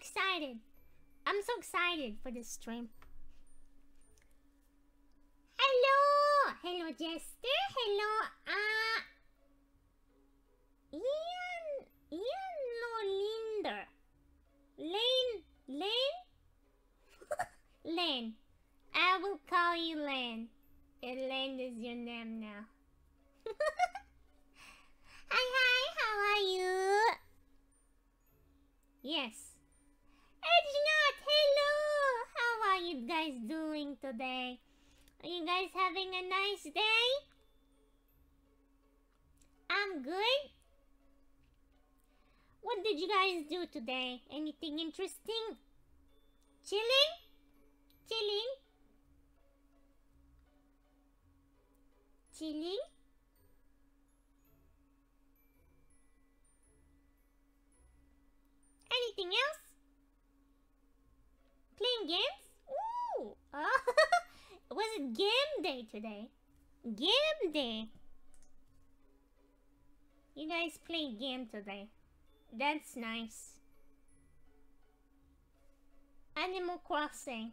excited. I'm so excited for this stream. Hello! Hello, Jester. Hello, Ian Lolinder. Lane? Lane. I will call you Lane. And Lane is your name now. Hi, how are you? Yes. It's not. Hello! How are you guys doing today? Are you guys having a nice day? I'm good. What did you guys do today? Anything interesting? Chilling? Chilling? Anything else? Playing games? Ooh! Was it game day today? Game day! You guys play game today. That's nice. Animal Crossing.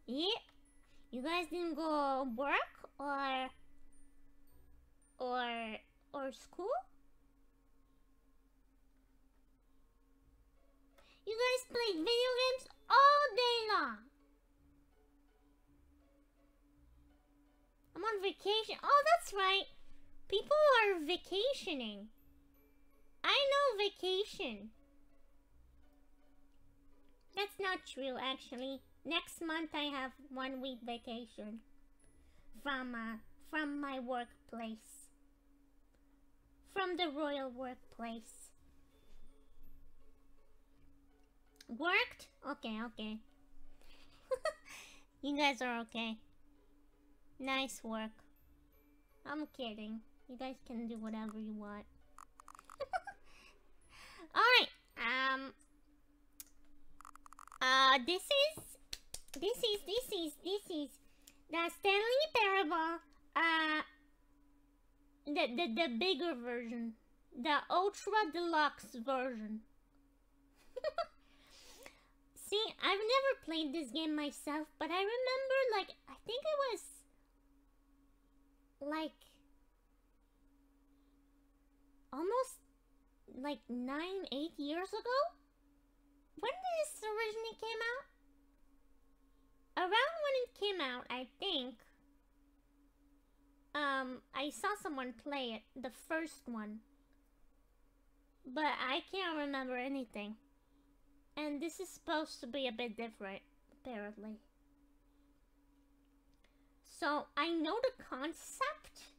Yeah. You guys didn't go work or school? You guys played video games all day long. I'm on vacation. Oh, that's right. People are vacationing. I know vacation. That's not true, actually. Next month I have 1 week vacation from my workplace. From the royal workplace. Worked? Okay. You guys are okay. Nice work. I'm kidding. You guys can do whatever you want. Alright, this is the Stanley Parable, the bigger version, the Ultra Deluxe version. See, I've never played this game myself, but I remember, like, I think it was, like, almost, like, 9-8 years ago? When did this originally came out? Around when it came out, I think, I saw someone play it, the first one. But I can't remember anything. And this is supposed to be a bit different, apparently. So, I know the concept,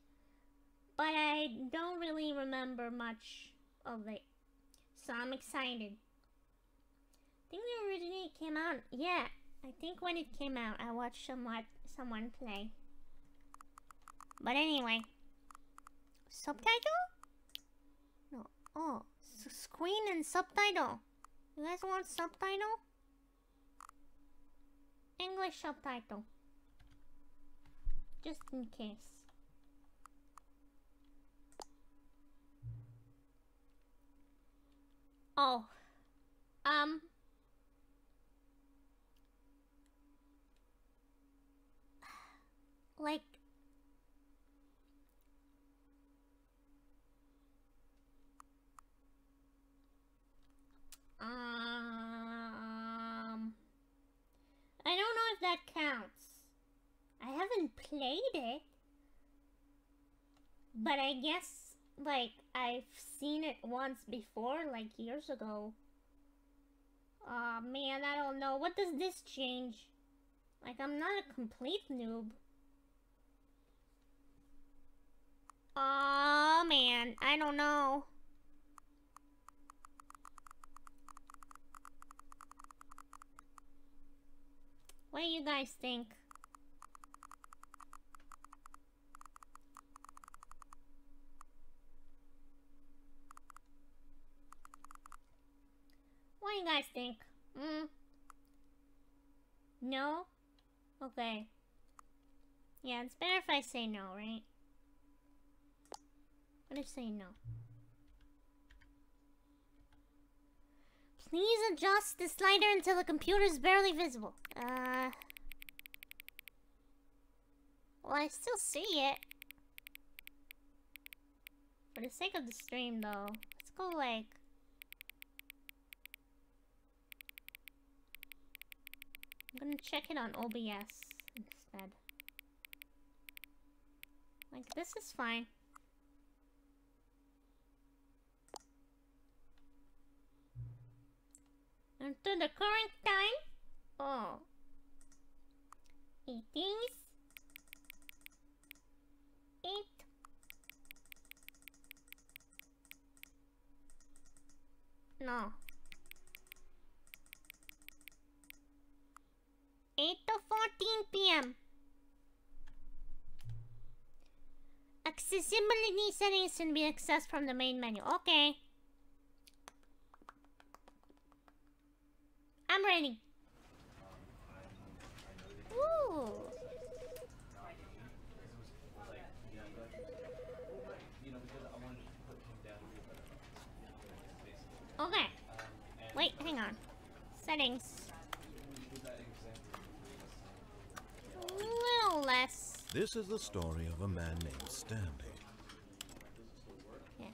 but I don't really remember much of it. So, I'm excited. I think it originally came out, yeah. I think when it came out, I watched someone play. But anyway. Subtitle? No. Oh, screen and subtitle. You guys want subtitle? English subtitle. Just in case. Oh. Like, I don't know if that counts. I haven't played it, but I guess, like, I've seen it once before, like years ago. Aw, man, I don't know. What does this change? Like, I'm not a complete noob. Aw, man, I don't know. What do you guys think? What do you guys think? No? Okay. Yeah, it's better if I say no, right? What if I say no? Please adjust the slider until the computer is barely visible. Well, I still see it. For the sake of the stream, though, let's go like... I'm gonna check it on OBS instead. Like, this is fine. And to the current time, oh, it is 8. No. 8 to 14 p.m. Accessibility settings can be accessed from the main menu. Okay. I'm ready. Ooh. Okay. Wait, hang on. Settings. A little less. This is the story of a man named Stanley. Yeah.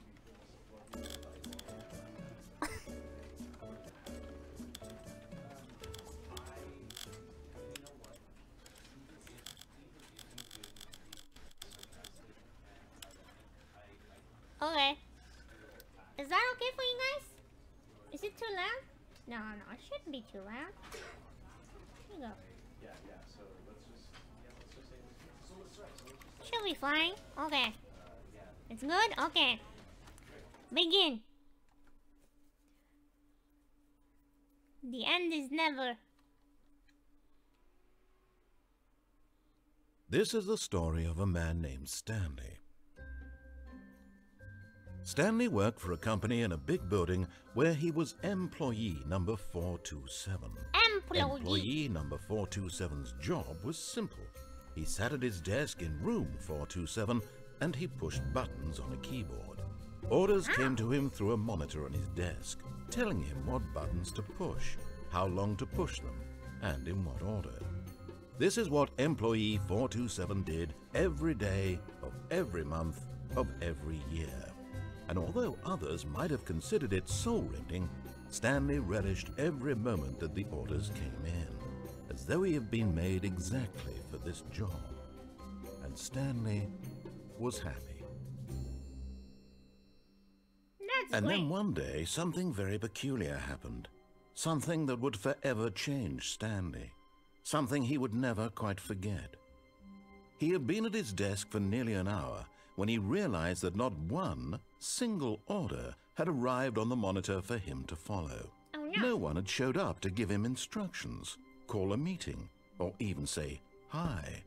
Okay. Is that okay for you guys? Is it too loud? No, it shouldn't be too loud. Here you go. Should be fine. Okay. It's good? Okay. Begin. The end is never. This is the story of a man named Stanley. Stanley worked for a company in a big building where he was employee number 427. Employee number 427's job was simple. He sat at his desk in room 427 and he pushed buttons on a keyboard. Orders came to him through a monitor on his desk, telling him what buttons to push, how long to push them, and in what order. This is what employee 427 did every day of every month of every year. And although others might have considered it soul-rending, Stanley relished every moment that the orders came in, as though he had been made exactly for this job. And Stanley was happy. And then one day, something very peculiar happened. Something that would forever change Stanley. Something he would never quite forget. He had been at his desk for nearly an hour when he realized that not one single order had arrived on the monitor for him to follow. Oh, No one had showed up to give him instructions, call a meeting, or even say hi.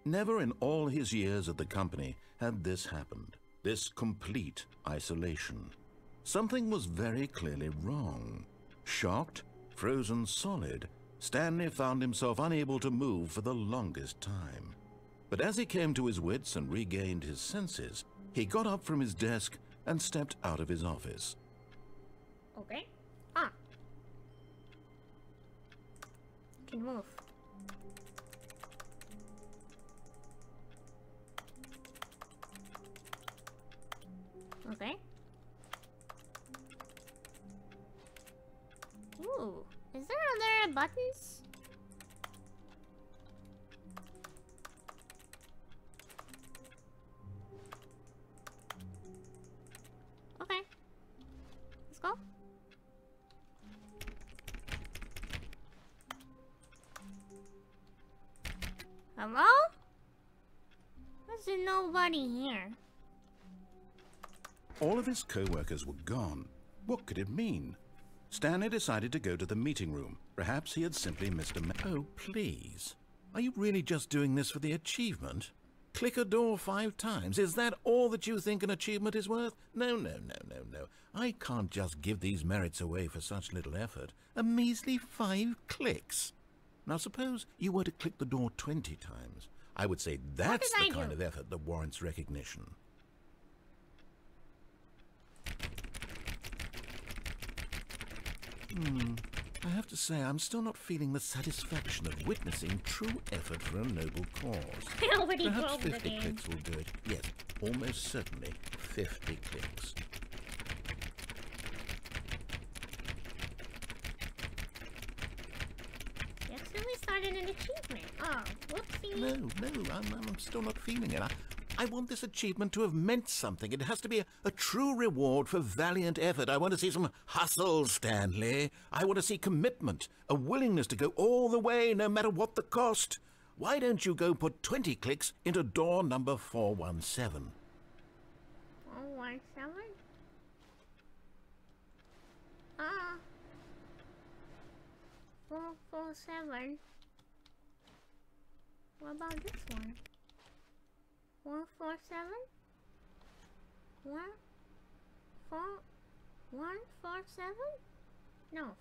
Never in all his years at the company had this happened, this complete isolation. Something was very clearly wrong. Shocked, frozen solid, Stanley found himself unable to move for the longest time. But as he came to his wits and regained his senses, he got up from his desk and stepped out of his office. Okay. Can move. Okay. Ooh, is there other buttons? Okay. Let's go. Hello? There's nobody here. All of his co-workers were gone. What could it mean? Stanley decided to go to the meeting room. Perhaps he had simply missed a Oh, please. Are you really just doing this for the achievement? Click a door 5 times. Is that all that you think an achievement is worth? No. I can't just give these merits away for such little effort. A measly 5 clicks. Now suppose you were to click the door 20 times. I would say that's the kind of effort that warrants recognition. I have to say, I'm still not feeling the satisfaction of witnessing true effort for a noble cause. I already Perhaps broke the 50 game. clicks will do it. Yes, almost certainly 50 clicks. You accidentally started an achievement. Oh, whoopsie. No, I'm still not feeling it. I want this achievement to have meant something. It has to be a true reward for valiant effort. I want to see some hustle, Stanley. I want to see commitment, a willingness to go all the way, no matter what the cost. Why don't you go put 20 clicks into door number 417? 417? Ah. 447. What about this one? 147? 147? No,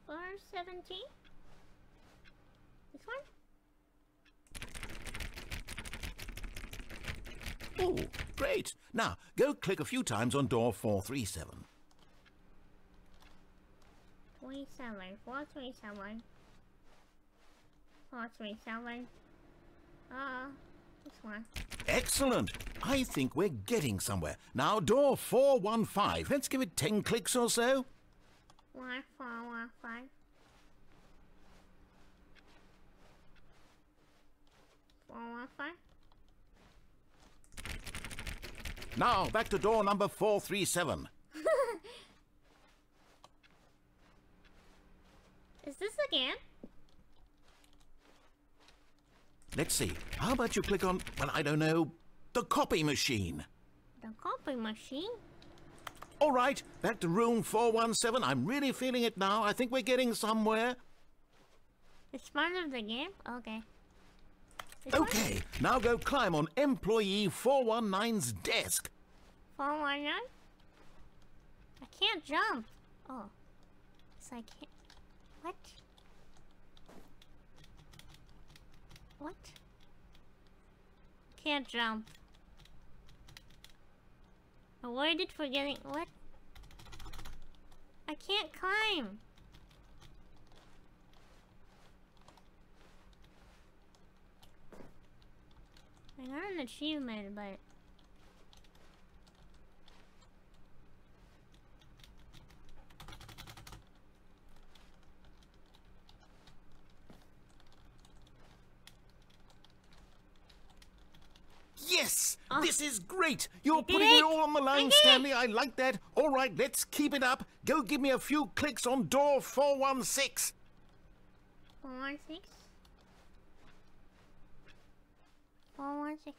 417? This one? Oh, great. Now, go click a few times on door 437. 437. 437. This one. Excellent. I think we're getting somewhere. Now, door 415. Let's give it 10 clicks or so. 415. 415. Now, back to door number 437. Is this the game? Let's see. How about you click on, well, I don't know, the copy machine? The copy machine? All right, back to room 417. I'm really feeling it now. I think we're getting somewhere. It's part of the game? Okay. This Okay, now go climb on employee 419's desk. 419? I can't jump. Oh. So I can't... What? What? Can't jump. Awarded for getting... What? I can't climb. I got an achievement, but... Yes! Oh. This is great! You're did putting it! it all on the line, I did! Stanley. I like that. All right, let's keep it up. Go give me a few clicks on door 416. 416? 416.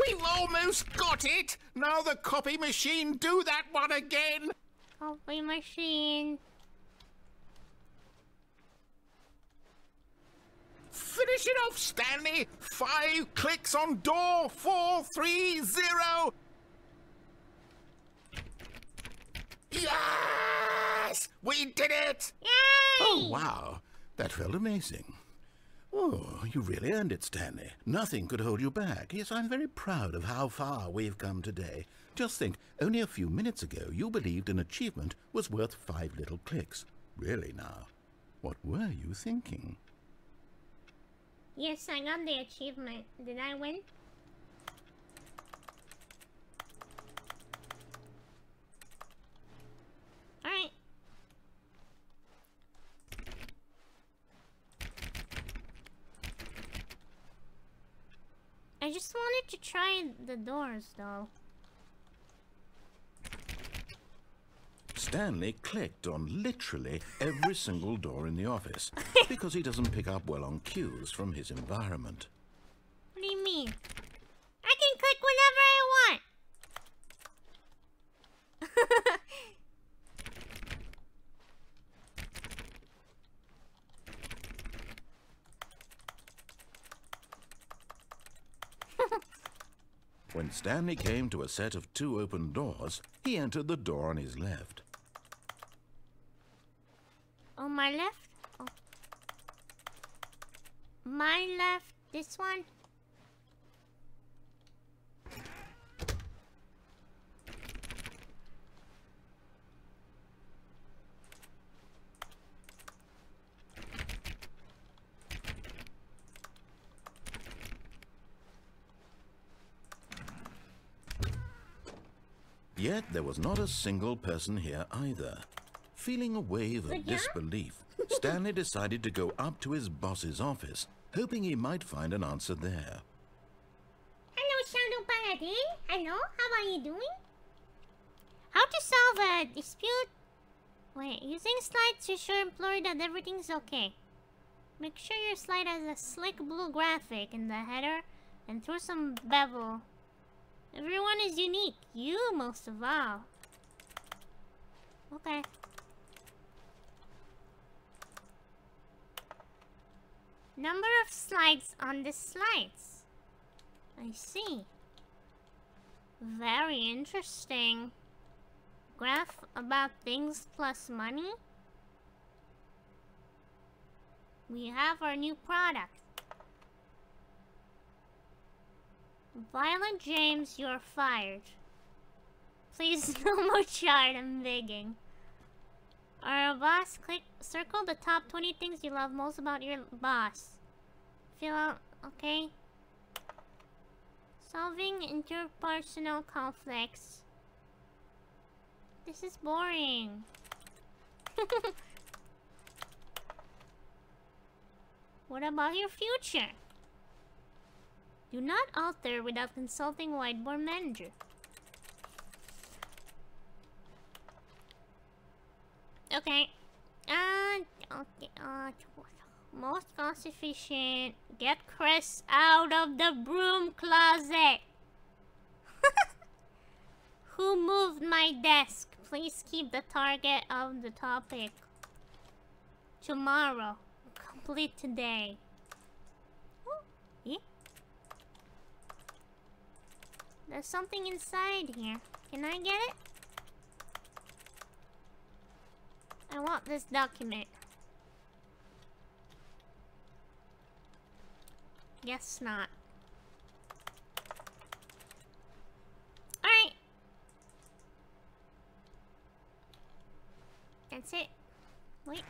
We've almost got it! Now the copy machine, do that one again! Copy machine. Finish it off, Stanley! 5 clicks on door 430! Yes! We did it! Yay! Oh, wow. That felt amazing. Oh, you really earned it, Stanley. Nothing could hold you back. Yes, I'm very proud of how far we've come today. Just think, only a few minutes ago you believed an achievement was worth 5 little clicks. Really now, what were you thinking? Yes, I got the achievement. Did I win? Alright. I just wanted to try the doors, though. Stanley clicked on literally every single door in the office because he doesn't pick up well on cues from his environment. What do you mean? I can click whenever I want! When Stanley came to a set of 2 open doors, he entered the door on his left. On my left? Oh. My left? This one? Yet there was not a single person here either. Feeling a wave of disbelief, Stanley decided to go up to his boss's office, hoping he might find an answer there. Hello, Shadow Paladin. Hello, how are you doing? How to solve a dispute? Wait, using slides to assure employer that everything's okay. Make sure your slide has a slick blue graphic in the header and throw some bevel. Everyone is unique, you most of all. Okay. Number of slides on the slides. I see. Very interesting. Graph about things plus money. We have our new product. Violet James, you're fired. Please, no more chart, I'm begging. Our boss, circle the top 20 things you love most about your boss. Fill out, okay. Solving interpersonal conflicts. This is boring. What about your future? Do not alter without consulting whiteboard manager. Okay. Most cost efficient. Get Chris out of the broom closet. Who moved my desk? Please keep the target of the topic. Tomorrow. Complete today. Oh, yeah. There's something inside here. Can I get it? I want this document. Guess not. Alright. That's it. Wait.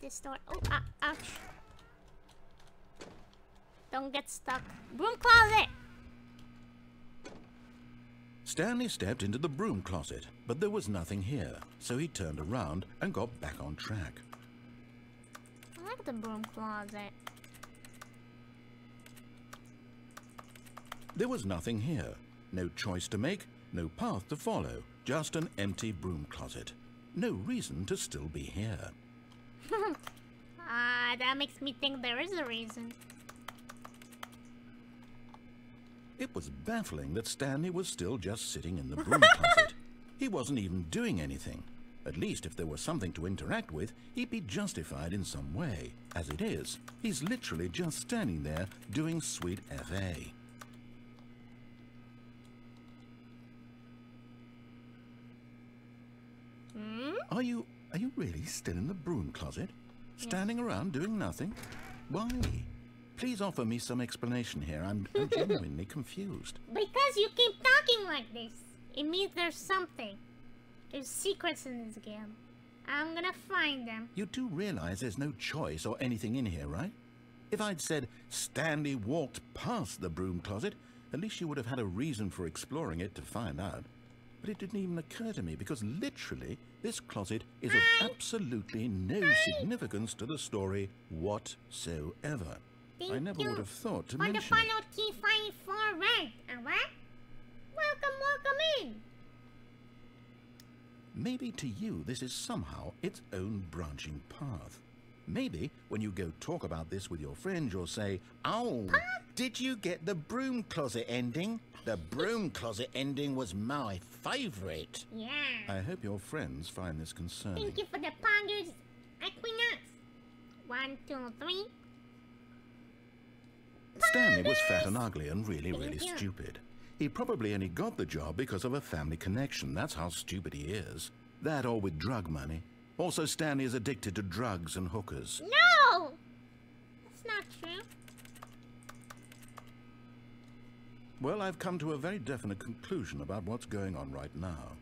This door. Oh, ouch. Don't get stuck. Broom closet! Stanley stepped into the broom closet, but there was nothing here, so he turned around and got back on track. I like the broom closet. There was nothing here. No choice to make, no path to follow, just an empty broom closet. No reason to still be here. That makes me think there is a reason. It was baffling that Stanley was still just sitting in the broom closet. He wasn't even doing anything. At least if there was something to interact with, he'd be justified in some way. As it is, he's literally just standing there doing sweet FA. Are you really still in the broom closet? Standing around doing nothing? Why? Please offer me some explanation here. I'm genuinely confused. Because you keep talking like this. It means there's something. There's secrets in this game. I'm gonna find them. You do realize there's no choice or anything in here, right? If I'd said Stanley walked past the broom closet, at least you would have had a reason for exploring it to find out. But it didn't even occur to me because literally this closet is of absolutely no significance to the story whatsoever. I never would have thought to mention it. Follow T54 red, alright? Welcome in. Maybe to you this is somehow its own branching path. Maybe when you go talk about this with your friends, you'll say, "Oh, did you get the broom closet ending? The broom closet ending was my favorite." Yeah. I hope your friends find this concerning. Thank you for the Pongers Equinox. 1, 2, 3. Stanley was fat and ugly and really stupid. He probably only got the job because of a family connection. That's how stupid he is. That or with drug money. Also, Stanley is addicted to drugs and hookers. No! That's not true. Well, I've come to a very definite conclusion about what's going on right now.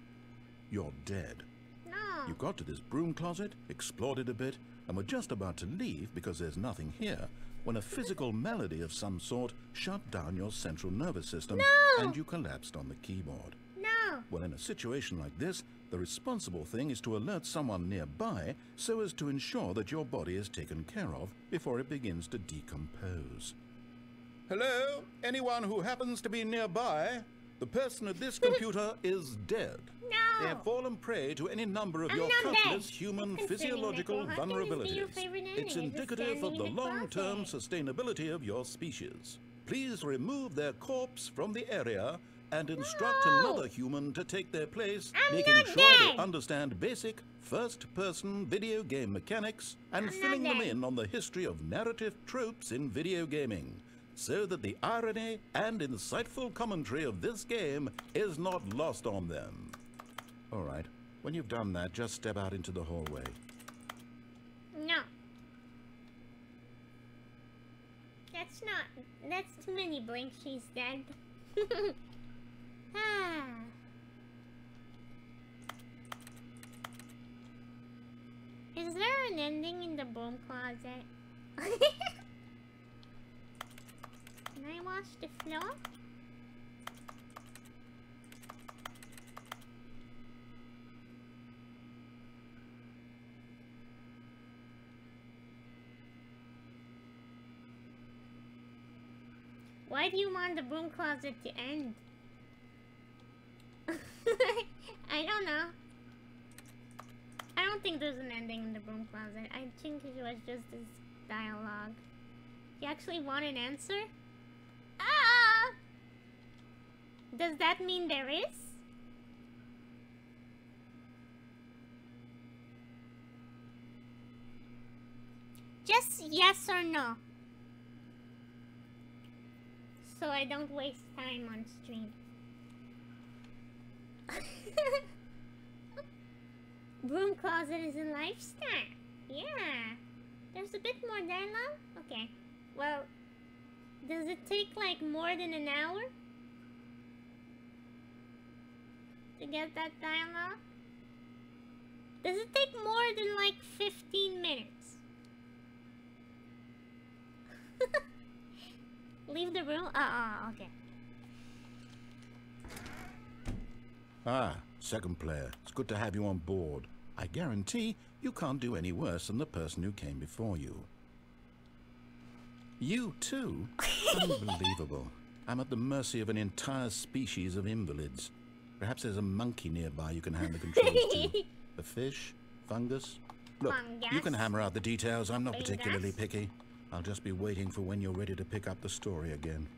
You're dead. No. You got to this broom closet, explored it a bit, and were just about to leave because there's nothing here, when a physical melody of some sort shut down your central nervous system and you collapsed on the keyboard. No. Well, in a situation like this, the responsible thing is to alert someone nearby so as to ensure that your body is taken care of before it begins to decompose. Hello? Anyone who happens to be nearby? The person at this computer is dead. No. They have fallen prey to any number of your countless human physiological vulnerabilities. It's indicative of the long-term sustainability of your species. Please remove their corpse from the area and instruct another human to take their place, making sure they understand basic first-person video game mechanics and filling them in on the history of narrative tropes in video gaming, so that the irony and insightful commentary of this game is not lost on them. All right, when you've done that, just step out into the hallway. No. That's too many blinks, she's dead. Ah. Is there an ending in the broom closet? Can I wash the floor? Why do you want the broom closet to end? I don't know. I don't think there's an ending in the broom closet. I think it was just this dialogue. You actually want an answer? Ah! Does that mean there is? Just yes or no. So I don't waste time on stream. Broom closet is a lifestyle. Yeah. There's a bit more dialogue? Okay. Well, does it take like more than an hour to get that dialogue? Does it take more than like 15 minutes? Leave the room? Okay. Ah, second player. It's good to have you on board. I guarantee you can't do any worse than the person who came before you. You too? Unbelievable. I'm at the mercy of an entire species of invalids. Perhaps there's a monkey nearby you can hand the controls to. A fish? Fungus? Look, you can hammer out the details. I'm not particularly picky. I'll just be waiting for when you're ready to pick up the story again.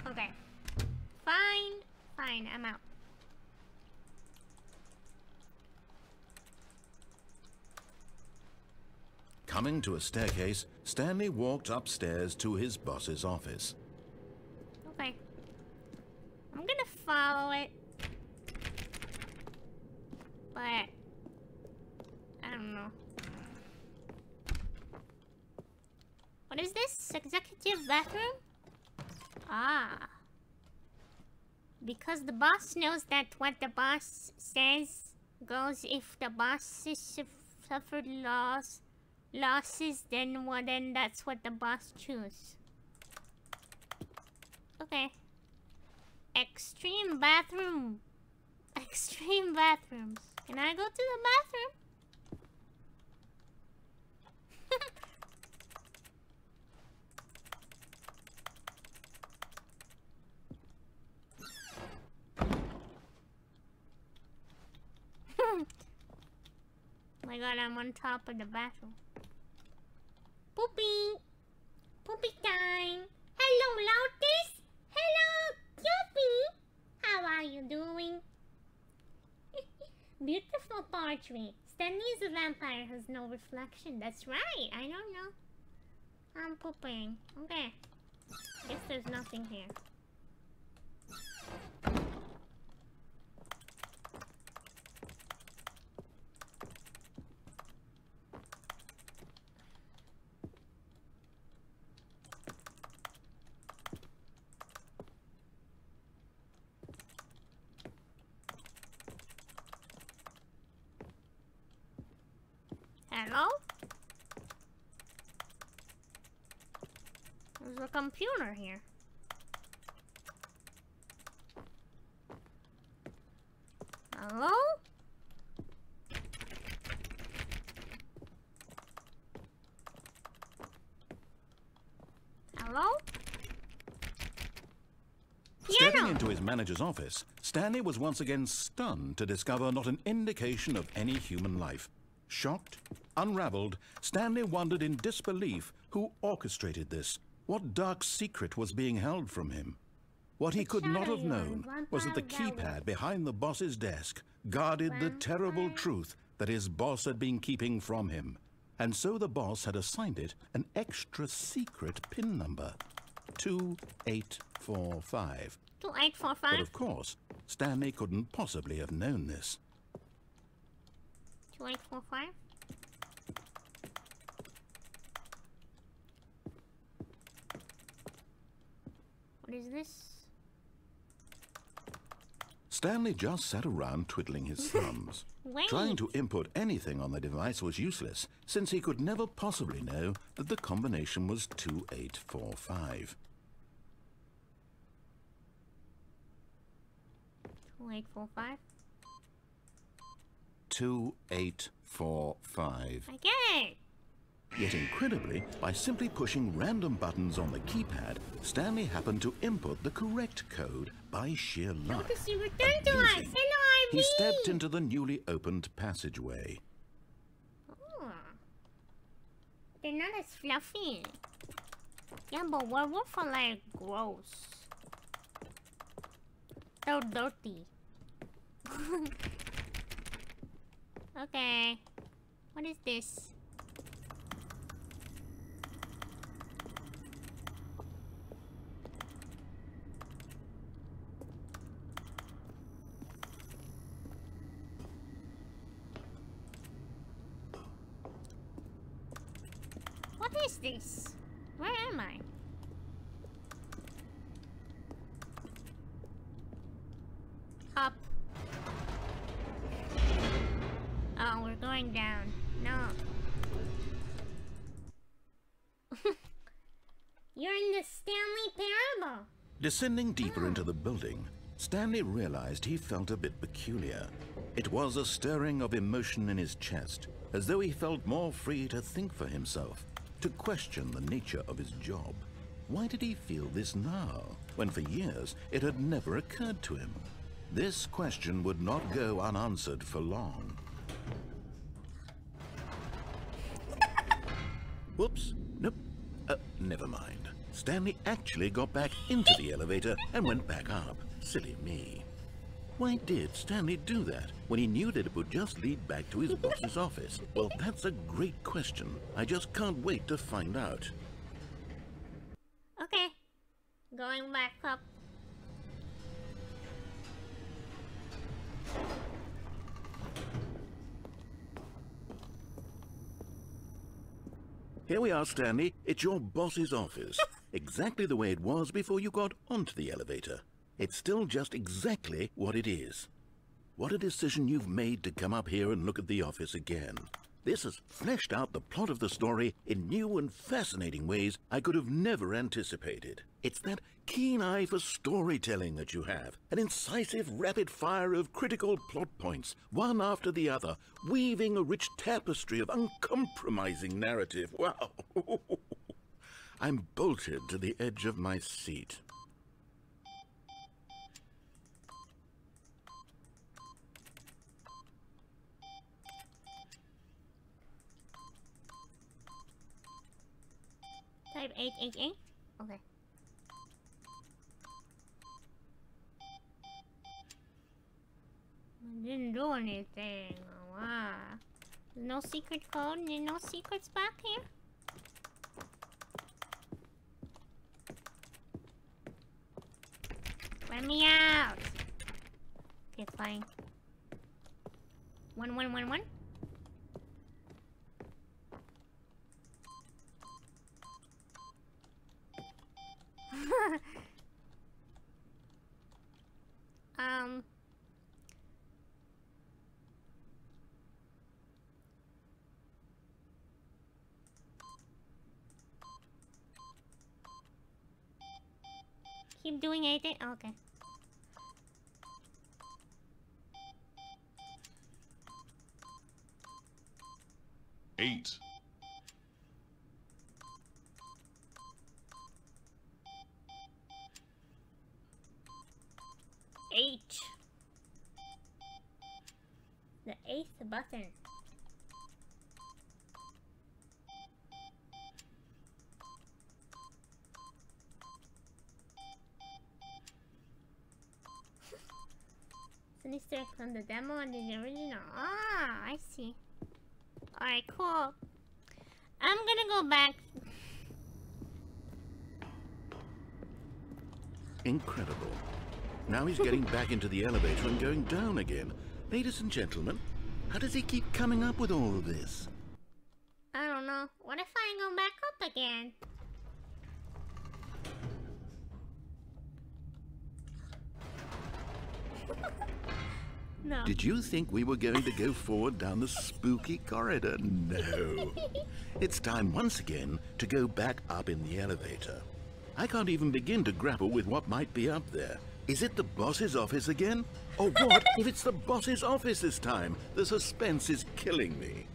Okay. Fine, I'm out. Coming to a staircase, Stanley walked upstairs to his boss's office. Okay. I'm gonna follow it. But I don't know. What is this? Executive bathroom? Ah. Because the boss knows that what the boss says goes. If the boss has suffered losses, then that's what the boss chooses. Okay. Extreme bathroom. Extreme bathrooms. Can I go to the bathroom? Oh my god, I'm on top of the bathroom. Poopy! Poopy time! Hello, Lotus! Hello, Cutie! How are you doing? Beautiful portrait. Stanley is a vampire, has no reflection. That's right, I don't know. I'm pooping. Okay. Guess there's nothing here. Hello? There's a computer here. Hello? Hello? Stepping into his manager's office, Stanley was once again stunned to discover not an indication of any human life. Shocked, unraveled, Stanley wondered in disbelief who orchestrated this. What dark secret was being held from him? What he could not have known was that the keypad behind the boss's desk guarded the terrible truth that his boss had been keeping from him. And so the boss had assigned it an extra secret PIN number, 2845. 2845? But of course, Stanley couldn't possibly have known this. 2845? What is this? Stanley just sat around twiddling his thumbs. Trying to input anything on the device was useless, since he could never possibly know that the combination was 2845. 2845? 2845. I get it! Yet incredibly, by simply pushing random buttons on the keypad, Stanley happened to input the correct code by sheer luck. Lotus, you returned to us! Hello, He stepped into the newly opened passageway. Oh. They're not as fluffy. Yeah, but werewolves are like gross. So dirty. Okay. What is this? What is this? Where am I? Up. Oh, we're going down. No. You're in the Stanley Parable. Descending deeper into the building, Stanley realized he felt a bit peculiar. It was a stirring of emotion in his chest, as though he felt more free to think for himself, to question the nature of his job. Why did he feel this now, when for years it had never occurred to him? This question would not go unanswered for long. Whoops, nope, never mind. Stanley actually got back into the elevator and went back up. Silly me. Why did Stanley do that when he knew that it would just lead back to his boss's office? Well, that's a great question. I just can't wait to find out. Okay. Going back up. Here we are, Stanley. It's your boss's office. Exactly the way it was before you got onto the elevator. It's still just exactly what it is. What a decision you've made to come up here and look at the office again. This has fleshed out the plot of the story in new and fascinating ways I could have never anticipated. It's that keen eye for storytelling that you have, an incisive rapid fire of critical plot points, one after the other, weaving a rich tapestry of uncompromising narrative. Wow! I'm bolted to the edge of my seat. Type 888? Okay. I didn't do anything. Wow. There's no secret code? There's no secrets back here? Let me out! Okay, fine. 1111? keep doing anything? Okay. Eight. H. The 8th button. Sinister from the demo and the original. Ah, I see. Alright, cool. I'm gonna go back. Incredible. Now he's getting back into the elevator and going down again. Ladies and gentlemen, how does he keep coming up with all of this? I don't know. What if I go back up again? No. Did you think we were going to go forward down the spooky corridor? No. It's time once again to go back up in the elevator. I can't even begin to grapple with what might be up there. Is it the boss's office again? Or what if it's the boss's office this time? The suspense is killing me.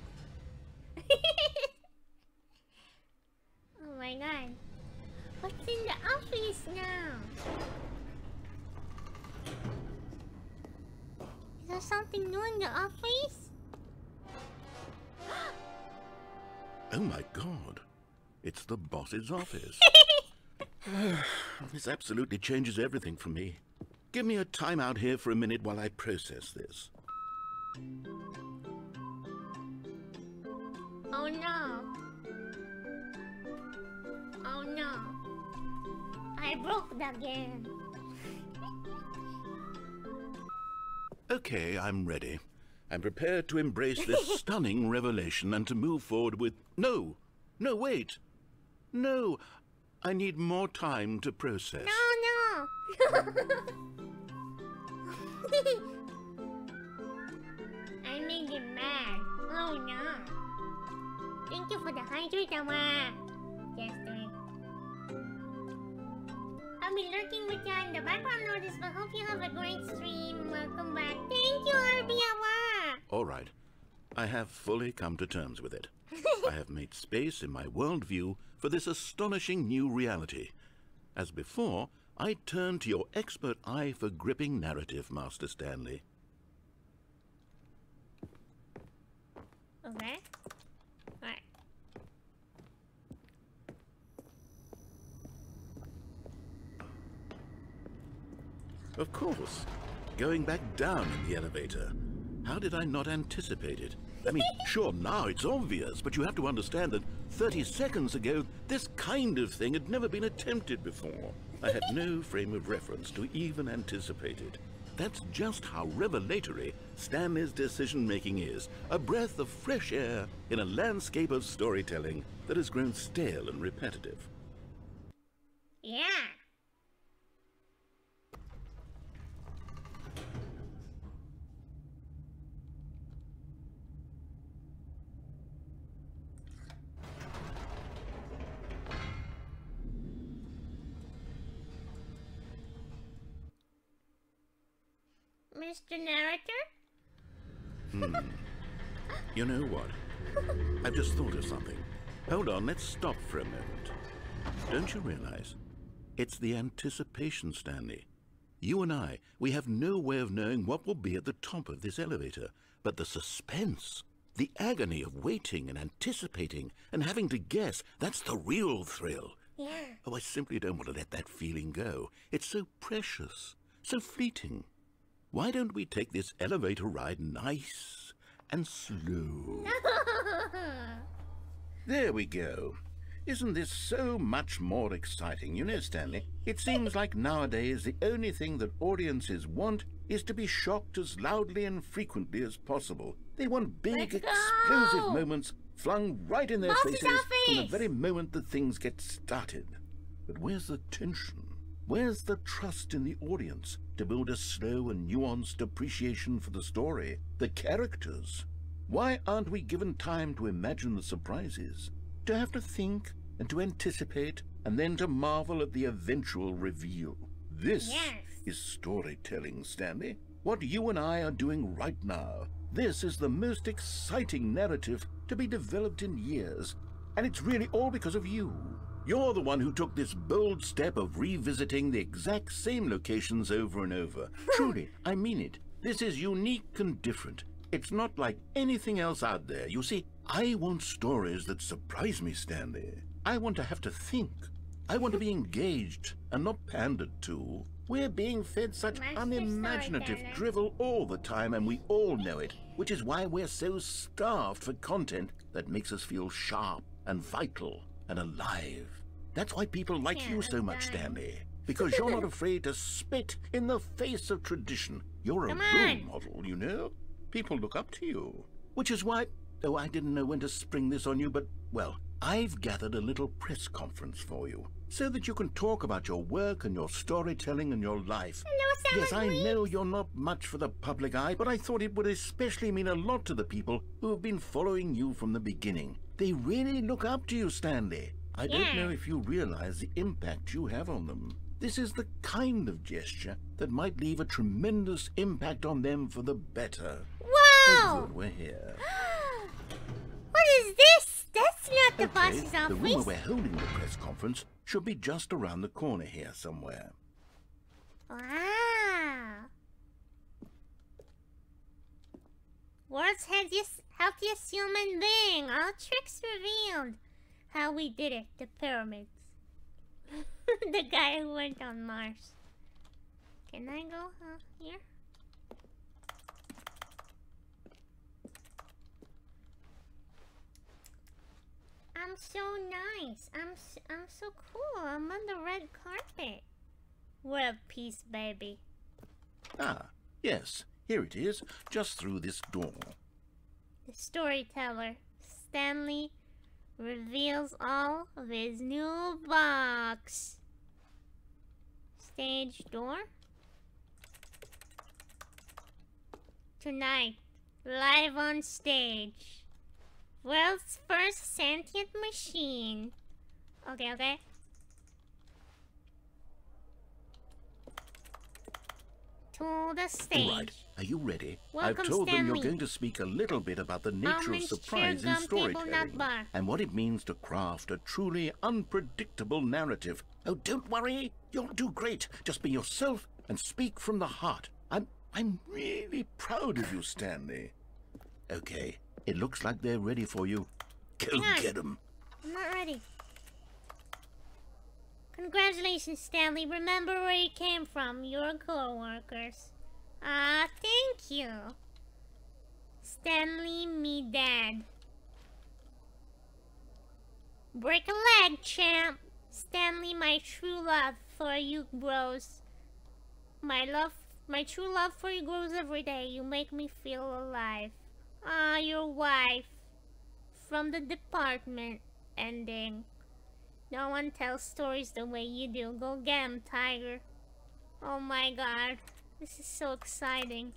Oh my god. What's in the office now? Is there something new in the office? Oh my god. It's the boss's office. This absolutely changes everything for me. Give me a time out here for a minute while I process this. Oh no. Oh no. I broke the game. Okay, I'm ready. I'm prepared to embrace this stunning revelation and to move forward with... No! No, wait! No! I need more time to process. No, no! I made it mad. Oh no. Thank you for the hydrate, Awa. Just doing. I'll be lurking with you in the background notice, but hope you have a great stream. Welcome back. Thank you, RB Awa. All right. I have fully come to terms with it. I have made space in my worldview for this astonishing new reality. As before, I turn to your expert eye for gripping narrative, Master Stanley. Okay. Alright. Of course. Going back down in the elevator. How did I not anticipate it? I mean, sure, now it's obvious, but you have to understand that 30 seconds ago, this kind of thing had never been attempted before. I had no frame of reference to even anticipate it. That's just how revelatory Stanley's decision-making is. A breath of fresh air in a landscape of storytelling that has grown stale and repetitive. Yeah. Mr. Narrator? You know what? I've just thought of something. Hold on, let's stop for a moment. Don't you realize? It's the anticipation, Stanley. You and I, we have no way of knowing what will be at the top of this elevator. But the suspense, the agony of waiting and anticipating and having to guess, that's the real thrill. Yeah. Oh, I simply don't want to let that feeling go. It's so precious, so fleeting. Why don't we take this elevator ride nice and slow? There we go. Isn't this so much more exciting? You know, Stanley, it seems like nowadays the only thing that audiences want is to be shocked as loudly and frequently as possible. They want big, explosive moments flung right in their faces from the very moment that things get started. But where's the tension? Where's the trust in the audience to build a slow and nuanced appreciation for the story, the characters? Why aren't we given time to imagine the surprises, to have to think and to anticipate, and then to marvel at the eventual reveal? This is storytelling, Stanley. What you and I are doing right now. This is the most exciting narrative to be developed in years. And it's really all because of you. You're the one who took this bold step of revisiting the exact same locations over and over. Truly, I mean it. This is unique and different. It's not like anything else out there. You see, I want stories that surprise me, Stanley. I want to have to think. I want to be engaged and not pandered to. We're being fed such unimaginative drivel all the time, and we all know it, which is why we're so starved for content that makes us feel sharp and vital and alive. That's why people like you so much, Stanley. Because you're not afraid to spit in the face of tradition. You're a role model, you know? People look up to you. Which is why... Oh, I didn't know when to spring this on you, but, well, I've gathered a little press conference for you, so that you can talk about your work and your storytelling and your life. Hello, yes, I know you're not much for the public eye, but I thought it would especially mean a lot to the people who have been following you from the beginning. They really look up to you, Stanley. I don't know if you realize the impact you have on them. This is the kind of gesture that might leave a tremendous impact on them for the better. Whoa! Good, we're here. What is this? That's not the boss's office. The room where we're holding the press conference should be just around the corner here somewhere. Wow. World's healthiest human being. All tricks revealed. How we did it. The pyramids. The guy who went on Mars. Can I go here? I'm so nice. I'm so cool. I'm on the red carpet. World peace, baby. Ah, yes. Here it is, just through this door. The storyteller, Stanley, reveals all of his new box. Stage door. Tonight, live on stage. World's first sentient machine. Okay. To the stage. Right. Are you ready? Welcome, I've told them Stanley. you're going to speak a little bit about the nature of surprise in storytelling and what it means to craft a truly unpredictable narrative. Oh, don't worry. You'll do great. Just be yourself and speak from the heart. I'm really proud of you, Stanley. Okay. It looks like they're ready for you. Go get them. I'm not ready. Congratulations, Stanley. Remember where you came from. Your co-workers. Ah, thank you. Stanley, me dad. Break a leg, champ. Stanley, my true love for you grows. My true love for you grows every day. You make me feel alive. Ah, your wife. From the department. Ending. No one tells stories the way you do. Go get 'em, Tiger. Oh my god. This is so exciting.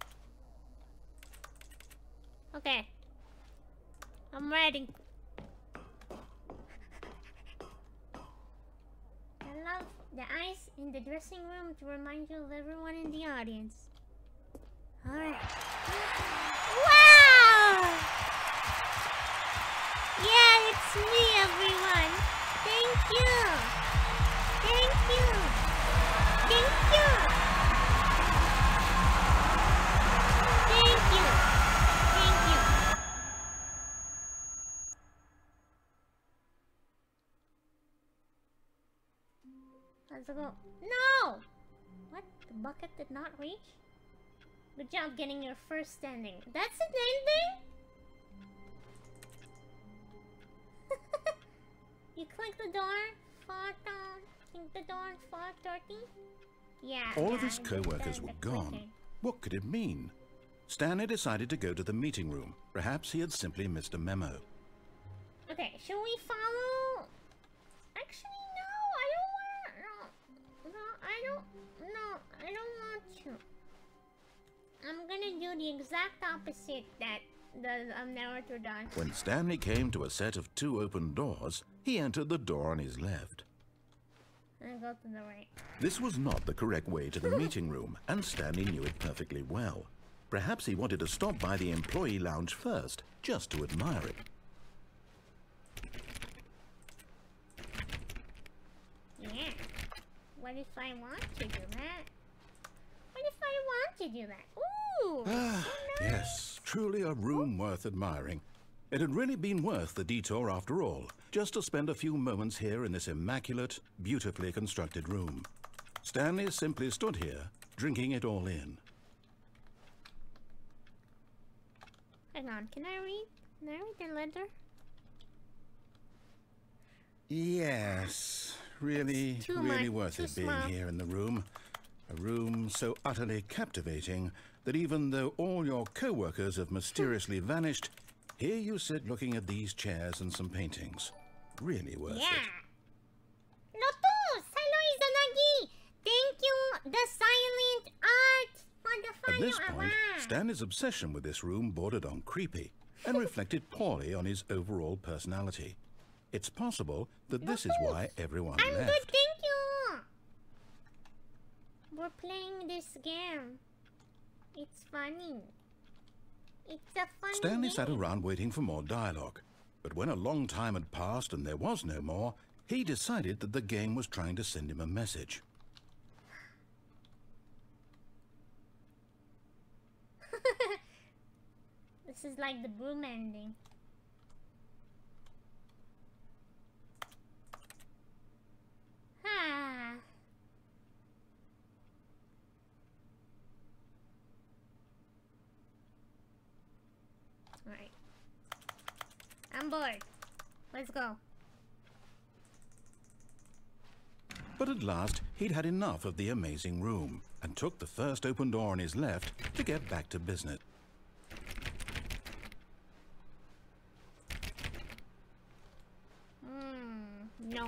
Okay. I'm ready. I love the ice in the dressing room to remind you of everyone in the audience. Alright. Wow! Yeah, it's me, everyone. Thank you. Thank you. Thank you. Thank you. Thank you. Let's go. No! What? The bucket did not reach? Good job getting your first ending. That's an ending? You click the door, click the door, 4:30? Yeah. All of his co-workers were gone. What could it mean? Stanley decided to go to the meeting room. Perhaps he had simply missed a memo. Okay, shall we follow? Actually, no, I don't want to. I'm gonna do the exact opposite that the narrator does. When Stanley came to a set of 2 open doors, he entered the door on his left. And go to the right. This was not the correct way to the meeting room, and Stanley knew it perfectly well. Perhaps he wanted to stop by the employee lounge first, just to admire it. Yeah. What if I want to do that? What if I want to do that? Ooh! Ah, so nice. yes, truly a room worth admiring. It had really been worth the detour after all, just to spend a few moments here in this immaculate, beautifully constructed room. Stanley simply stood here, drinking it all in. Hang on, can I read the letter? Yes, really worth it being here in the room. A room so utterly captivating that even though all your co-workers have mysteriously vanished, here you sit looking at these chairs and some paintings. Really worth it. Lotus! Hello, Izanagi! Thank you, the silent art, for the At follow. this point, Stanley's obsession with this room bordered on creepy and reflected poorly on his overall personality. It's possible that this is why everyone I'm left. good, thank you! We're playing this game. It's funny. It's a funny Stanley game. sat around waiting for more dialogue, but when a long time had passed and there was no more, he decided that the game was trying to send him a message. This is like the Broom ending. Ah. Alright. I'm bored. Let's go. But at last, he'd had enough of the amazing room and took the first open door on his left to get back to business. No.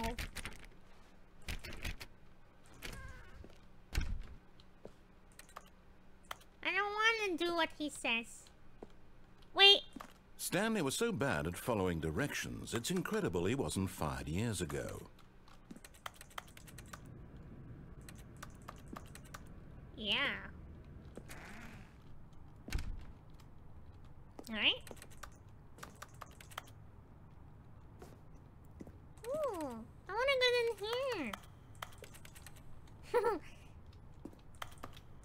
I don't want to do what he says. Wait. Stanley was so bad at following directions, it's incredible he wasn't fired years ago. Yeah. Alright. Ooh, I want to go in here.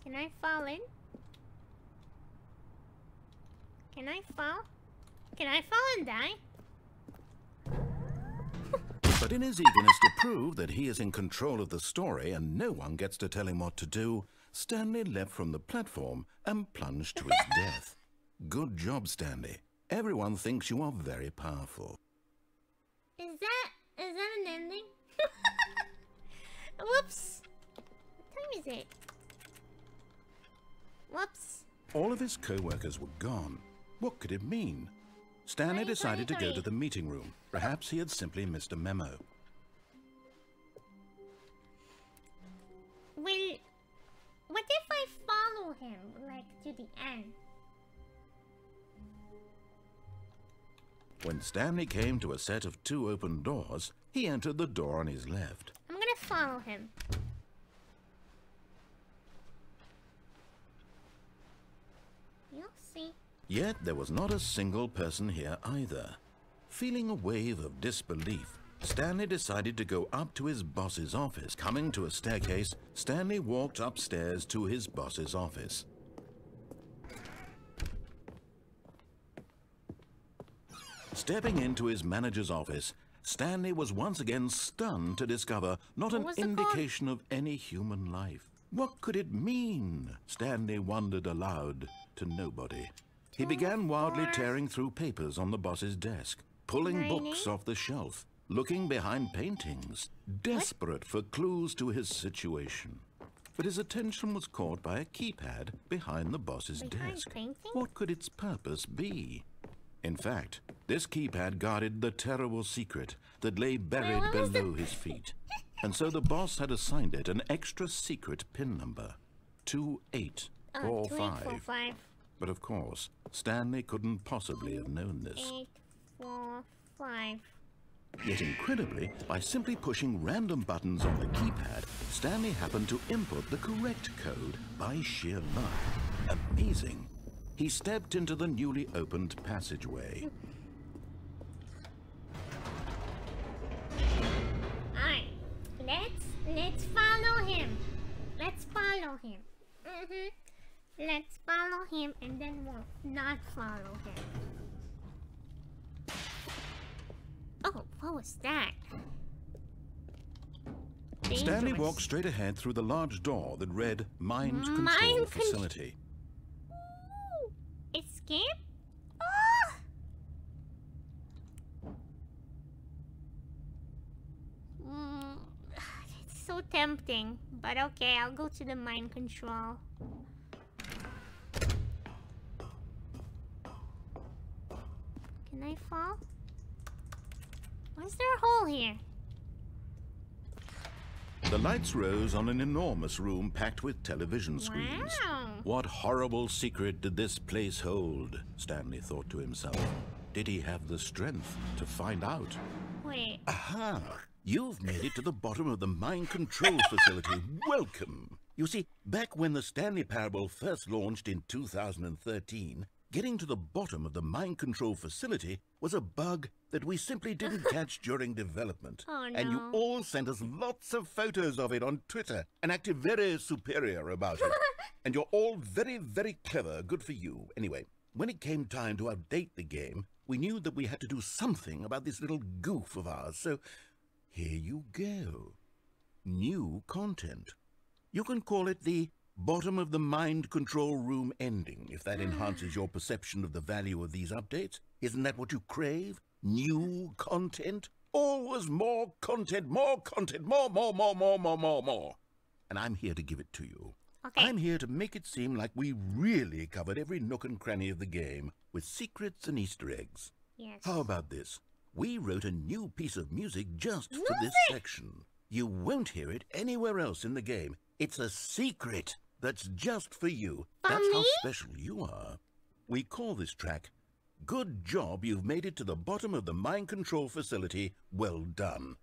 Can I fall in? Can I fall? Can I fall and die? But in his eagerness to prove that he is in control of the story and no one gets to tell him what to do, Stanley leapt from the platform and plunged to his death. Good job, Stanley. Everyone thinks you are very powerful. Is that an ending? Whoops. What time is it? Whoops. All of his co-workers were gone. What could it mean? Stanley decided to go to the meeting room. Perhaps he had simply missed a memo. Well, what if I follow him, like, to the end? When Stanley came to a set of 2 open doors, he entered the door on his left. I'm gonna follow him. You'll see. Yet there was not a single person here either. Feeling a wave of disbelief, Stanley decided to go up to his boss's office. Coming to a staircase, Stanley walked upstairs to his boss's office. Stepping into his manager's office, Stanley was once again stunned to discover not an indication of any human life. What could it mean? Stanley wondered aloud to nobody. He began wildly tearing through papers on the boss's desk, pulling books off the shelf, looking behind paintings, desperate for clues to his situation. But his attention was caught by a keypad behind the boss's desk. What could its purpose be? In fact, this keypad guarded the terrible secret that lay buried below his feet. And so the boss had assigned it an extra secret PIN number, 2845. 2845. But of course, Stanley couldn't possibly have known this. 845. Yet incredibly, by simply pushing random buttons on the keypad, Stanley happened to input the correct code by sheer luck. Amazing. He stepped into the newly opened passageway. Alright, let's follow him. Let's follow him. Let's follow him and then we'll not follow him. Oh, what was that? Dangerous. Stanley walked straight ahead through the large door that read Mind Control Facility. Ooh, escape? Oh! It's so tempting, but okay, I'll go to the mind control. Can I fall? Why is there a hole here? The lights rose on an enormous room packed with television screens. Wow. What horrible secret did this place hold? Stanley thought to himself. Did he have the strength to find out? Wait. Aha! You've made it to the bottom of the mind control facility. Welcome! You see, back when the Stanley Parable first launched in 2013, getting to the bottom of the mind control facility was a bug that we simply didn't catch during development. Oh, no. And you all sent us lots of photos of it on Twitter and acted very superior about it. And you're all very, very clever. Good for you. Anyway, when it came time to update the game, we knew that we had to do something about this little goof of ours. So here you go. New content. You can call it the bottom of the mind control room ending, if that enhances your perception of the value of these updates. Isn't that what you crave? New content? Always more content, more content, more. And I'm here to give it to you. Okay. I'm here to make it seem like we really covered every nook and cranny of the game with secrets and Easter eggs. Yes. How about this? We wrote a new piece of music just for this section. You won't hear it anywhere else in the game. It's a secret that's just for you. That's how special you are. We call this track, Good Job You've Made It to the Bottom of the Mind Control Facility. Well done.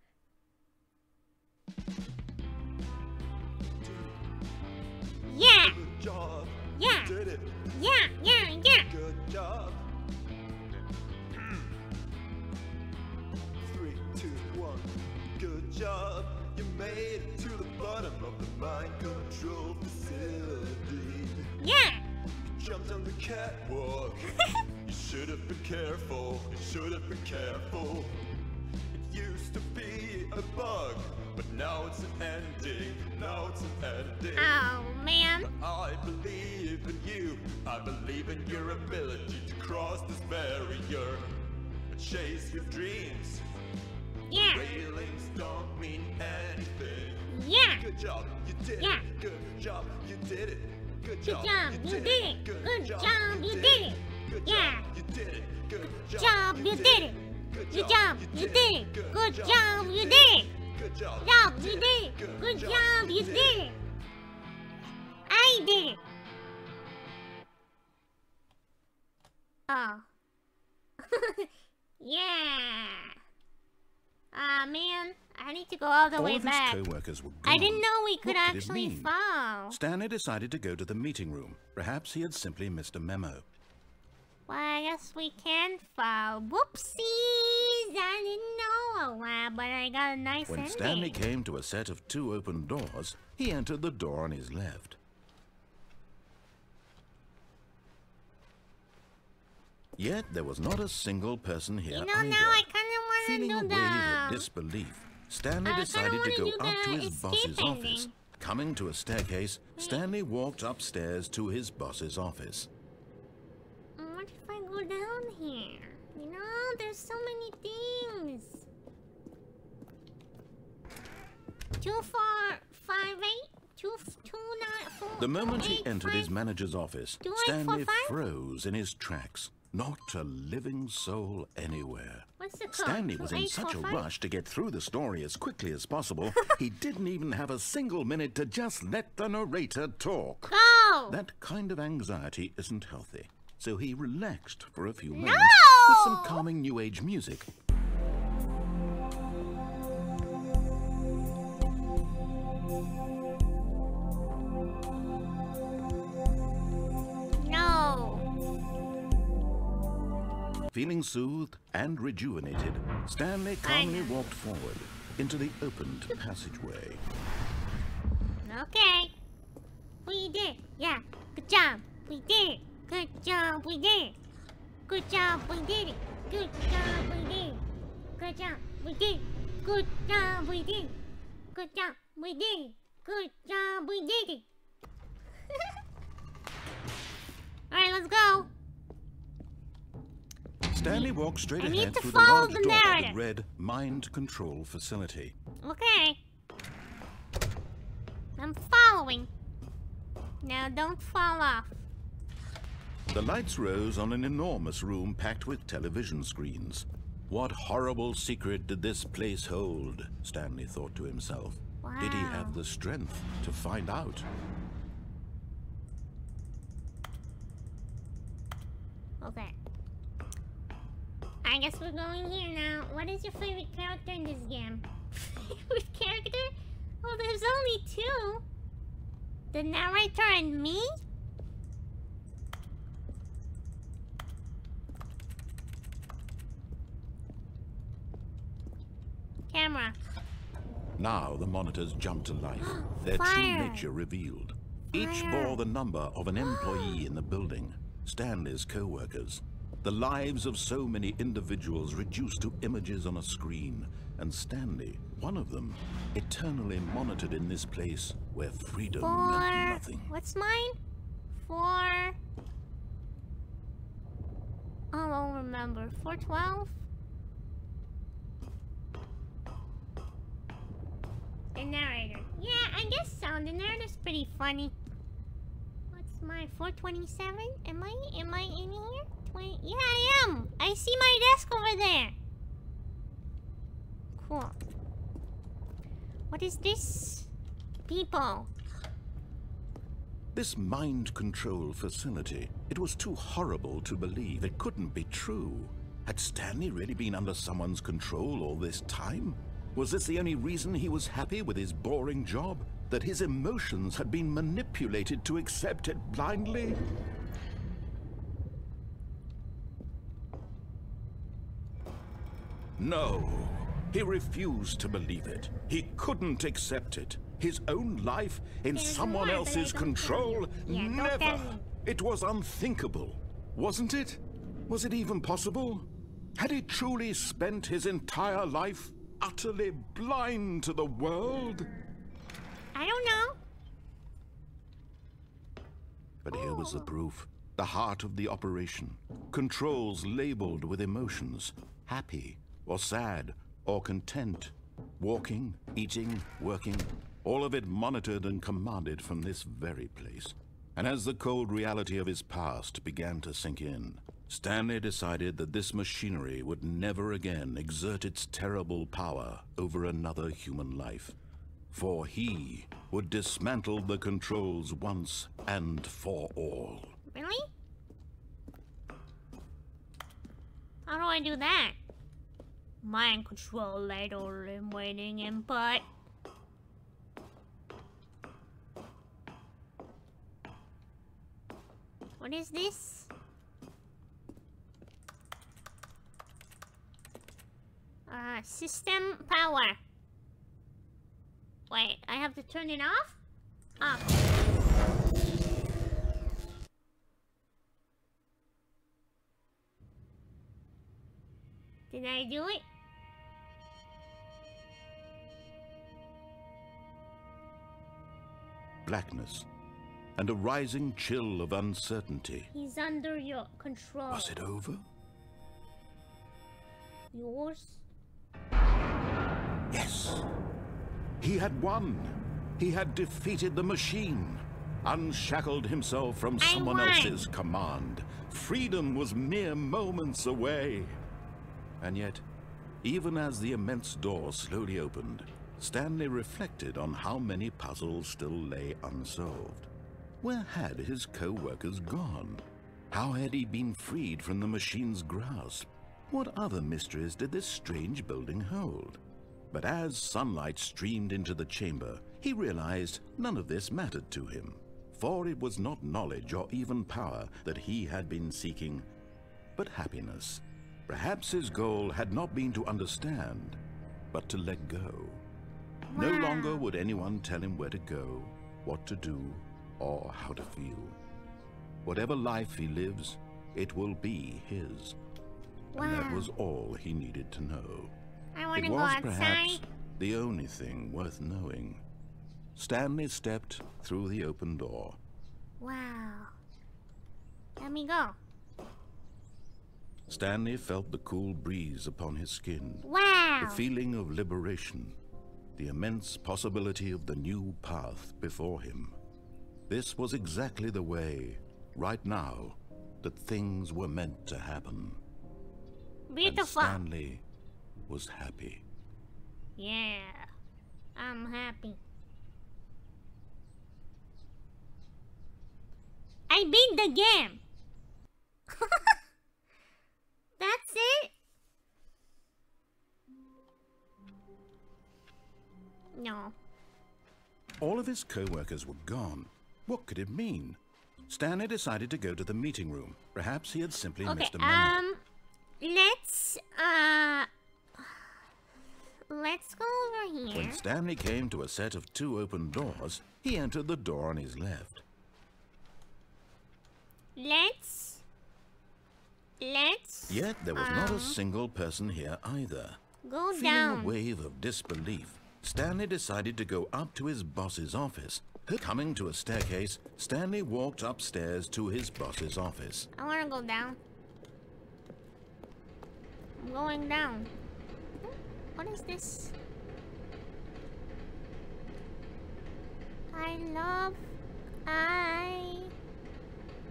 Yeah! Good job. Yeah! You did it. Yeah! Good job. 3, 2, 1. Good job. You made it to the bottom of the mind control facility. Yeah! You jumped on the catwalk. You should have been careful. You should have been careful. It used to be a bug, but now it's an ending. Now it's an ending. Oh, man. I believe in you. I believe in your ability to cross this barrier and chase your dreams. Yeah! Railings don't mean anything. Yeah! Good job, you did Yeah. it. Good job, you did it. Good Good job, job, you did it. Good job, you did it. Good Yeah. job, you did it. Good Job, you did it. Good Good job, you did it. Good job, you did it. Good job, Job, you did it. Good job, you did it. I did it. Oh. Yeah. Ah, man. I need to go all the All way of his back. co-workers were I gone. didn't know we could What did it actually mean? fall. Stanley decided to go to the meeting room. Perhaps he had simply missed a memo. Well, I guess we can fall. Whoopsies! I didn't know, but I got a nice When ending. Stanley came to a set of 2 open doors, he entered the door on his left. Yet there was not a single person here You know, either. now I kind of want Feeling to a do wave of the... disbelief, Stanley I kinda decided to wanna go do up to the his boss's escape office. ending. Coming to a staircase, Stanley walked upstairs to his boss's office. What if I go down here? You know, there's so many things. 2458 229 The moment he entered his manager's office, 2845? Stanley froze in his tracks. Not a living soul anywhere. What's the code? Stanley was in such a 2845? rush to get through the story as quickly as possible, he didn't even have a single minute to just let the narrator talk. Go! That kind of anxiety isn't healthy, so he relaxed for a few No! moments with some calming new age music. Feeling soothed and rejuvenated, Stanley calmly walked forward into the opened passageway. Okay. We did. Yeah. Good job. We did it. Good job. We did it. Good job. We did it. Good job. We did it. Good job. We did it. Good job. We did it. Good job. We did it. Good job. We did it. Alright, let's go. Stanley walked straight ahead through the follow large the door narrator. that read Mind Control Facility. Okay. I'm following. Now don't fall off. The lights rose on an enormous room packed with television screens. What horrible secret did this place hold? Stanley thought to himself. Wow. Did he have the strength to find out? Okay. I guess we're going here now. What is your favorite character in this game? Favorite character? Oh, there's only two. The narrator and me? Camera. Now the monitors jumped to life, their true Fire. nature revealed. Each Fire. bore the number of an employee in the building, Stanley's co-workers. The lives of so many individuals reduced to images on a screen, and Stanley, one of them, eternally monitored in this place where freedom meant nothing. What's mine? 4. I don't remember. 412? The narrator. Yeah, I guess so. The narrator's pretty funny. What's my 427? Am I in here? 20? Yeah, I am. I see my desk over there. Cool. What is this? People. This mind control facility, it was too horrible to believe. It couldn't be true. Had Stanley really been under someone's control all this time? Was this the only reason he was happy with his boring job? That his emotions had been manipulated to accept it blindly? No, he refused to believe it. He couldn't accept it. His own life in There's someone more, but I else's don't control? tell you. Yeah, don't Never. tell me. It was unthinkable, wasn't it? Was it even possible? Had he truly spent his entire life utterly blind to the world? I don't know. But here was the proof. The heart of the operation. Controls labeled with emotions. Happy, or sad, or content. Walking, eating, working. All of it monitored and commanded from this very place. And as the cold reality of his past began to sink in, Stanley decided that this machinery would never again exert its terrible power over another human life. For he would dismantle the controls once and for all. Really? How do I do that? Mind control later in waiting input. What is this? System power. Wait, I have to turn it off? Off. Did I do it? Blackness and a rising chill of uncertainty. He's under your control. Was it over? Yours? Yes. He had won. He had defeated the machine. Unshackled himself from someone else's command. Freedom was mere moments away. And yet, even as the immense door slowly opened, Stanley reflected on how many puzzles still lay unsolved. Where had his co-workers gone? How had he been freed from the machine's grasp? What other mysteries did this strange building hold? But as sunlight streamed into the chamber, he realized none of this mattered to him. For it was not knowledge or even power that he had been seeking, but happiness. Perhaps his goal had not been to understand, but to let go. No Wow. longer would anyone tell him where to go, what to do, or how to feel. Whatever life he lives, it will be his. And that Wow. was all he needed to know. I want It to go was perhaps outside. the only thing worth knowing. Stanley stepped through the open door. Wow. Let me go. Stanley felt the cool breeze upon his skin, Wow. the feeling of liberation, the immense possibility of the new path before him. This was exactly the way, right now, that things were meant to happen. And Beautiful. Stanley was happy. Yeah. I'm happy. I beat the game. That's it? No. All of his co-workers were gone. What could it mean? Stanley decided to go to the meeting room. Perhaps he had simply Okay, missed a memo. let's go over here. When Stanley came to a set of 2 open doors, he entered the door on his left. Let's Yet there was not a single person here either. go Feeling down. a wave of disbelief, Stanley decided to go up to his boss's office. Coming to a staircase, Stanley walked upstairs to his boss's office. I wanna go down. I'm going down. What is this?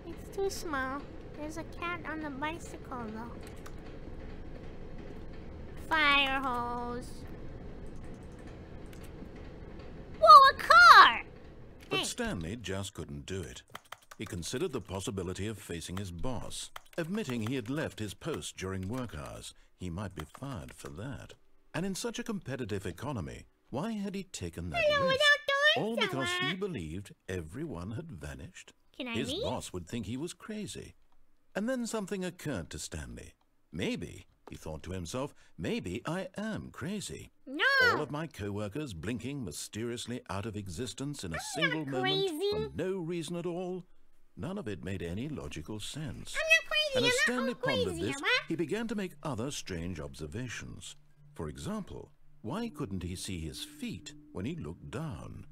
It's too small. There's a cat on the bicycle though. Fire hose. Whoa, a car! But Hey. Stanley just couldn't do it. He considered the possibility of facing his boss, admitting he had left his post during work hours. He might be fired for that. And in such a competitive economy, why had he taken that Hello, risk? without doing All because he somewhere. believed everyone had vanished. Can I His leave? boss would think he was crazy. And then something occurred to Stanley. Maybe, he thought to himself, maybe I am crazy. No! All of my co-workers blinking mysteriously out of existence in a not single moment crazy. for no reason at all. None of it made any logical sense. I'm not crazy. And as I'm Stanley not crazy. pondered this, am he began to make other strange observations. For example, why couldn't he see his feet when he looked down?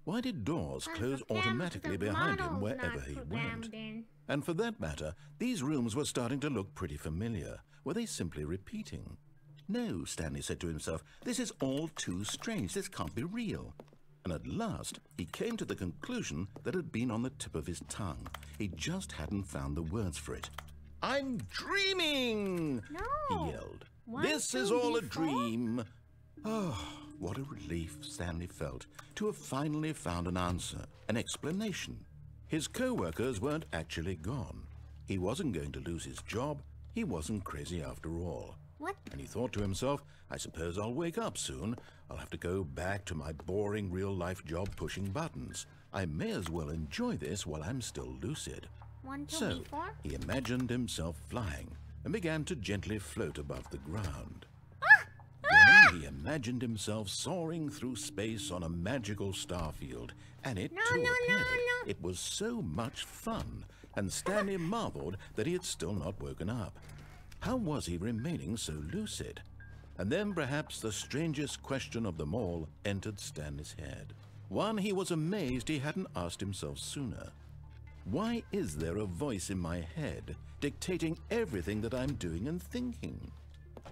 Why did doors close automatically behind him wherever he went? And for that matter, these rooms were starting to look pretty familiar. Were they simply repeating? No, Stanley said to himself, this is all too strange. This can't be real. And at last, he came to the conclusion that had been on the tip of his tongue. He just hadn't found the words for it. I'm dreaming! No. He yelled. 1, This is 2, all a before? dream. Oh, what a relief Stanley felt to have finally found an answer, an explanation. His co-workers weren't actually gone. He wasn't going to lose his job. He wasn't crazy after all. What? And he thought to himself, I suppose I'll wake up soon. I'll have to go back to my boring real-life job pushing buttons. I may as well enjoy this while I'm still lucid. 1, 2, So, before? he imagined himself flying and began to gently float above the ground. Then he imagined himself soaring through space on a magical star field, and it No, too no, no, appeared. no. It was so much fun, and Stanley marveled that he had still not woken up. How was he remaining so lucid? And then perhaps the strangest question of them all entered Stanley's head. One he was amazed he hadn't asked himself sooner. Why is there a voice in my head dictating everything that I'm doing and thinking?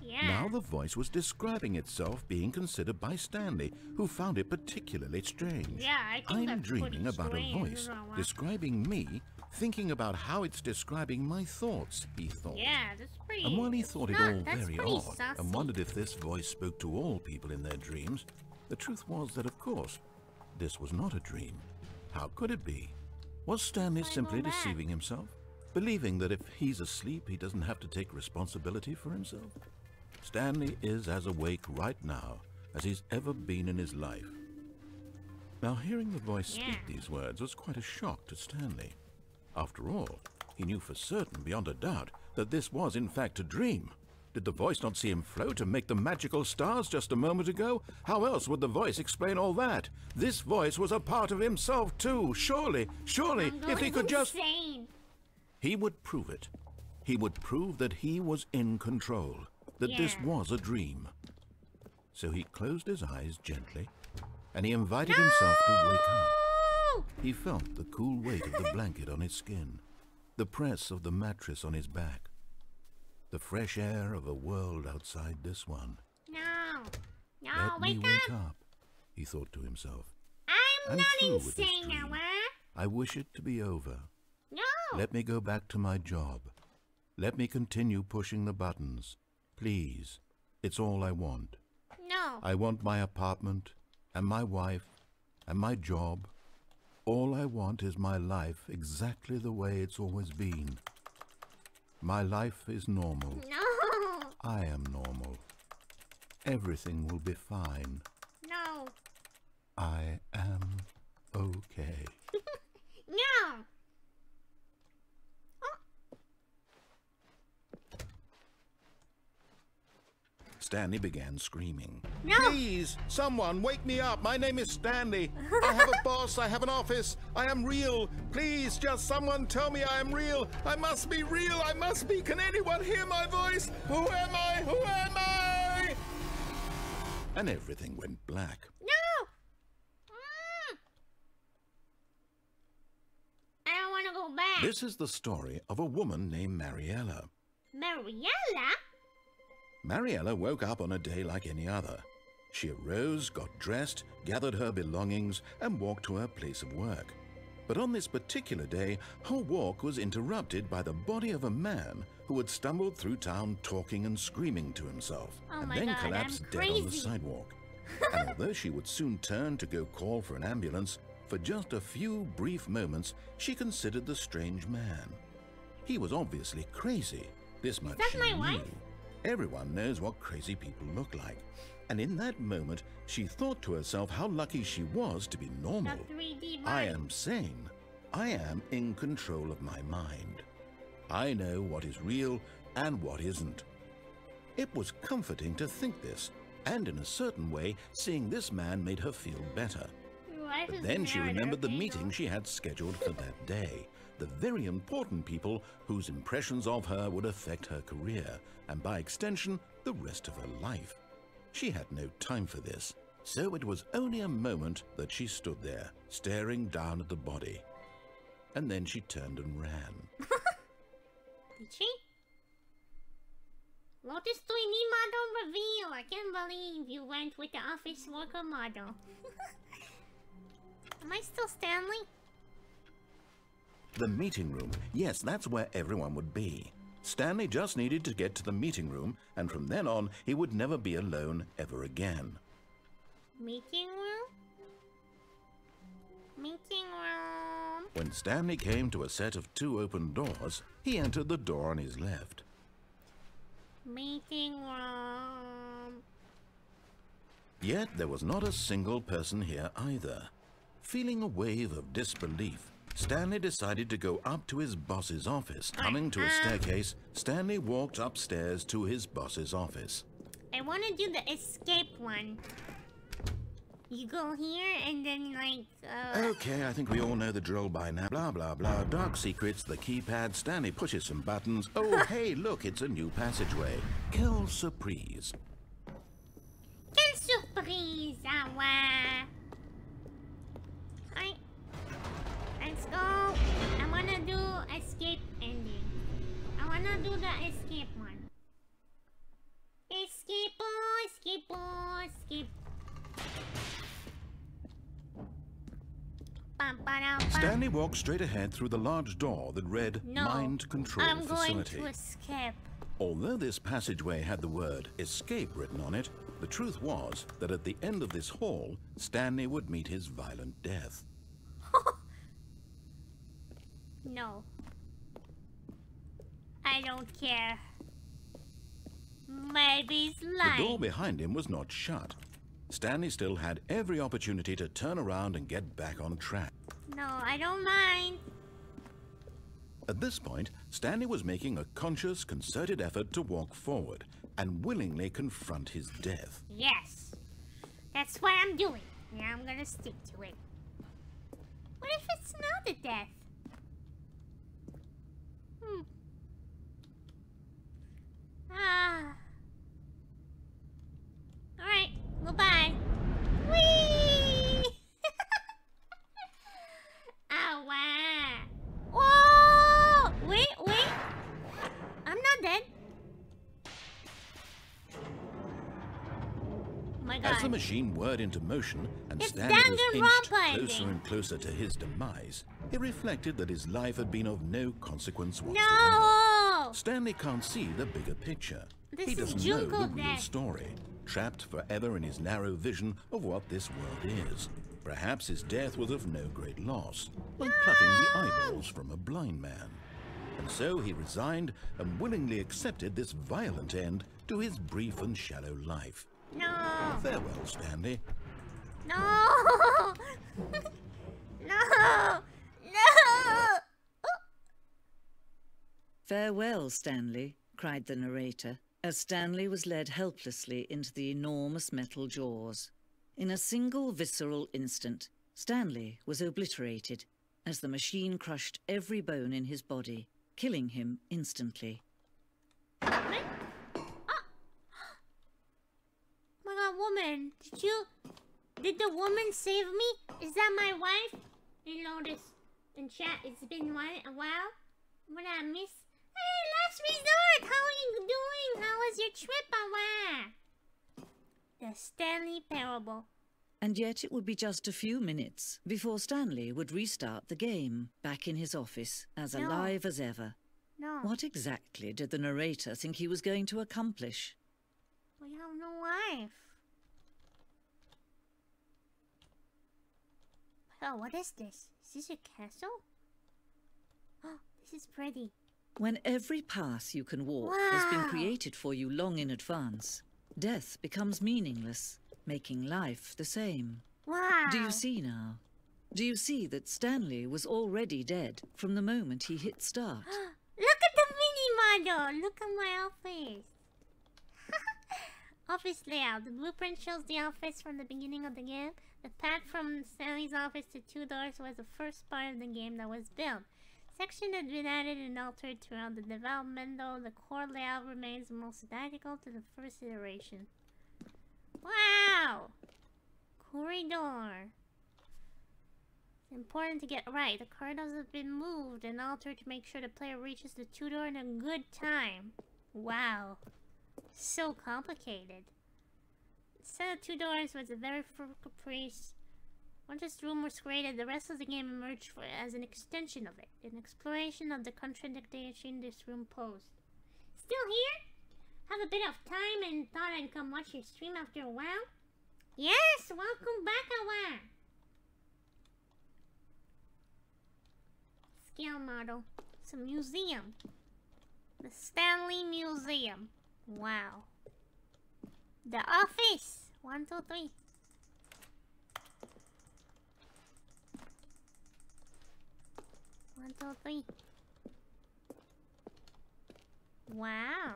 Yeah. Now the voice was describing itself being considered by Stanley, who found it particularly strange. Yeah, I think I'm that's dreaming pretty about strange, a voice Rowan. describing me, thinking about how it's describing my thoughts, he thought. Yeah, that's pretty. And while he it's thought it not- all that's very pretty odd, sassy. and wondered if this voice spoke to all people in their dreams, the truth was that, of course, this was not a dream. How could it be? Was Stanley Why go simply back? deceiving himself? Believing that if he's asleep, he doesn't have to take responsibility for himself? Stanley is as awake right now as he's ever been in his life. Now, hearing the voice speak Yeah. these words was quite a shock to Stanley. After all, he knew for certain, beyond a doubt, that this was in fact a dream. Did the voice not see him float and make the magical stars just a moment ago? How else would the voice explain all that? This voice was a part of himself too. Surely, if he could just... He would prove it. He would prove that he was in control, that this was a dream. So he closed his eyes gently, and he invited himself to wake up. He felt the cool weight of the blanket on his skin, the press of the mattress on his back, the fresh air of a world outside this one. Let me wake up, he thought to himself. I'm not insane now, I wish it to be over. No! Let me go back to my job. Let me continue pushing the buttons. Please, it's all I want. No. I want my apartment, and my wife, and my job. All I want is my life exactly the way it's always been. My life is normal. No. I am normal. Everything will be fine. No. I am okay. No. Stanley began screaming. No! Please, someone, wake me up. My name is Stanley. I have a boss. I have an office. I am real. Please, just someone tell me I am real. I must be real. I must be. Can anyone hear my voice? Who am I? Who am I? And everything went black. No! I don't want to go back. This is the story of a woman named Mariella. Mariella? Mariella woke up on a day like any other. She arose, got dressed, gathered her belongings, and walked to her place of work. But on this particular day, her walk was interrupted by the body of a man who had stumbled through town talking and screaming to himself, and then collapsed dead on the sidewalk. And although she would soon turn to go call for an ambulance, for just a few brief moments, she considered the strange man. He was obviously crazy. This much she knew. Everyone knows what crazy people look like. And in that moment, she thought to herself how lucky she was to be normal. I am sane. I am in control of my mind. I know what is real and what isn't. It was comforting to think this, and in a certain way, seeing this man made her feel better. But then she remembered the meeting she had scheduled for that day. The very important people whose impressions of her would affect her career, and by extension, the rest of her life. She had no time for this, so it was only a moment that she stood there, staring down at the body. And then she turned and ran. Did she? Lotus to any model reveal. I can't believe you went with the office worker model. Am I still Stanley? The meeting room. Yes, that's where everyone would be. Stanley just needed to get to the meeting room, and from then on, he would never be alone ever again. Meeting room? Meeting room. When Stanley came to a set of 2 open doors, he entered the door on his left. Meeting room. Yet there was not a single person here either. Feeling a wave of disbelief, Stanley decided to go up to his boss's office. Coming to a staircase, Stanley walked upstairs to his boss's office. I want to do the escape one. You go here and then like... Okay, I think we all know the drill by now. Blah, blah, blah. Dark secrets, the keypad. Stanley pushes some buttons. Oh, hey, look, it's a new passageway. Quelle surprise. Quelle surprise, Awa. Let's go. I wanna do escape ending. I wanna do the escape one. Escape, escape, escape. Stanley walked straight ahead through the large door that read Mind Control Facility. I'm going to escape. Although this passageway had the word escape written on it, the truth was that at the end of this hall, Stanley would meet his violent death. No. I don't care. Maybe it's lying. The door behind him was not shut. Stanley still had every opportunity to turn around and get back on track. No, I don't mind. At this point, Stanley was making a conscious, concerted effort to walk forward and willingly confront his death. Yes. That's what I'm doing. Yeah, I'm gonna stick to it. What if it's not a death? Alright, goodbye. Whee! Oh, wow. Whoa! Wait. I'm not dead. Oh my god. As the machine whirred into motion and It's Stanley was inched Danganronpa closer ending. and closer to his demise, he reflected that his life had been of no consequence whatsoever. No! Stanley can't see the bigger picture. This He is doesn't know Junko the real death. story, trapped forever in his narrow vision of what this world is. Perhaps his death was of no great loss, like plucking the eyeballs from a blind man. And so he resigned and willingly accepted this violent end to his brief and shallow life. No! Farewell, Stanley. No! No! No! Farewell, Stanley, cried the narrator, as Stanley was led helplessly into the enormous metal jaws. In a single visceral instant, Stanley was obliterated as the machine crushed every bone in his body, killing him instantly. Oh my god, woman. Did the woman save me? Is that my wife? Hey, Lotus. In chat, it's been a while. What I miss? Hey, last resort! How are you doing? How was your trip? The Stanley Parable. And yet it would be just a few minutes before Stanley would restart the game, back in his office, as No. alive as ever. No. What exactly did the narrator think he was going to accomplish? We have no wife. Oh, what is this? Is this a castle? Oh, this is pretty. When every path you can walk has been Wow. created for you long in advance, death becomes meaningless, making life the same. Wow. Do you see now? Do you see that Stanley was already dead from the moment he hit start? Look at the mini model. Look at my office. Office layout. The blueprint shows the office from the beginning of the game. The path from Stanley's office to 2 doors was the first part of the game that was built. Section had been added and altered throughout the development, though the core layout remains the most identical to the first iteration. Wow! Corridor. It's important to get right. The corridors have been moved and altered to make sure the player reaches the 2 door in a good time. Wow. So complicated. Instead of 2 doors was a very caprice. Once this room was created, the rest of the game emerged as an extension of it. An exploration of the contradiction this room posed. Still here? Have a bit of time and thought I'd come watch your stream after a while? Yes! Welcome back, Awa! Scale model. It's a museum. The Stanley Museum. Wow. The office. 1, 2, 3. One, two, three. Wow.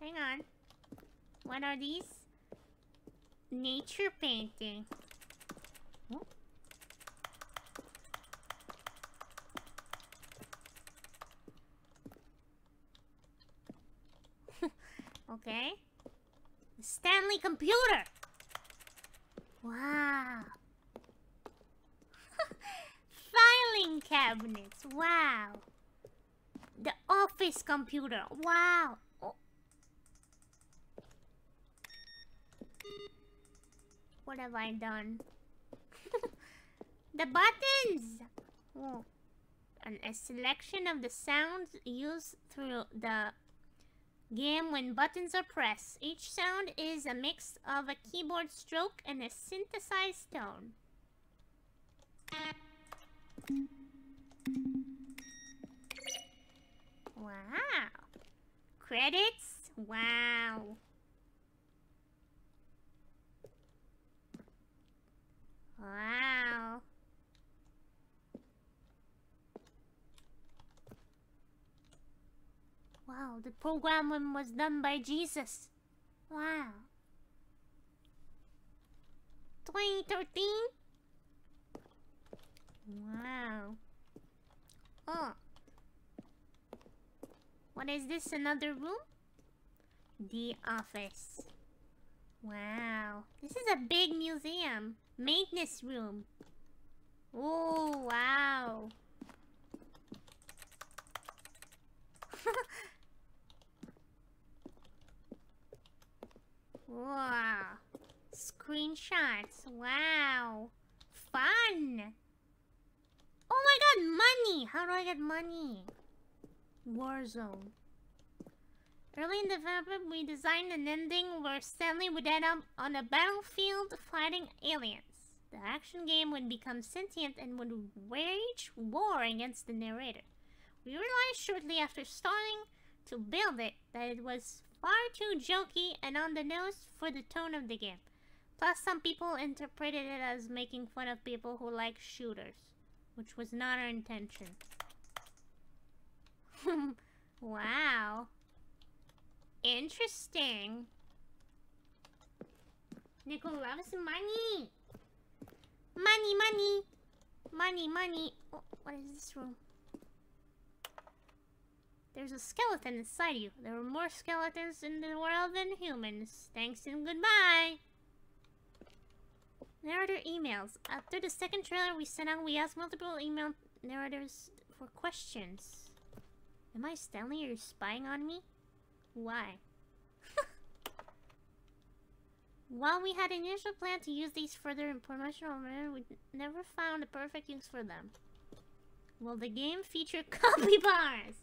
Hang on. What are these? Nature painting. Oh. Okay. The Stanley computer. Wow. Filing cabinets. Wow. The office computer. Wow. Oh. What have I done? The buttons. Oh. And a selection of the sounds used through the game when buttons are pressed. Each sound is a mix of a keyboard stroke and a synthesized tone. Wow. Credits? Wow. Wow. Wow, the programming was done by Jesus. Wow. 2013? Wow. Oh. What is this? Another room? The office. Wow. This is a big museum. Maintenance room. Oh, wow. Wow. Screenshots. Wow. Fun. Oh my god, money. How do I get money? Warzone. Early in development, we designed an ending where Stanley would end up on a battlefield fighting aliens. The action game would become sentient and would wage war against the narrator. We realized shortly after starting to build it that it was far too jokey and on the nose for the tone of the game. Plus, some people interpreted it as making fun of people who like shooters, which was not our intention. Wow. Interesting. Neko loves money. Money, money. Money, money. Oh, what is this room? There's a skeleton inside you. There are more skeletons in the world than humans. Thanks and goodbye. Narrator emails. After the second trailer we sent out, we asked multiple email narrators for questions. Am I Stanley? Are you spying on me? Why? While we had an initial plan to use these further in promotional manner, we never found a perfect use for them. Will the game feature copy bars?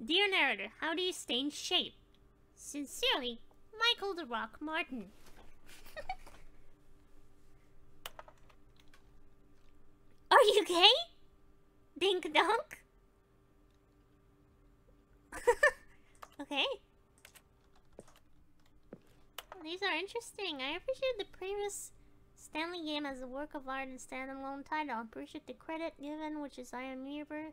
Dear narrator, how do you stay in shape? Sincerely, Michael the Rock Martin. Are you gay? Dink donk? Okay. These are interesting. I appreciate the previous Stanley game as a work of art and standalone title. I appreciate the credit given, which is I am Mirror.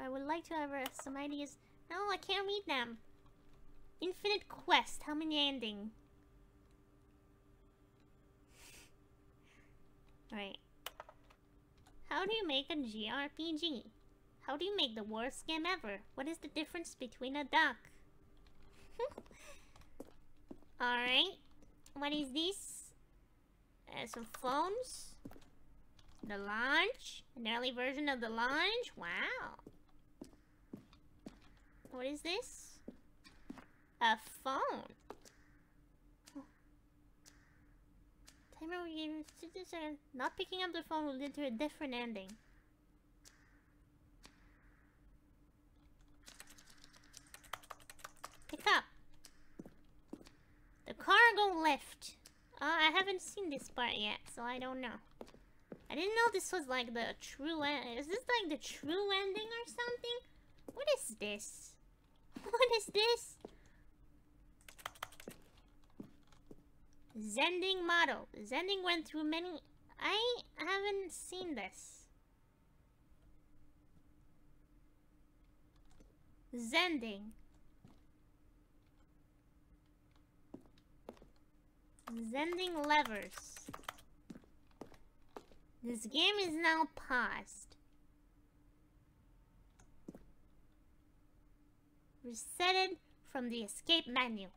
I would like to have some ideas. No, I can't read them. Infinite Quest. How many ending? Alright. How do you make a JRPG? How do you make the worst game ever? What is the difference between a duck? Alright. What is this? Some phones. The launch. An early version of the launch. Wow. What is this? A phone. Timer not picking up the phone will lead to a different ending. Pick up. The cargo lift. I haven't seen this part yet, so I don't know. I didn't know this was like the true end. Is this like the true ending or something? What is this? What is this? Zending model. Zending went through many... I haven't seen this. Zending. Zending levers. This game is now paused. Reset it from the escape menu.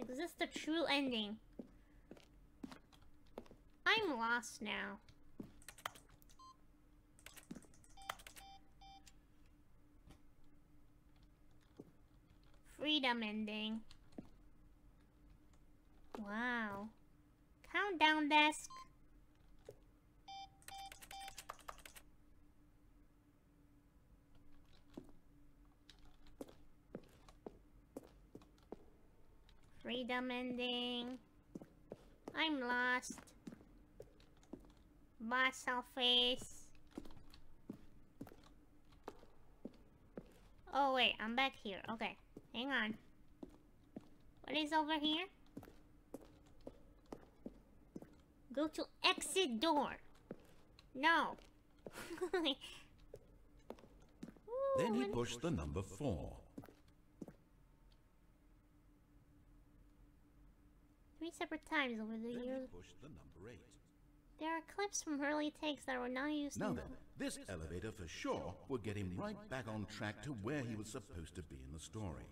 Is this the true ending? I'm lost now. Freedom ending. Wow. Countdown desk. Freedom ending. I'm lost. Boss face. Oh wait, I'm back here. Okay, hang on. What is over here? Go to exit door. No. Then he pushed the number 4. 3 separate times over the Then years. he pushed the number 8. There are clips from early takes that were not used Now in then, this elevator for sure would get him right back on track to where he was supposed to be in the story.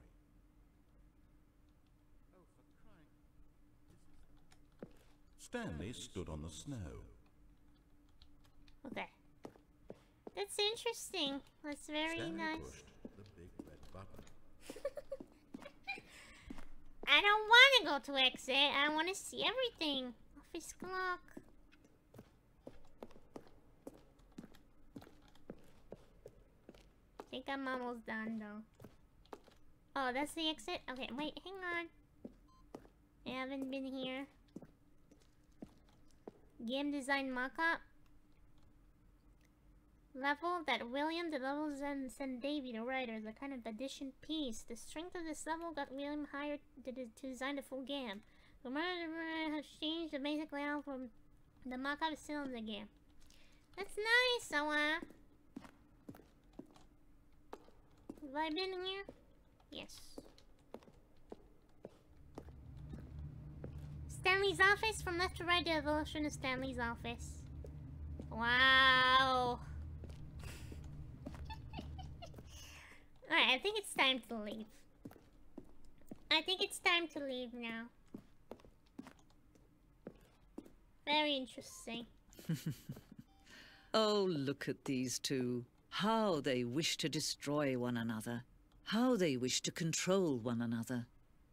Stanley stood on the snow. Okay. That's interesting. That's very Stanley nice. pushed the big red button. I don't want to go to exit. I want to see everything. Office clock. I think I'm almost done though. Oh, that's the exit? Okay, wait, hang on. I haven't been here. Game design mockup. Level that William Deluxe and sent Davey, the writer, is a kind of addition piece. The strength of this level got William hired to design the full game. The murder has changed the basic layout from the mockup is still in the game. That's nice, Sawa. Have I been here? Yes. Stanley's office, from left to right, the evolution of Stanley's office. Wow. Alright, I think it's time to leave. I think it's time to leave now. Very interesting. Oh, look at these two. How they wish to destroy one another. How they wish to control one another.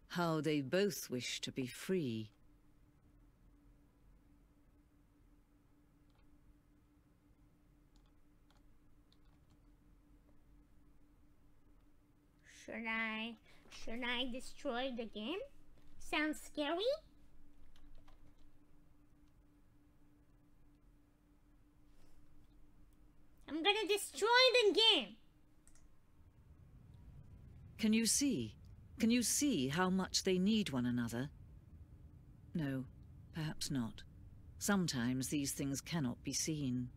How they both wish to be free. Should I destroy the game? Sounds scary? I'm gonna destroy the game! Can you see? Can you see how much they need one another? No, perhaps not. Sometimes these things cannot be seen.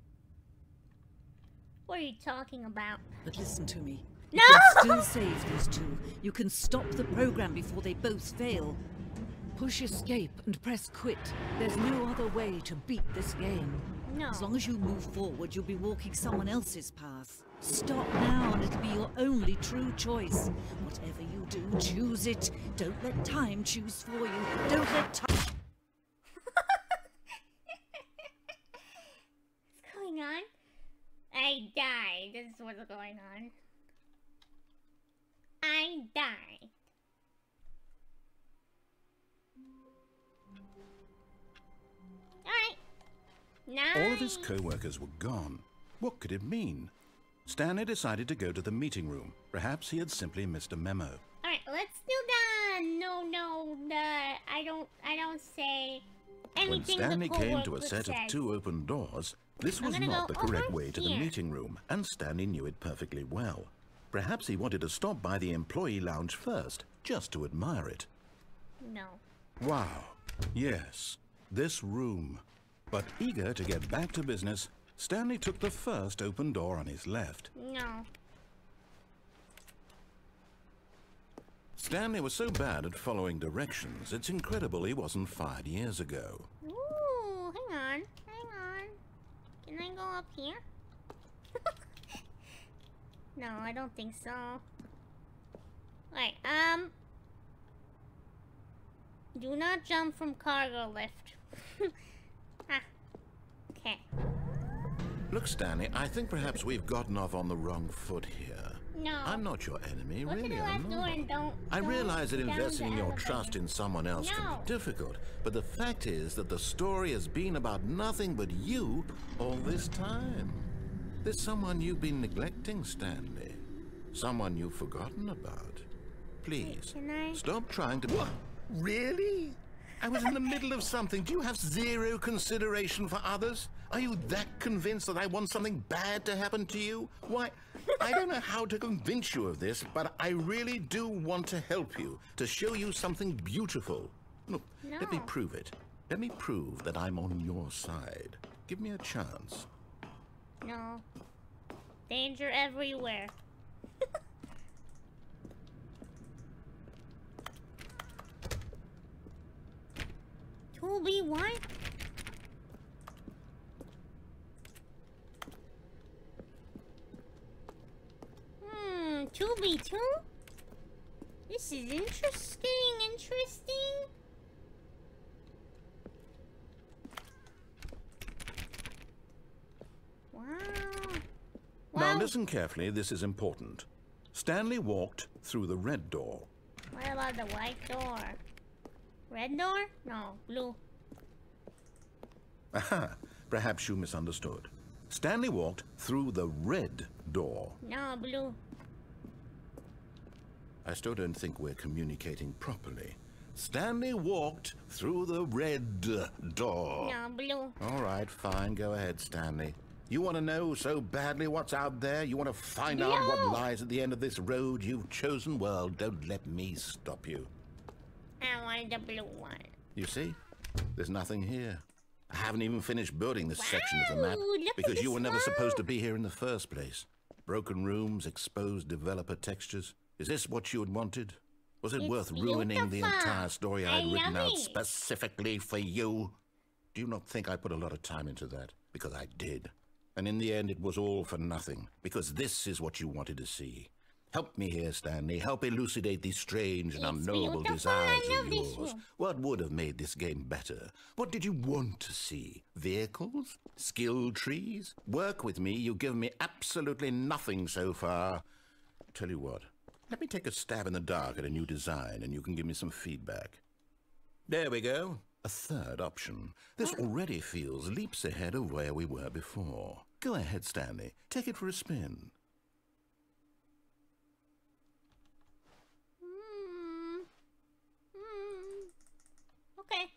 What are you talking about? But listen to me. No! You can still save these two. You can stop the program before they both fail. Push escape and press quit. There's no other way to beat this game. No. As long as you move forward, you'll be walking someone else's path. Stop now and it'll be your only true choice. Whatever you do, choose it. Don't let time choose for you. Don't let time... What's going on? I died. This is what's going on. I died. Alright. Nice. All of his co-workers were gone. What could it mean? Stanley decided to go to the meeting room. Perhaps he had simply missed a memo. Alright, let's do the I don't say anything. When Stanley the came to a coworker set of says. 2 open doors, this was gonna not go the correct over way to the here. meeting room, and Stanley knew it perfectly well. Perhaps he wanted to stop by the employee lounge first, just to admire it. No. Wow. Yes, this room. But eager to get back to business, Stanley took the first open door on his left. No. Stanley was so bad at following directions, it's incredible he wasn't fired years ago. Ooh, hang on. Can I go up here? No, I don't think so. Right, do not jump from cargo lift. Ah, okay. Look, Stanley, I think perhaps we've gotten off on the wrong foot here. No. I'm not your enemy, Go to really, the I'm left door not. and don't. I realize that down investing the your elevator. trust in someone else can No. be difficult, but the fact is that the story has been about nothing but you all this time. There's someone you've been neglecting, Stanley. Someone you've forgotten about. Please, Can I? stop trying to... What? Really? I was in the middle of something. Do you have zero consideration for others? Are you that convinced that I want something bad to happen to you? Why, I don't know how to convince you of this, but I really do want to help you, to show you something beautiful. Look, let me No. prove it. Let me prove that I'm on your side. Give me a chance. No. Danger everywhere. 2v1? Hmm, 2v2? This is interesting. Wow. Now listen carefully, this is important. Stanley walked through the red door. What about the white door? Red door? No, blue. Aha, perhaps you misunderstood. Stanley walked through the red door. No, blue. I still don't think we're communicating properly. Stanley walked through the red door. No, blue. All right, fine. Go ahead, Stanley. You want to know so badly what's out there? You want to find out what lies at the end of this road you've chosen? Well, don't let me stop you. I want the blue one. You see? There's nothing here. I haven't even finished building this section of the map because you were never supposed to be here in the first place. Broken rooms, exposed developer textures. Is this what you had wanted? Was it worth ruining the entire story I'd written out specifically for you? Do you not think I put a lot of time into that? Because I did. And in the end, it was all for nothing. Because this is what you wanted to see. Help me here, Stanley. Help elucidate these strange and unknowable desires of yours. What would have made this game better? What did you want to see? Vehicles? Skill trees? Work with me. You've given me absolutely nothing so far. Tell you what. Let me take a stab in the dark at a new design, and you can give me some feedback. There we go. A third option. This already feels leaps ahead of where we were before. Go ahead, Stanley. Take it for a spin. Okay.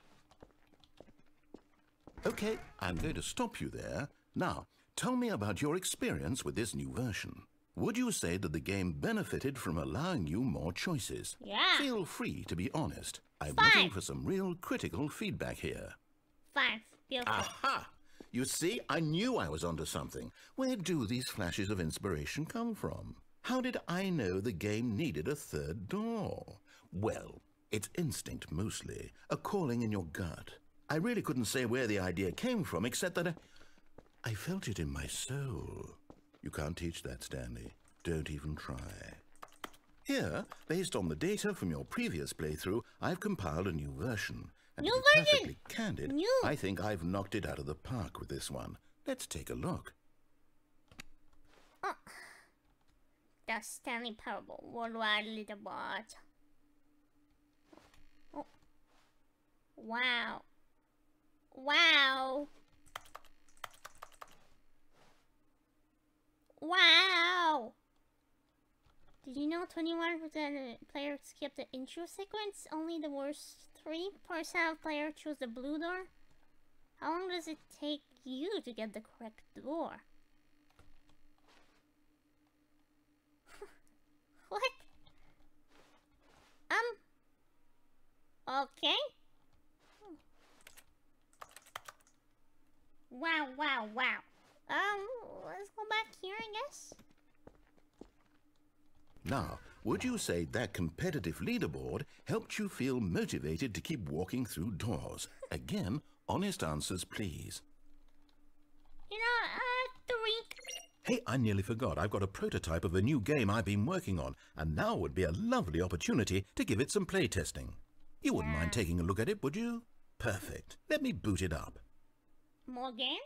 Okay, I'm going to stop you there. Now, tell me about your experience with this new version. Would you say that the game benefited from allowing you more choices? Yeah. Feel free to be honest. I'm looking for some real critical feedback here. 5. Beautiful. Aha! You see, I knew I was onto something. Where do these flashes of inspiration come from? How did I know the game needed a third door? Well, it's instinct mostly, a calling in your gut. I really couldn't say where the idea came from, except that I felt it in my soul. You can't teach that, Stanley. Don't even try. Here, based on the data from your previous playthrough, I've compiled a new version. And to be perfectly candid, I think I've knocked it out of the park with this one. Let's take a look. Oh. The Stanley Parable, Worldwide Leaderboard. Oh. Wow. Wow. Wow! Did you know 21% of players skipped the intro sequence? Only the worst 3% of players chose the blue door? How long does it take you to get the correct door? What? Okay. Wow. Let's go back here, I guess. Now, would you say that competitive leaderboard helped you feel motivated to keep walking through doors? Again, honest answers, please. You know, 3. Hey, I nearly forgot. I've got a prototype of a new game I've been working on, and now would be a lovely opportunity to give it some playtesting. You wouldn't mind taking a look at it, would you? Perfect. Let me boot it up. More game?